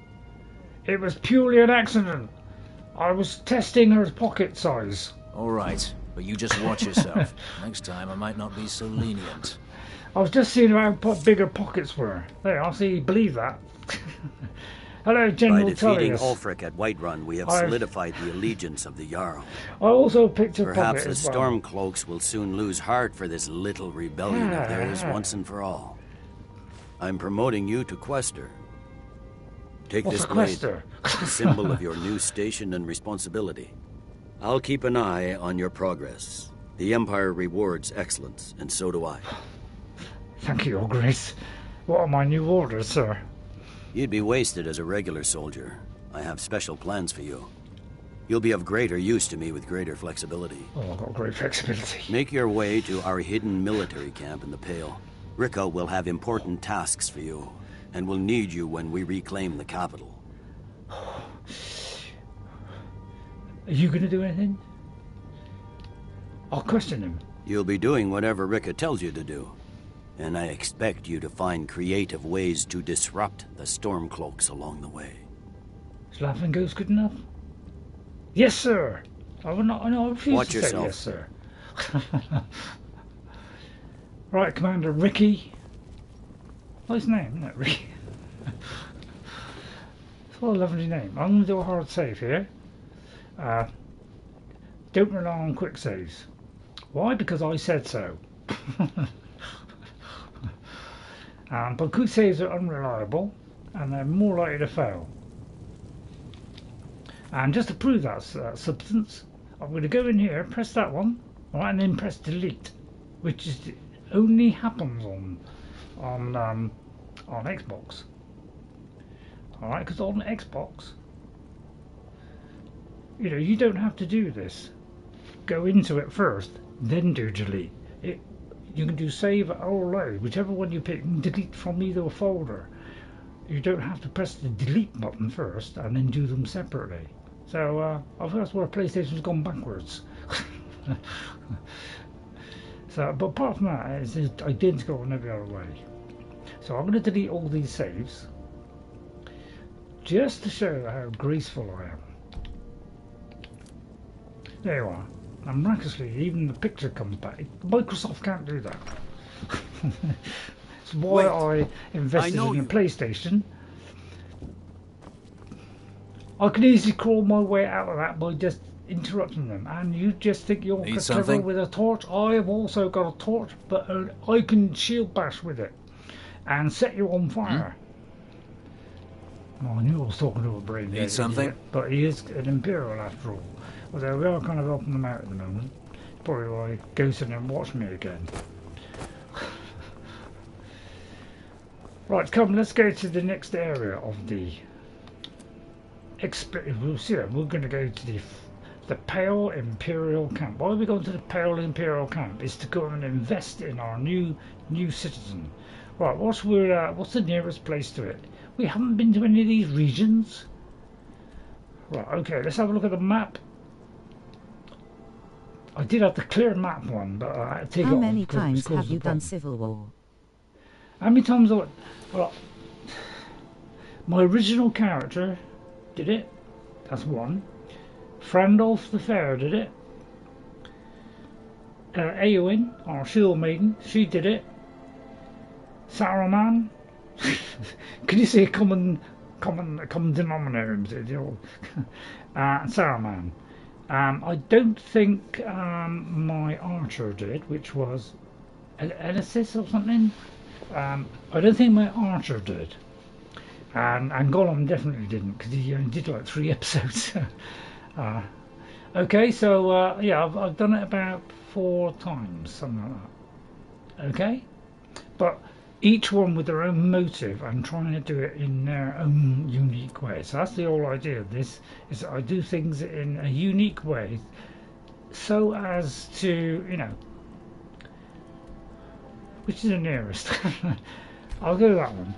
It was purely an accident. I was testing her pocket size. All right, but you just watch yourself. Next time I might not be so lenient. I was just seeing how bigger pockets were. There, I see you believe that. Hello, General By defeating Tullius. Ulfric at Whiterun, we have solidified the allegiance of the Jarl. I also picked a Perhaps pocket the as well. Stormcloaks will soon lose heart for this little rebellion of theirs once and for all. I'm promoting you to Quester. Take What's this a blade, Quester? a symbol of your new station and responsibility. I'll keep an eye on your progress. The Empire rewards excellence, and so do I. Thank you, Your Grace. What are my new orders, sir? You'd be wasted as a regular soldier. I have special plans for you. You'll be of greater use to me with greater flexibility. Oh, I've got great flexibility. Make your way to our hidden military camp in the Pale. Rikke will have important tasks for you, and will need you when we reclaim the capital. Are you going to do anything? I'll question him. You'll be doing whatever Rikke tells you to do. And I expect you to find creative ways to disrupt the Stormcloaks along the way. Is Laughing Ghost good enough? Yes, sir. I refuse Watch to yourself. say yes, sir. Right, Commander Ricky. Nice name, isn't it, Ricky? It's what a lovely name. I'm going to do a hard save here. Don't rely on quick saves. Why? Because I said so. But quick saves are unreliable, and they're more likely to fail. And just to prove that substance, I'm going to go in here, press that one, right, and then press delete, which is only happens on Xbox. All right, because on Xbox, you know, you don't have to do this. Go into it first, then do delete. You can do save or load, whichever one you pick, and delete from either folder. You don't have to press the delete button first and then do them separately. So I think that's where PlayStation's gone backwards. So, but apart from that, it's identical in every other way. So I'm going to delete all these saves, just to show how graceful I am. There you are. And miraculously, even the picture comes back. Microsoft can't do that. That's why I invested in a PlayStation. I can easily crawl my way out of that by just interrupting them. And you just think you're clever with a torch. I have also got a torch, but I can shield bash with it and set you on fire. Well, I knew I was talking to a brain. Need something? But he is an Imperial after all. Although we are kind of helping them out at the moment. Probably why goes in and watch me again. Right, come, let's go to the next area of the we're going to go to the Pale Imperial Camp. Why are we going to the Pale Imperial Camp? Is to go and invest in our new citizen. Right, what's the nearest place to it? We haven't been to any of these regions. Right, okay, let's have a look at the map. I did have the clear map one, but I had to take it off. How many times have you done Civil War? How many times? Well, my original character did it. That's one. Frandolf the Fair did it. Eowyn, our Shield Maiden, she did it. Saruman. Can you see a common denominator? Saruman. I don't think my archer did, which was Elysis or something. I don't think my archer did. And Gollum definitely didn't, because he only did like 3 episodes. Okay, so yeah, I've done it about 4 times, something like that. Okay, but each one with their own motive and trying to do it in their own unique way. So that's the whole idea of this, is that I do things in a unique way so as to, you know, which is the nearest. I'll go that one.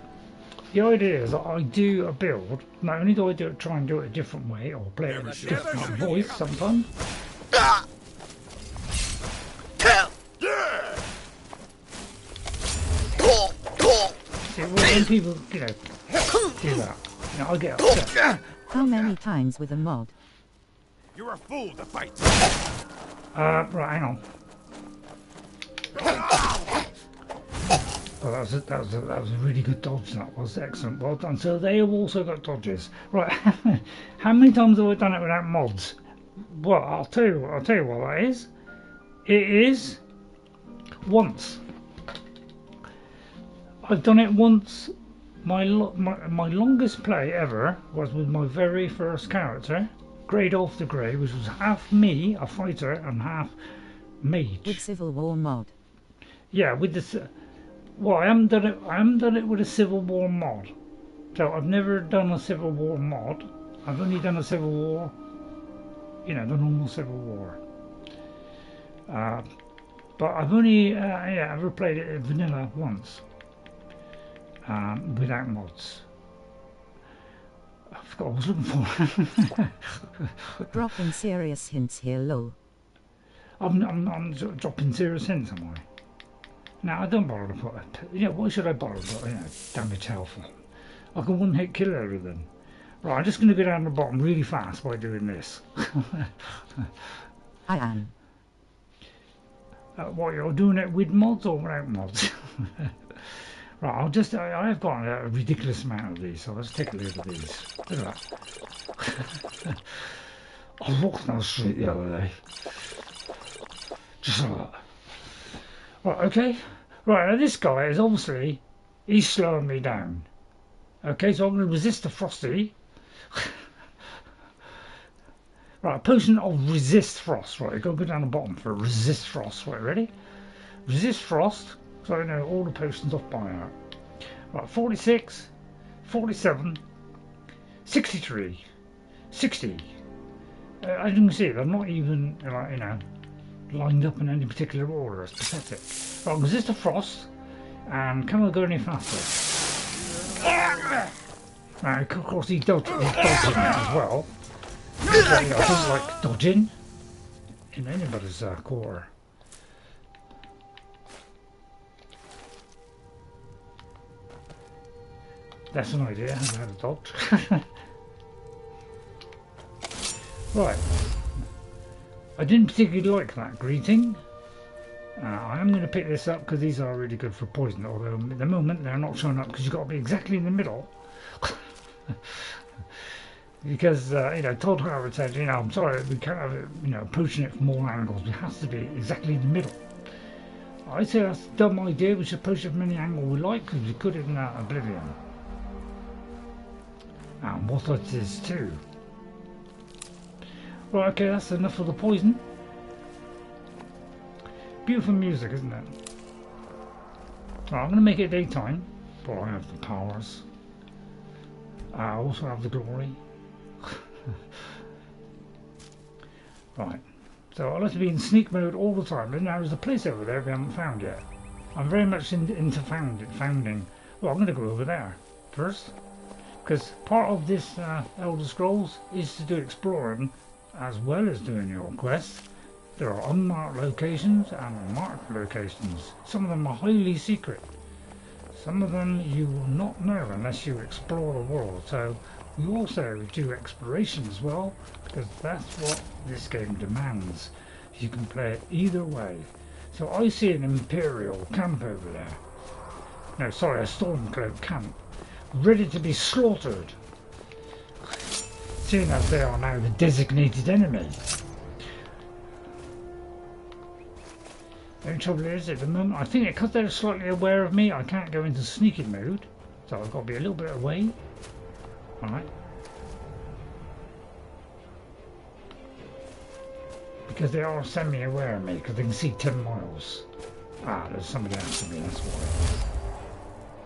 The idea is that I do a build, not only do I try and do it a different way or play it with a different voice sometimes. See, when people, you know, do that, you know, I get upset. How many times with a mod? You're a fool to fight. Right, hang on. Oh, that was a really good dodge. That was excellent. Well done. So they have also got dodges. Right. How many times have I done it without mods? Well, I'll tell you what that is. It is once. I've done it once. My longest play ever was with my very first character, Greydolf the Grey, which was half me, a fighter, and half mage. With Civil War mod. Yeah, with the. Well, I haven't done it with a Civil War mod. So I've never done a Civil War mod. I've only done a Civil War, you know, the normal Civil War. But I've only ever played it in vanilla once, without mods. I forgot what I was looking for. Dropping serious hints here, low. I'm dropping serious hints, am I? Now I don't bother to put it. You know, why should I bother to put, you know, damage helpful? I can one-hit kill everything. Right, I'm just going to go down the bottom really fast by doing this. I am. What, you're doing it with mods or without mods? Right, I have got a ridiculous amount of these, so let's take a look at these. Look at that. I walked down the street the other day. Just like that. Right, okay. Right, now this guy is obviously, he's slowing me down. Okay, so I'm going to resist the frosty. Right, potion of resist frost. Right, go down the bottom for resist frost. Right, ready? Resist frost. So I know all the potions off by heart. Right, 46, 47, 63, 60. As you can see, they're not even, like, you know, lined up in any particular order. It's pathetic. Right, resist the frost, and can I go any faster? Now, of course, he's dodging as well. But, you know, I don't like dodging in anybody's quarter. That's an idea, how to dodge. Right. I didn't particularly like that greeting. I am going to pick this up because these are really good for poison, although at the moment they're not showing up because you've got to be exactly in the middle. Because, you know, Todd Howard said, you know, I'm sorry, we can't have it, you know, approaching it from all angles. It has to be exactly in the middle. I say that's a dumb idea. We should approach it from any angle we like because we could in Oblivion. And what it is too. Right, okay, that's enough of the poison. Beautiful music, isn't it? Right, I'm going to make it daytime. But I have the powers. I also have the glory. Right, so I'll have to be in sneak mode all the time. And now there's a place over there we haven't found yet. I'm very much into founding. Well, I'm going to go over there first, because part of this Elder Scrolls is to do exploring as well as doing your quests. There are unmarked locations and marked locations. Some of them are highly secret. Some of them you will not know unless you explore the world. So we also do exploration as well, because that's what this game demands. You can play it either way. So I see an Imperial camp over there. No, sorry, a Stormcloak camp, ready to be slaughtered, seeing as they are now the designated enemy. The only trouble is, at the moment, I think because they're slightly aware of me, I can't go into sneaking mode, so I've got to be a little bit away. Alright. Because they are semi-aware of me, because they can see 10 miles. Ah, there's somebody after me, that's why.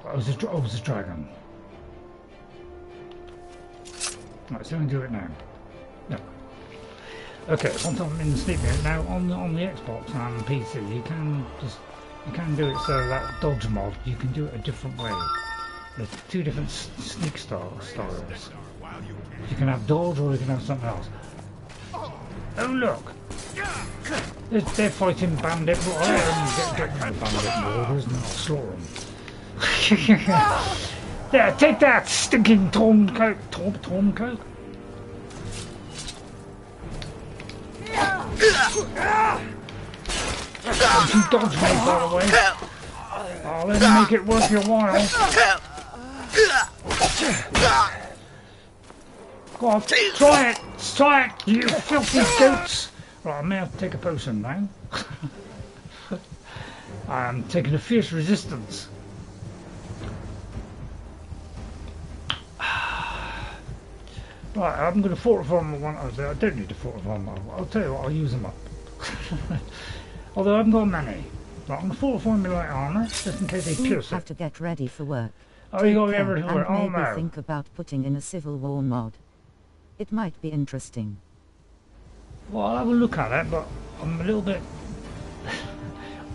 Oh, it was a dragon. Right, so we can do it now. No. Okay, once I'm in the sleep mode, now on the Xbox and PC, you can do it so that dodge mod, you can do it a different way. There's two different sneak styles. You can have dodge or you can have something else. Oh look! They're fighting bandit, but I don't get rid of bandit murders and I'll slaughter them. There, take that, stinking Stormcloak. Stormcloak? Don't you dodge me, by the way. I'll let him make it worth your while. Go on, try it! Try it, you filthy goats! Right, I may have to take a potion now. I'm taking a fierce resistance. Right, I'm going to fortify my one. I don't need to fortify my. I'll tell you what, I'll use them up. Although I haven't got many. Right, I'm going to fortify my light armour just in case they pierce it. Have to get ready for work. Oh, you got to get ready for work. Oh maybe no. Think about putting in a Civil War mod. It might be interesting. Well, I'll have a look at it, but I'm a little bit.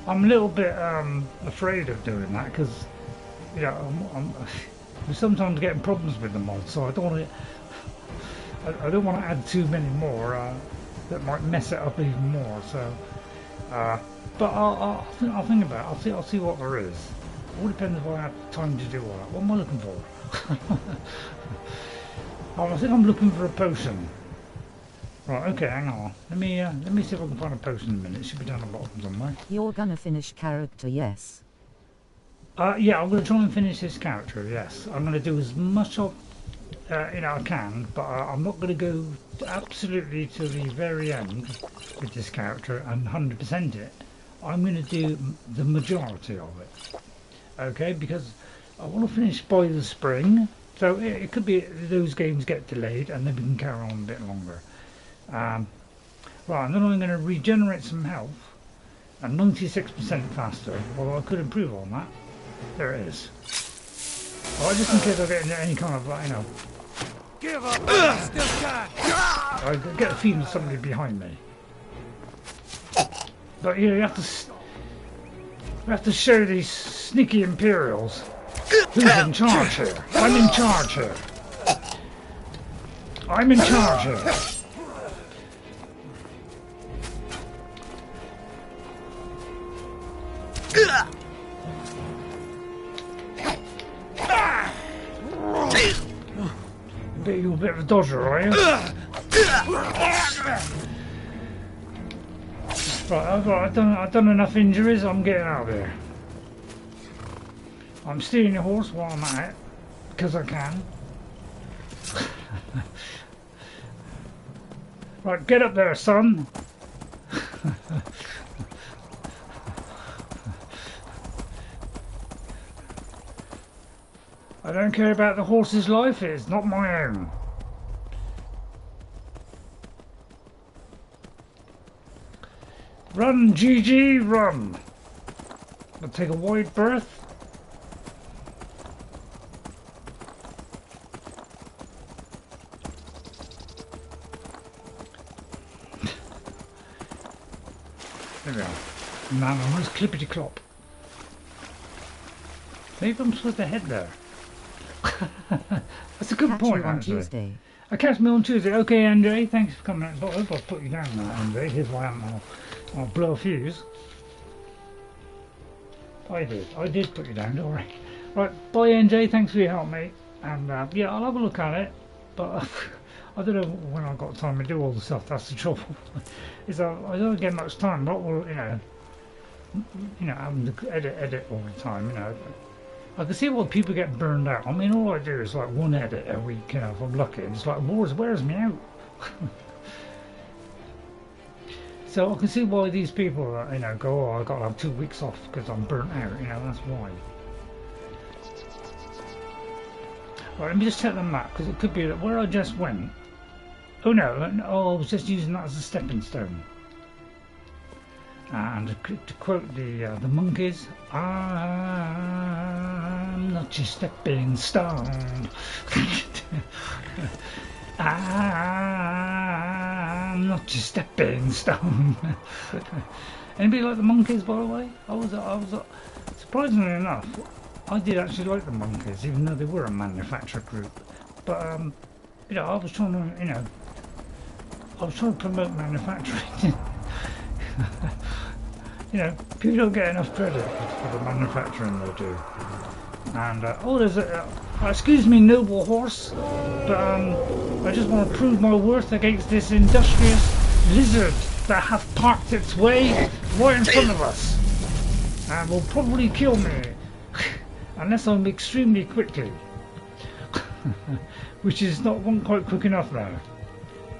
I'm a little bit afraid of doing that because, you know, we're sometimes getting problems with the mod, so I don't want to. I don't want to add too many more that might mess it up even more. So, but I'll think about it. I'll see what there is. It all depends if I have time to do all that. What am I looking for? I think I'm looking for a potion. Right. Okay. Hang on. Let me see if I can find a potion in a minute. It should be down the bottom somewhere. You're gonna finish character, yes? Yeah. I'm gonna try and finish this character. Yes. I'm gonna do as much of. I can, but I'm not going to go absolutely to the very end with this character and 100% it. I'm going to do the majority of it, okay? Because I want to finish by the spring, so it could be those games get delayed and then we can carry on a bit longer. Right, and then I'm going to regenerate some health and 96% faster. Although I could improve on that. There it is. Well, just in case I get into any kind of, you know. Give up! Still can! I get a feeling of somebody behind me. But you know, you have to show these sneaky Imperials who's in charge here. I'm in charge here. I'm in charge here. You're a bit of a dodger, are you? Right, I've done enough injuries. I'm getting out of here. I'm stealing your horse while I'm at it, because I can. Right, get up there, son. I don't care about the horse's life, it's not my own. Run, GG, run. I'll take a wide berth. There we are. Man, I'm almost clippity clop. Maybe I'm supposed to head there. That's a good point, actually. Tuesday. Catch me on Tuesday. Okay, Andre, thanks for coming out. I hope I've put you down now, Andre. Here's why I'll blow a fuse. I did put you down, don't worry. Right, bye, NJ. Thanks for your help, mate. And yeah, I'll have a look at it. But I don't know when I've got time to do all the stuff. That's the trouble. Is I don't get much time. But having to edit all the time. I can see why people get burned out. I mean, all I do is like one edit a week. If I'm lucky, and it's like wears me out. So I can see why these people, go, oh, I've got to have 2 weeks off because I'm burnt out. That's why. Right, let me just check the map because it could be that where I just went. Oh no! I was just using that as a stepping stone. And to quote the monkeys, I'm not your stepping stone. I'm not your stepping stone. Anybody like the monkeys, by the way? I was surprisingly enough, I did actually like the monkeys, even though they were a manufacturer group. But I was trying to, promote manufacturing. People don't get enough credit for the manufacturing they do. And there's excuse me, noble horse, but I just want to prove my worth against this industrious lizard that hath parked its way right in front of us, and will probably kill me unless I'm extremely quickly, which is not quite quick enough now.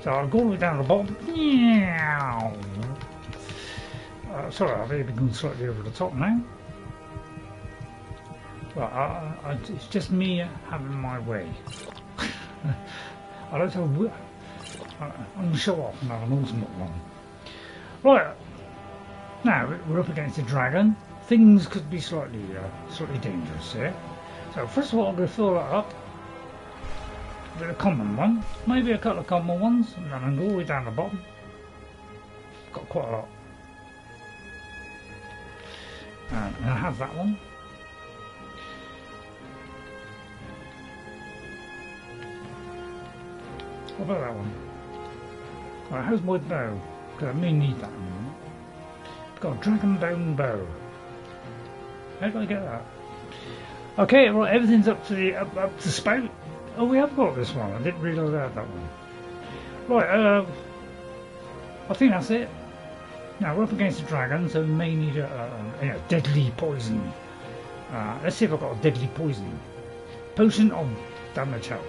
So I'll go all the way down the bottom. Sorry, I've maybe gone slightly over the top now. Well, it's just me having my way. I don't know. I'm going to show off and have an ultimate one. Right, now we're up against a dragon. Things could be slightly dangerous here. So first of all, I'm going to fill that up with a common one, maybe a couple of common ones, and then I'm going all the way down the bottom. Got quite a lot. And I have that one. What about that one? Right, how's my bow? Because I may need that in a minute. I've got a dragon bone bow. How do I get that? Okay, right, everything's up to spout. Oh, we have got this one. I didn't realise I had that one. Right, I think that's it. Now we're up against a dragon, so we may need a deadly poison. Let's see if I've got a deadly poison. Potion of damage health.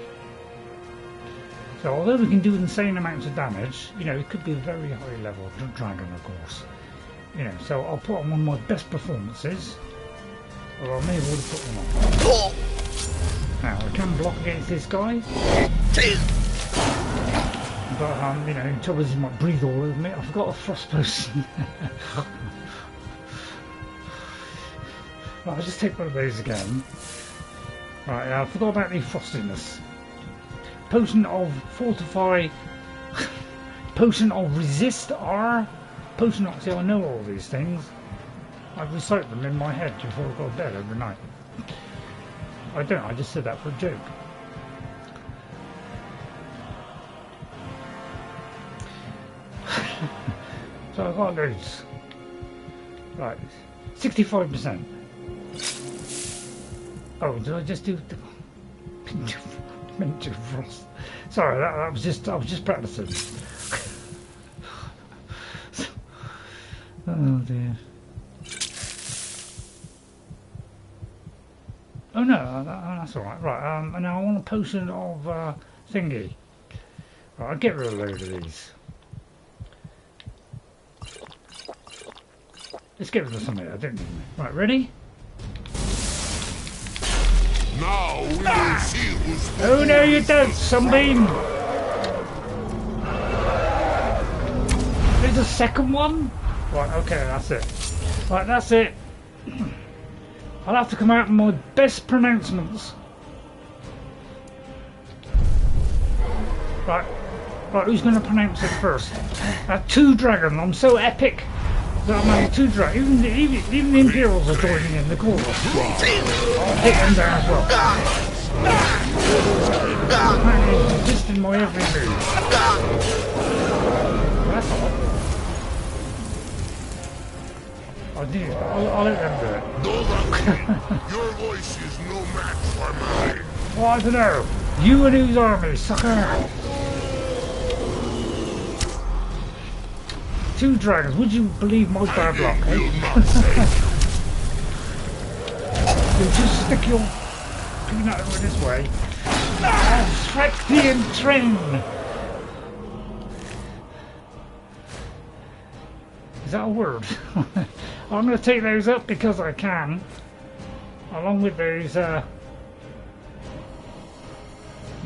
So although we can do insane amounts of damage, it could be a very high level dragon, of course. So I'll put on one of my best performances, or I may have already put one on. Now I can block against this guy, but the trouble is he might breathe all over me. I forgot a frost potion. Right, I'll just take one of those again. Right, I forgot about the frostiness. Potion of fortify, potion of resist R, potion of, see I know all these things. I recite them in my head before I go to bed every night. I don't, I just said that for a joke. So I got loads. Right, 65%. Oh, did I just do Mint of frost? Sorry, that was just, I was just practicing. Oh dear. Oh no, that's alright. Right, and now I want a potion of thingy. Right, I'll get rid of a load of these. Let's get rid of some of it, I don't need them. Right, ready? Now we will see who's... Oh no you don't, Sunbeam! There's a second one? Right, okay, that's it. Right, that's it. I'll have to come out with my best pronouncements. Right, who's going to pronounce it first? 2 dragon, I'm so epic. That many two dragons. Even the Imperials are joining in the chorus. I'll take them down as well. Apparently he's resisting my every move. That's odd. I'll let them do it. Your voice is no match for mine. Well, I don't know. You and whose army, sucker? Two dragons. Would you believe my bad luck, eh? You'll just stick your peanut over this way. Strike the train. Is that a word? I'm going to take those up because I can, along with those. I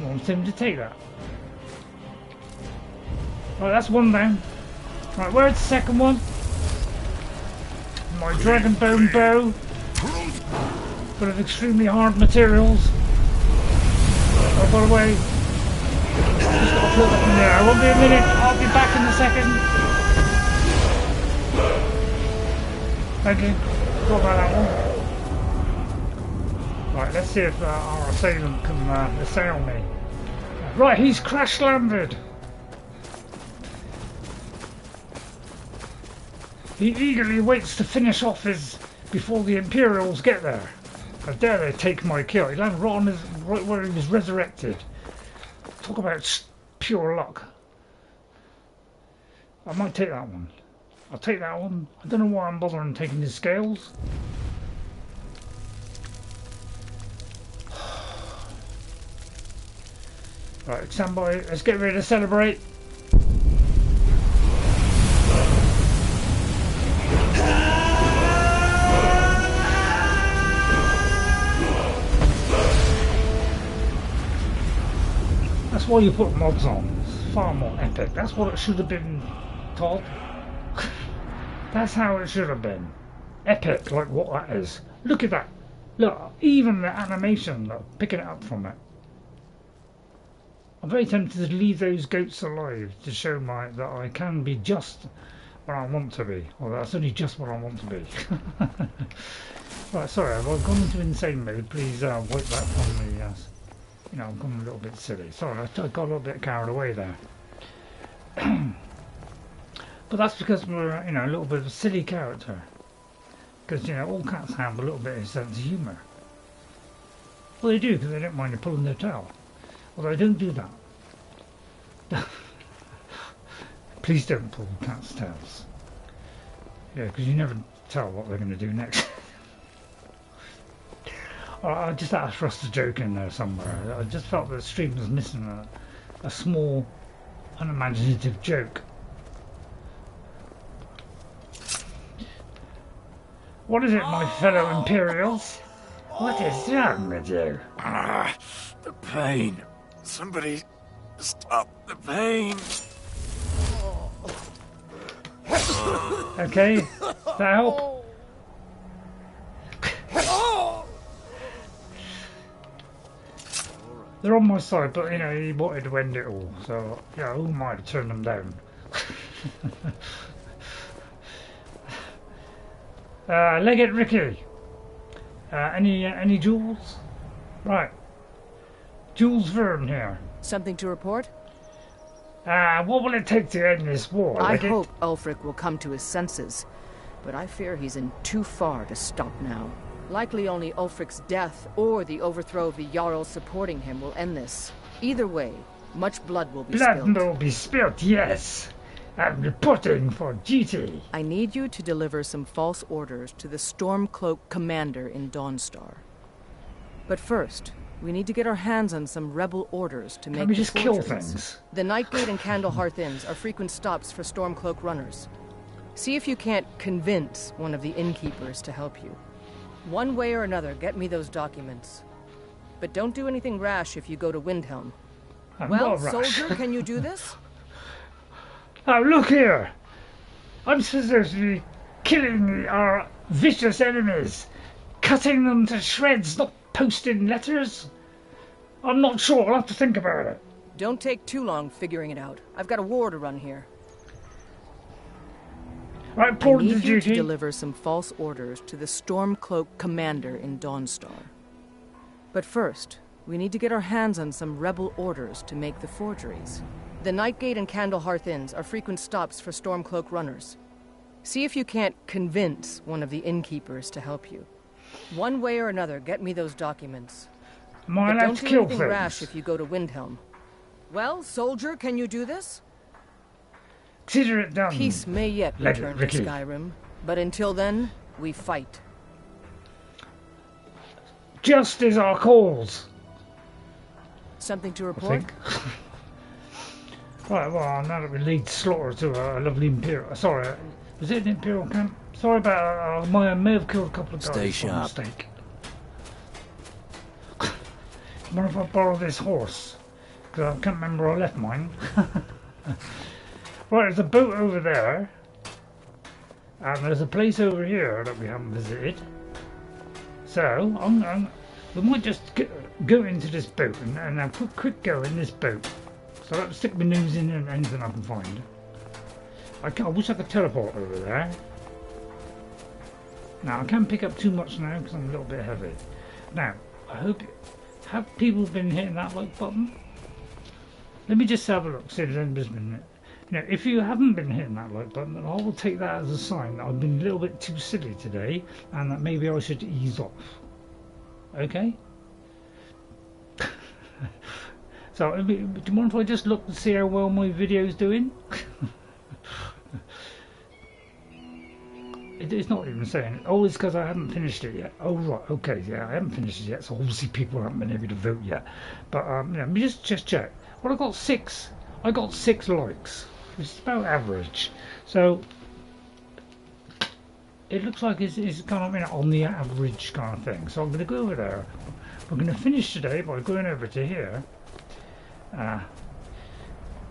want him to take that. Right, that's one down. Right, where's the second one? My dragon bone bow, full of extremely hard materials. Oh, by the way, just got to put up in there. I won't be a minute. I'll be back in a second. Thank you. Got about that one. Right, let's see if our assailant can assail me. Right, he's crash landed. He eagerly waits to finish off before the Imperials get there. How dare they take my kill? He landed right where he was resurrected. Talk about pure luck. I might take that one. I'll take that one. I don't know why I'm bothering taking his scales. Right, stand by. Let's get ready to celebrate. That's why you put mods on. It's far more epic. That's what it should have been, Todd. That's how it should have been. Epic, like what that is. Look at that. Look, even the animation, look, picking it up from it. I'm very tempted to leave those goats alive to show that I can be just what I want to be. Well, that's only just what I want to be. Right, sorry, I've gone into insane mode. Please wipe that from me. Yes. You know, I've gone a little bit silly. Sorry, I got a little bit carried away there. But that's because we're, you know, a little bit of a silly character. Because, you know, all cats have a little bit of sense of humour. Well, they do, because they don't mind you pulling their tail. Although I don't do that. Please don't pull cats' tails. Yeah, because you never tell what they're going to do next. I just had to thrust a joke in there somewhere. I just felt that the stream was missing a small, unimaginative joke. What is it, my fellow Imperials? What is wrong with you? Ah, the pain. Somebody stop the pain. Okay, does that help? They're on my side, but you know, he wanted to end it all, so yeah, who am I to turn them down? Legate Ricky. Any jewels? Right. Jules Verne here. Something to report? What will it take to end this war? I hope Ulfric will come to his senses, but I fear he's in too far to stop now. Likely only Ulfric's death or the overthrow of the Jarls supporting him will end this. Either way, much blood will be spilled. Blood will be spilled, yes. I'm reporting for duty. I need you to deliver some false orders to the Stormcloak commander in Dawnstar. But first, we need to get our hands on some rebel orders to make Can we just kill things? The Nightgate and Candlehearth Inns are frequent stops for Stormcloak runners. See if you can't convince one of the innkeepers to help you. One way or another, get me those documents. But don't do anything rash if you go to Windhelm. Well, soldier, can you do this? Oh, look here! I'm supposed to be killing our vicious enemies, cutting them to shreds, not posting letters. I'm not sure, I'll have to think about it. Don't take too long figuring it out. I've got a war to run here. Right, I need you to deliver some false orders to the Stormcloak commander in Dawnstar. But first, we need to get our hands on some rebel orders to make the forgeries. The Nightgate and Candlehearth Inns are frequent stops for Stormcloak runners. See if you can't convince one of the innkeepers to help you. One way or another, get me those documents. But don't do anything rash if you go to Windhelm. Well, soldier, can you do this? Consider it done. Peace may yet return to Skyrim, but until then, we fight. Just as our cause. Something to report? Right, well, now that we lead slaughter to a lovely Imperial... Sorry, was it an Imperial camp? Sorry about I may have killed a couple of guys. Stay sharp. By mistake. What if I borrow this horse? Because I can't remember where I left mine. Right, there's a boat over there. And there's a place over here that we haven't visited. So, we might just go into this boat and have a quick go in this boat. So I'll stick my nose in and anything I can find. I wish I could teleport over there. Now, I can't pick up too much now because I'm a little bit heavy. Now, I hope... Have people been hitting that like button? Let me just have a look, see if anybody's been... You know, if you haven't been hitting that like button, then I will take that as a sign that I've been a little bit too silly today and that maybe I should ease off. Okay? So, do you mind if I just look to see how well my video's doing? It's not even saying it. Oh, it's because I haven't finished it yet. Oh, right, okay, yeah, I haven't finished it yet, so obviously people haven't been able to vote yet. But, yeah, let me just check. Well, I got 6 likes, which is about average. So, it looks like it's kind of on the average kind of thing. So I'm going to go over there. We're going to finish today by going over to here.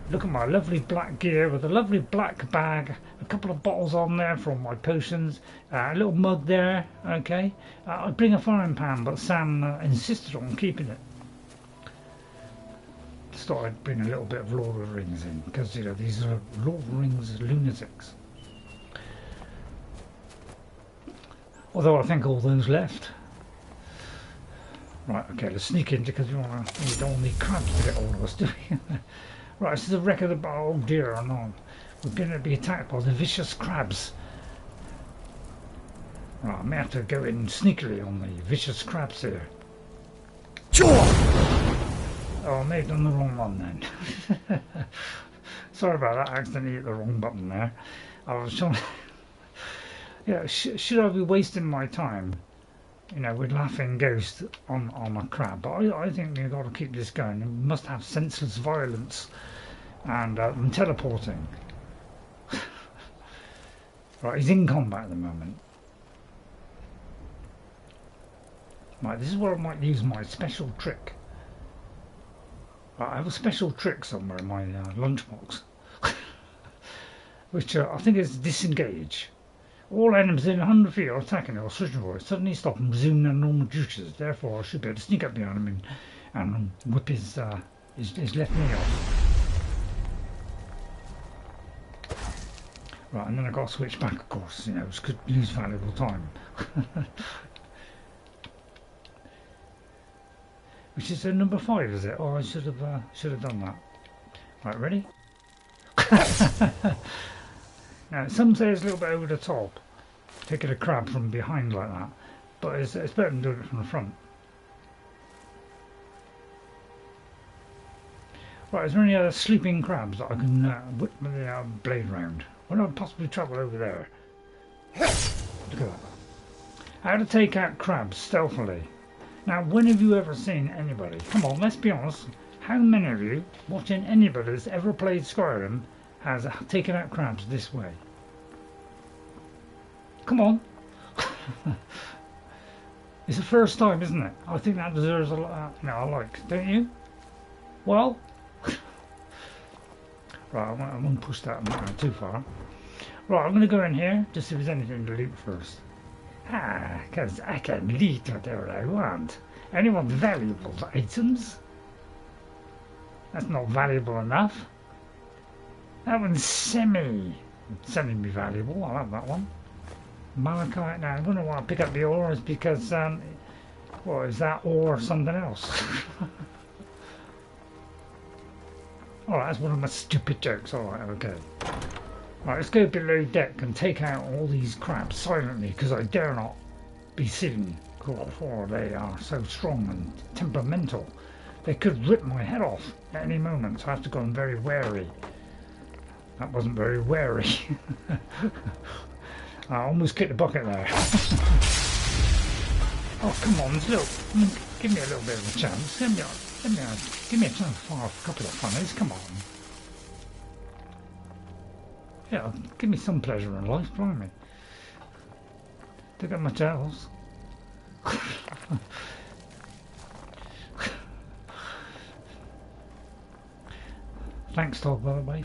Look at my lovely black gear with a lovely black bag, a couple of bottles on there from my potions, a little mug there, okay. I bring a frying pan, but Sam insisted on keeping it. Just thought I'd bring a little bit of Lord of the Rings in, because, you know, these are Lord of the Rings lunatics. Although I think all those left. Right, okay, let's sneak in because we don't want the crabs to get all of us, do we? Right, this is a wreck of the... Oh dear, I know. We're going to be attacked by the vicious crabs. Right, I may have to go in sneakily on the vicious crabs here. Oh, I may have done the wrong one then. Sorry about that, I accidentally hit the wrong button there. I was trying to... Yeah, should I be wasting my time, you know, with laughing ghosts on a crab? But I think we've got to keep this going. We must have senseless violence and teleporting. Right, he's in combat at the moment. Right, this is where I might use my special trick. Right, I have a special trick somewhere in my lunchbox, which I think is disengage. All enemies within 100 feet are attacking or switching for it. Suddenly stop and resume their normal duties. Therefore, I should be able to sneak up behind him and whip his left knee off. Right, and then I've got to switch back, of course. You know, which could lose valuable time. Which is number 5, is it? Oh, I should have done that. Right, ready? Now, some say it's a little bit over the top, taking a crab from behind like that, but it's better than doing it from the front. Right, is there any other sleeping crabs that I can whip the blade round? Why not possibly travel over there? Look at that. How to take out crabs stealthily. Now, when have you ever seen anybody? Come on, let's be honest. How many of you, watching anybody that's ever played Skyrim, has taken out crabs this way? Come on. It's the first time, isn't it? I think that deserves a lot. No, I like, don't you? Well, right, I won't push that too far. Right, I'm going to go in here to see if there's anything to loot first. Because I can loot whatever I want. Anyone valuable items? That's not valuable enough. That one's semi semi-valuable. I'll have that one. Malachite. Now, I wonder why I pick up the ore is because, well, is that ore something else? Alright, that's one of my stupid jokes. Alright, okay. Right, let's go below deck and take out all these crabs silently, because I dare not be seen. For they are so strong and temperamental. They could rip my head off at any moment, so I have to go on very wary. That wasn't very wary. I almost kicked the bucket there. Oh, come on, give me a little bit of a chance. Give me a chance for a couple of funnies, come on. Yeah, give me some pleasure in life, blimey. Don't get much else. Thanks, dog, by the way.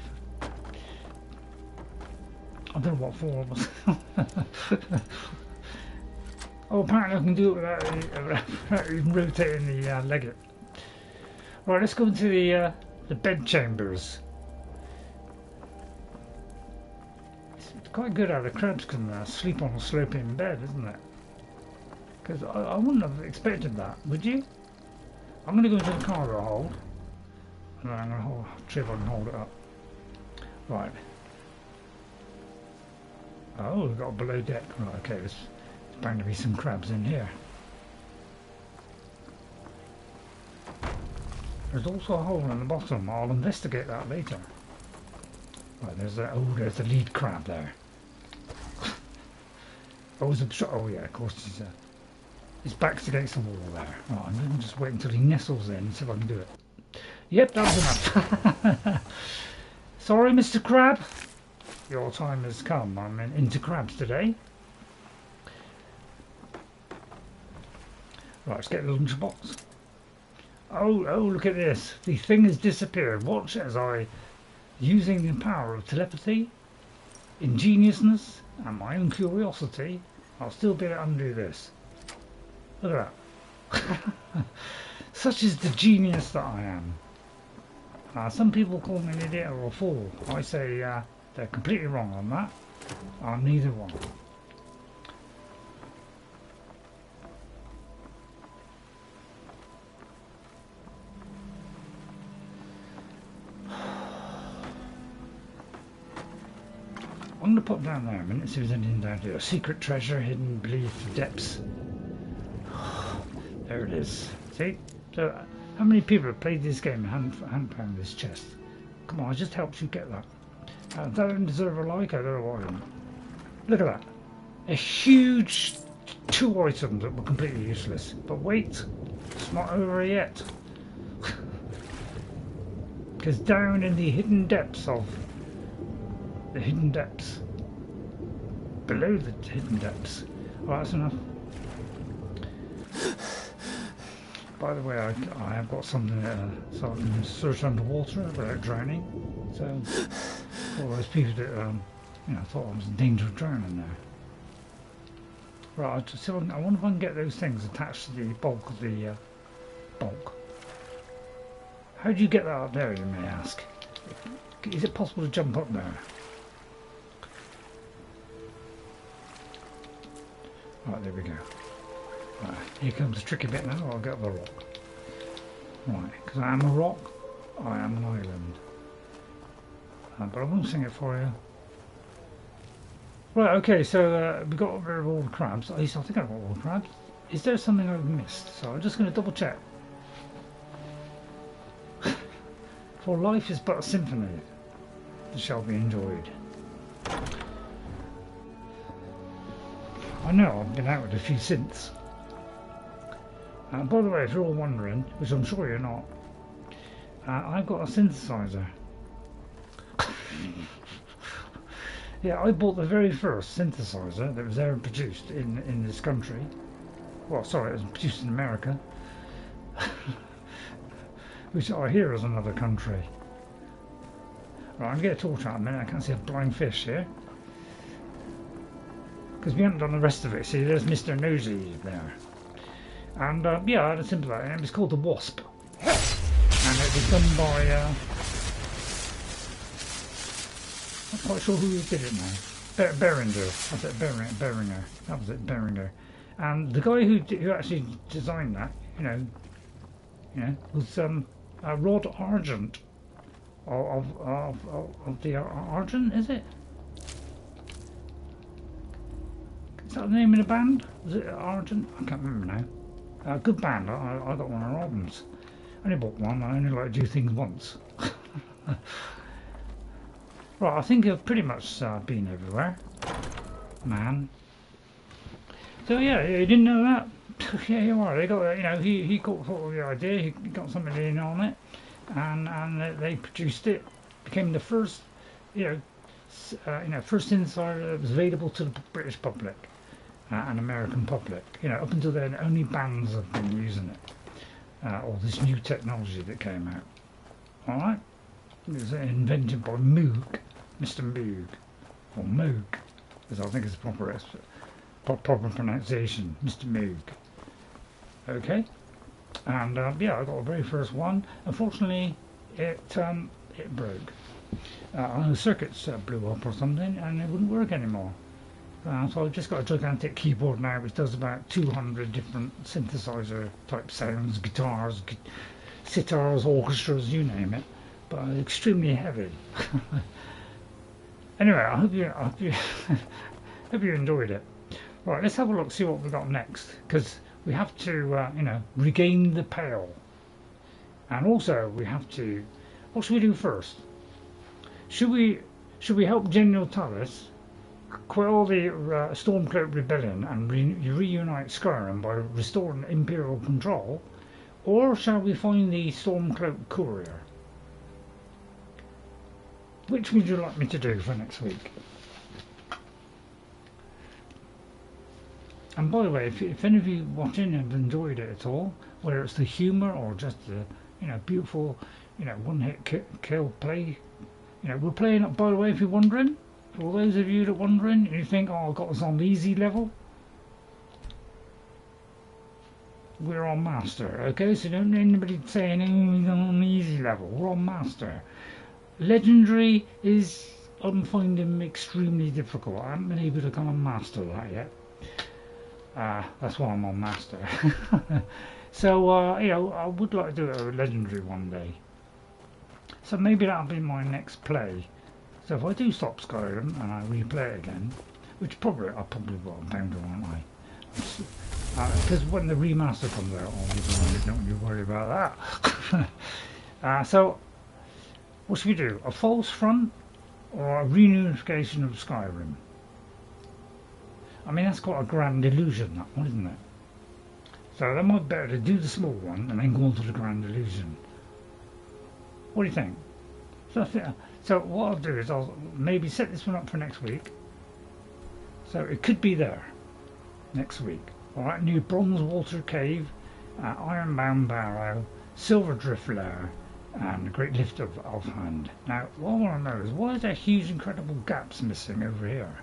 I don't know what for was. Oh, apparently I can do it without even rotating the legate. Right, let's go into the bed chambers. It's quite good how the crabs can sleep on a sloping bed, isn't it? Because I wouldn't have expected that, would you? I'm going to go into the cargo hold. And then I'm going to see if I can hold it up. Right. Oh, we've got a below deck. Right, okay, there's bound to be some crabs in here. There's also a hole in the bottom. I'll investigate that later. Right, there's the lead crab there. Oh, yeah, of course his back's against the wall there. Right, I'm going to just wait until he nestles in and see if I can do it. Yep, that was enough. Sorry, Mr. Crab. Your time has come. I'm into crabs today. Right, let's get the lunchbox. Oh, look at this. The thing has disappeared. Watch as I, using the power of telepathy, ingeniousness, and my own curiosity, I'll still be able to undo this. Look at that. Such is the genius that I am. Some people call me an idiot or a fool. I say they're completely wrong on that. I'm neither one. I'm going to pop down there a minute, see if there's anything down here. A secret treasure hidden beneath the depths. There it is. See? So, how many people have played this game and haven't found this chest? Come on, I just helped you get that. That don't deserve a like, I don't know why. Look at that. A huge 2 items that were completely useless. But wait, it's not over yet. Because down in the hidden depths of below the hidden depths. Well, that's enough. By the way, I have got something so I can search underwater without drowning. So all those people that thought I was in danger of drowning there. Right, I wonder if I can get those things attached to the bulk of the bulk. How do you get that up there, you may ask? Is it possible to jump up there? Right, there we go. Right, here comes the tricky bit now. I'll get up the rock. Right, because I am a rock, I am an island. But I won't sing it for you. Right, okay, so we got rid of all the crabs. At least I think I got all the crabs. Is there something I've missed? So I'm just going to double check. For life is but a symphony that shall be enjoyed. I know I've been out with a few synths. By the way, if you're all wondering, which I'm sure you're not, I've got a synthesizer. Yeah, I bought the very first synthesizer that was ever produced in this country. Well, sorry, it was produced in America. Which I hear is another country. Right, I'm going to get a torch out a minute. I can't see a blind fish here. Because we haven't done the rest of it. See, there's Mr. Nosy there. And yeah, I had a simple name. It's called the Wasp. And it was done by... Not quite sure who did it now. Beringer. That's it, Beringer. That was it, Beringer. And the guy who actually designed that, you know, was Rod Argent of the Argent, is it? Is that the name of the band? Was it Argent? I can't remember now. Good band. I got one of their albums. I only bought one. I only like to do things once. Right, I think I've pretty much been everywhere, man. So yeah, you didn't know that? Yeah, you are. They got, you know, he caught the idea. He got something in on it, and they produced it. Became the first, first insider that was available to the British public and American public. You know, up until then, only bands have been using it. All this new technology that came out. All right. It was invented by Moog, Mr. Moog, or Moog, as I think is the proper pronunciation, Mr. Moog. Okay, and yeah, I got the very first one. Unfortunately, it broke. The circuits blew up or something, and it wouldn't work anymore. So I've just got a gigantic keyboard now, which does about 200 different synthesizer type sounds, guitars, sitars, orchestras, you name it. But extremely heavy. Anyway, I hope you hope you enjoyed it. Right, let's have a look, see what we got next, because we have to regain the pale, and also we have to. What should we do first? Should we help General Tullius quell the Stormcloak rebellion and reunite Skyrim by restoring Imperial control, or shall we find the Stormcloak courier? Which would you like me to do for next week? And by the way, if any of you watching have enjoyed it at all, whether it's the humour or just the beautiful one-hit kill play, we're playing it. By the way, if you're wondering, for those of you that are wondering, you think, oh, I got us on easy level. We're on master, okay? So don't anybody saying, oh, we're on easy level. We're on master. Legendary is, I'm finding extremely difficult. I haven't been able to come and master that yet. That's why I'm on master. So, I would like to do a legendary one day. So maybe that'll be my next play. So if I do stop Skyrim and I replay it again, which I probably will, I'm bound to, won't I? Because when the remaster comes out, don't you worry about that. So, what should we do? A false front or a reunification of Skyrim? I mean, that's quite a grand illusion, that one, isn't it? So that might be better to do the small one and then go on to the grand illusion. What do you think? So what I'll do is I'll maybe set this one up for next week. So it could be there next week. Alright, new Bronze Water Cave, Ironbound Barrow, Silver Drift Lair, and the Great Lift of Offhand. Now, what I want to know is, why is there huge, incredible gaps missing over here?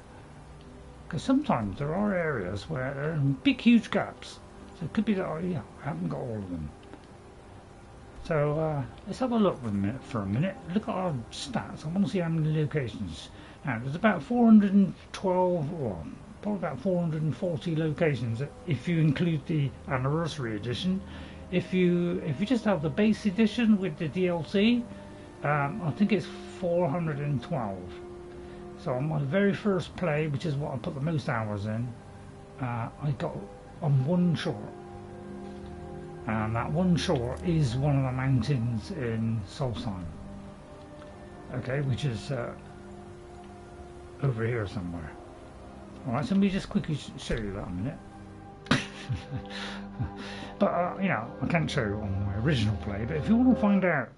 Because sometimes there are areas where there are big, huge gaps. So it could be that I haven't got all of them. So let's have a look for a minute. Look at our stats. I want to see how many locations. Now, there's about 412, or probably about 440 locations if you include the anniversary edition. If you just have the base edition with the DLC, I think it's 412. So on my very first play, which is what I put the most hours in, I got on one shore. And that one shore is one of the mountains in Solstheim. Okay, which is over here somewhere. Alright, so let me just quickly show you that in a minute. But, I can't show you on my original play, but if you want to find out...